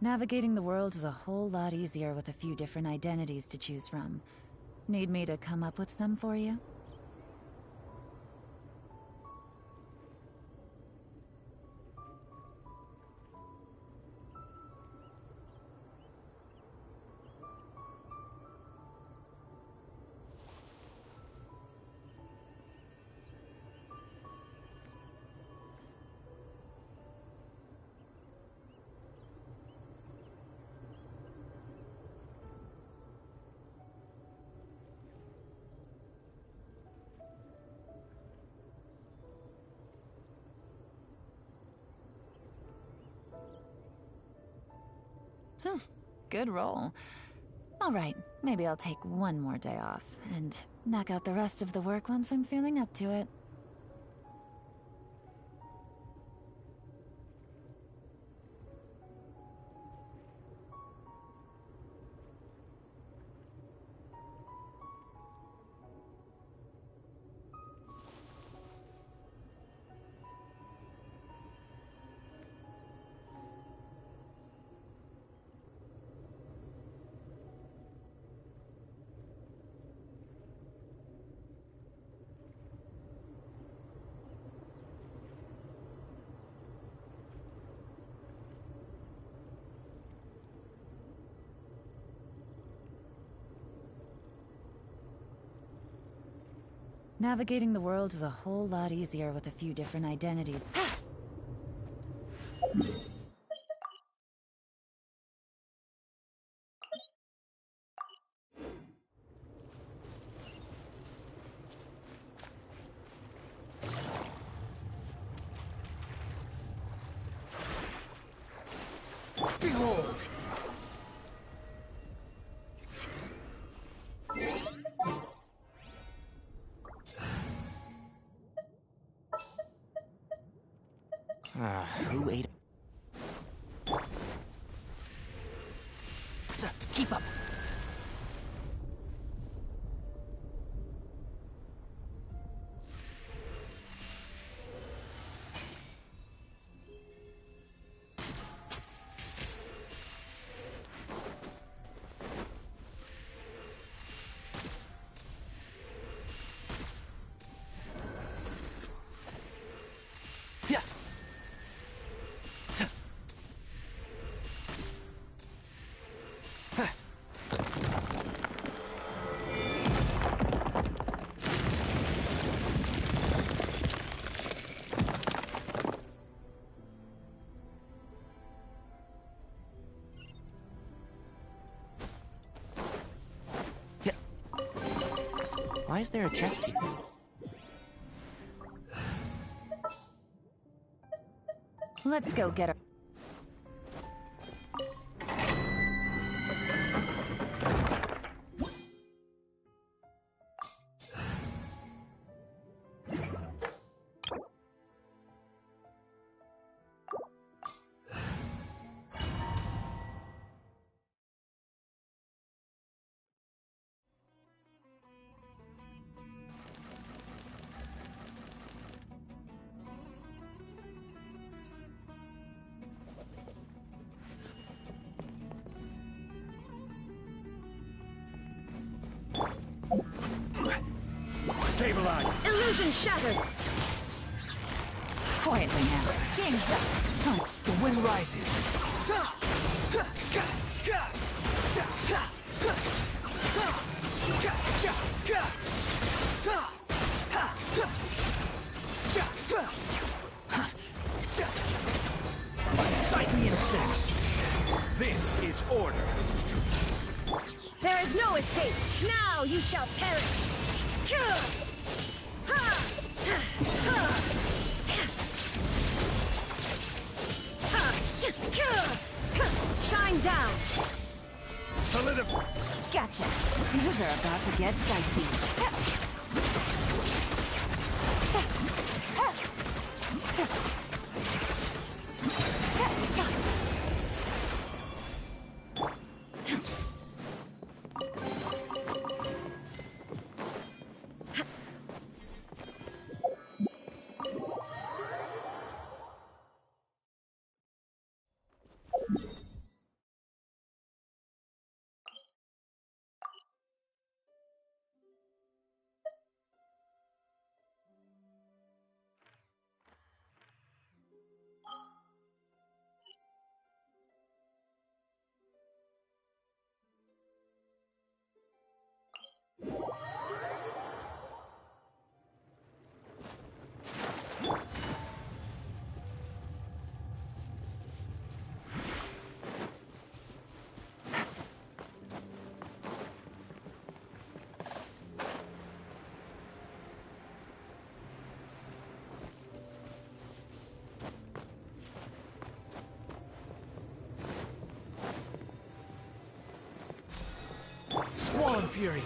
Navigating the world is a whole lot easier with a few different identities to choose from. Need me to come up with some for you? Good roll. Alright, maybe I'll take one more day off, and knock out the rest of the work once I'm feeling up to it. Navigating the world is a whole lot easier with a few different identities. Behold! Who ate? Sir, keep up. Yeah. Why is there a chest here? Let's go get her. Stabilize! Illusion shattered! Quietly now. Game's up. Huh. The wind rises. Sight the insects. This is order. There is no escape. Now you shall perish. Shine down. Solidify. Gotcha. Things are about to get dicey. Squall and Fury.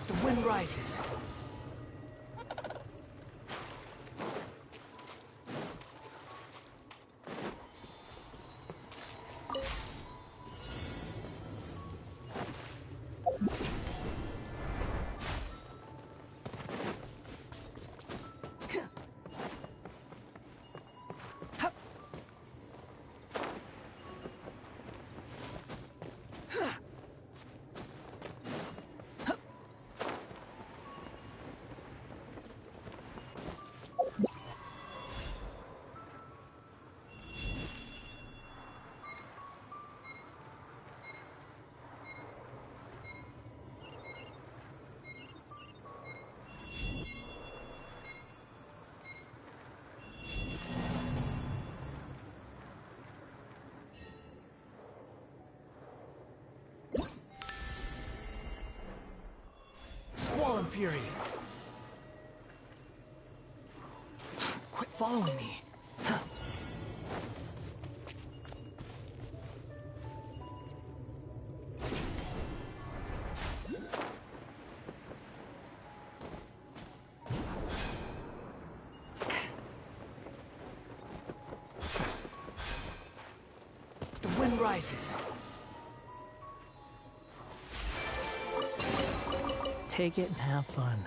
The wind rises. Squall and Fury. Quit following me. The wind rises. Take it and have fun.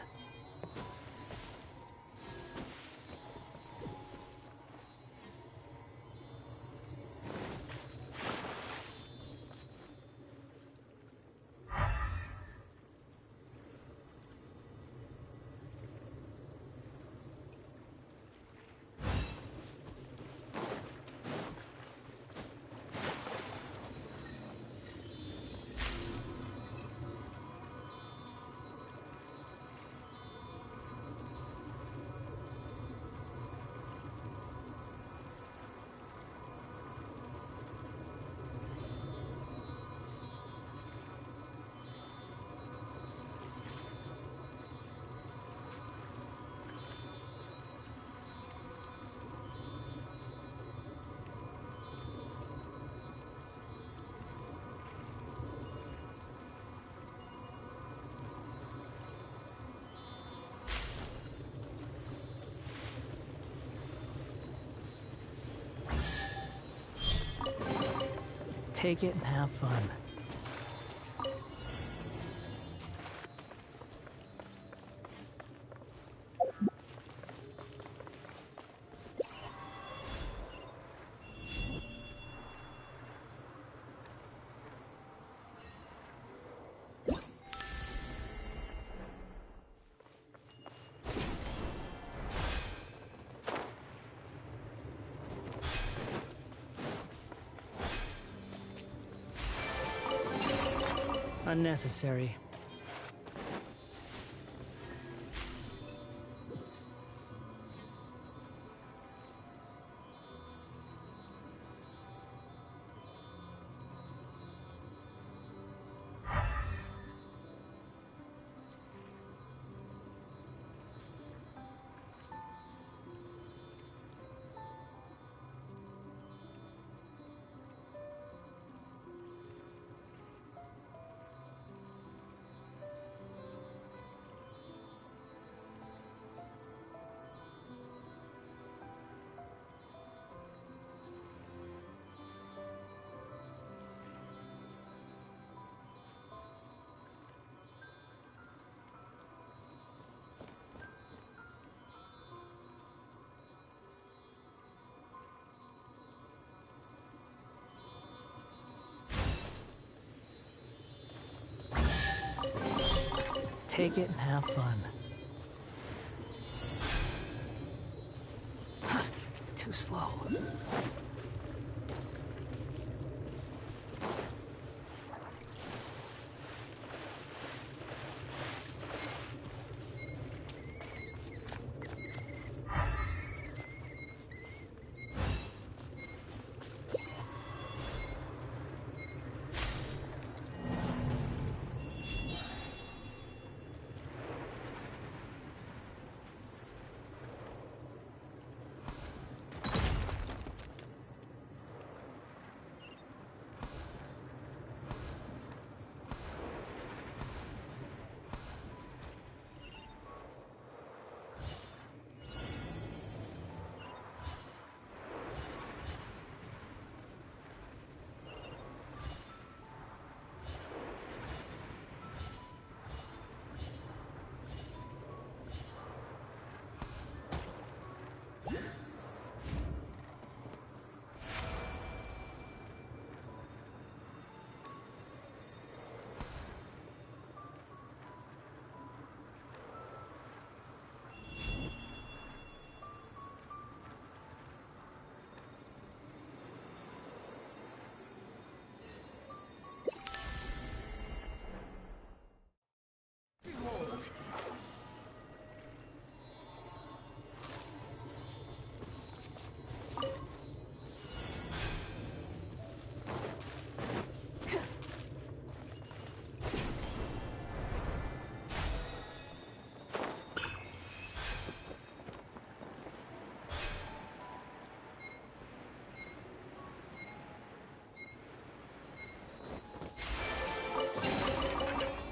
Take it and have fun. Unnecessary. Take it and have fun. Too slow.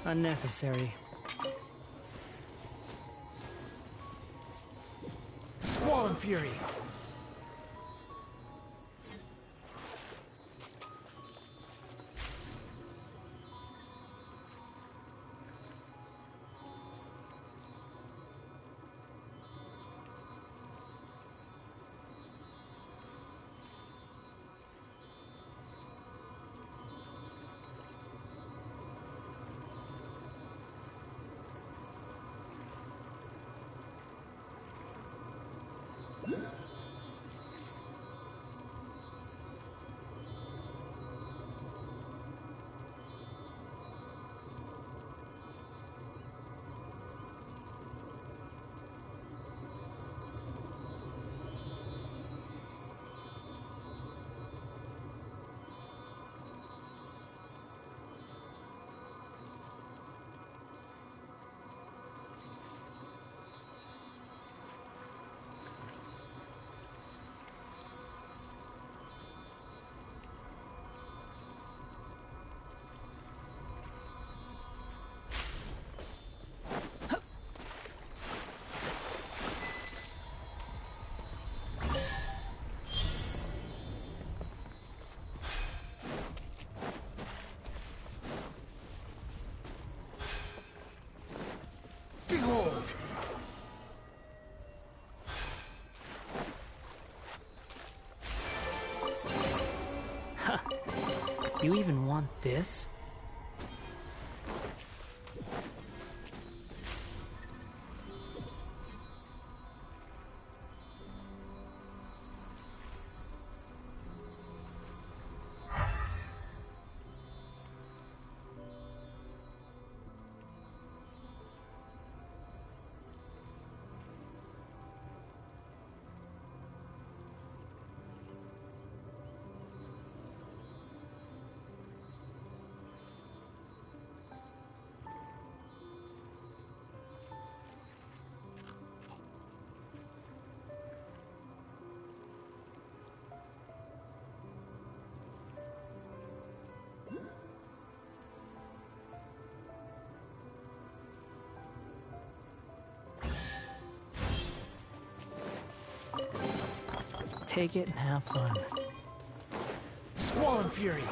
Unnecessary. Squall and Fury. You even want this? Take it and have fun. Squall and Fury.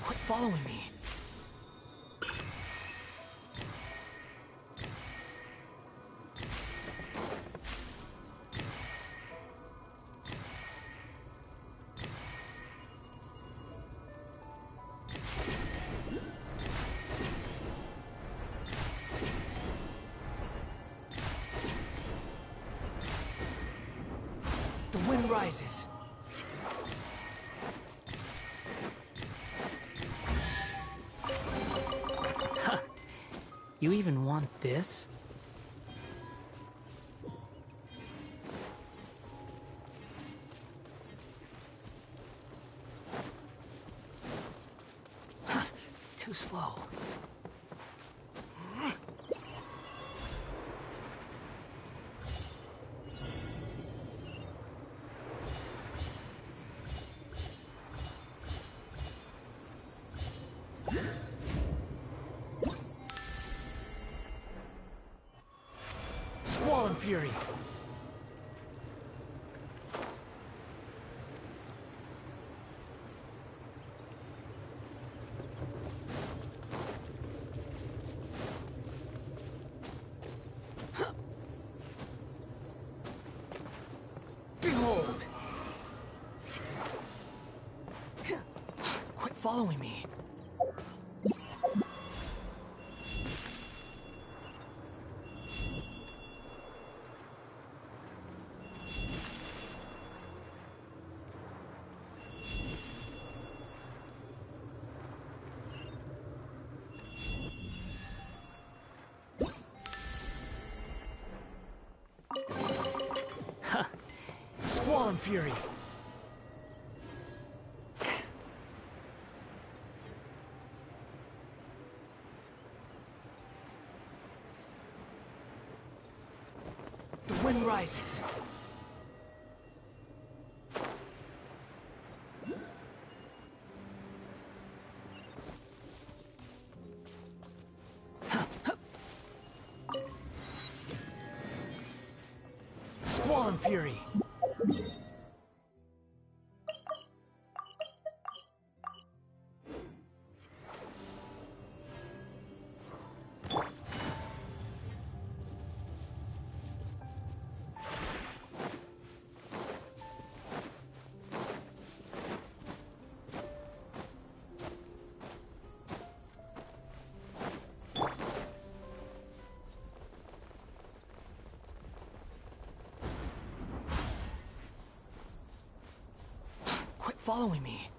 Quit following me. The wind rises. You even want this? Too slow. Squall and Fury. Behold! Quit following me. Squall and Fury. The wind Wind rises. Squall Fury. Quit following me.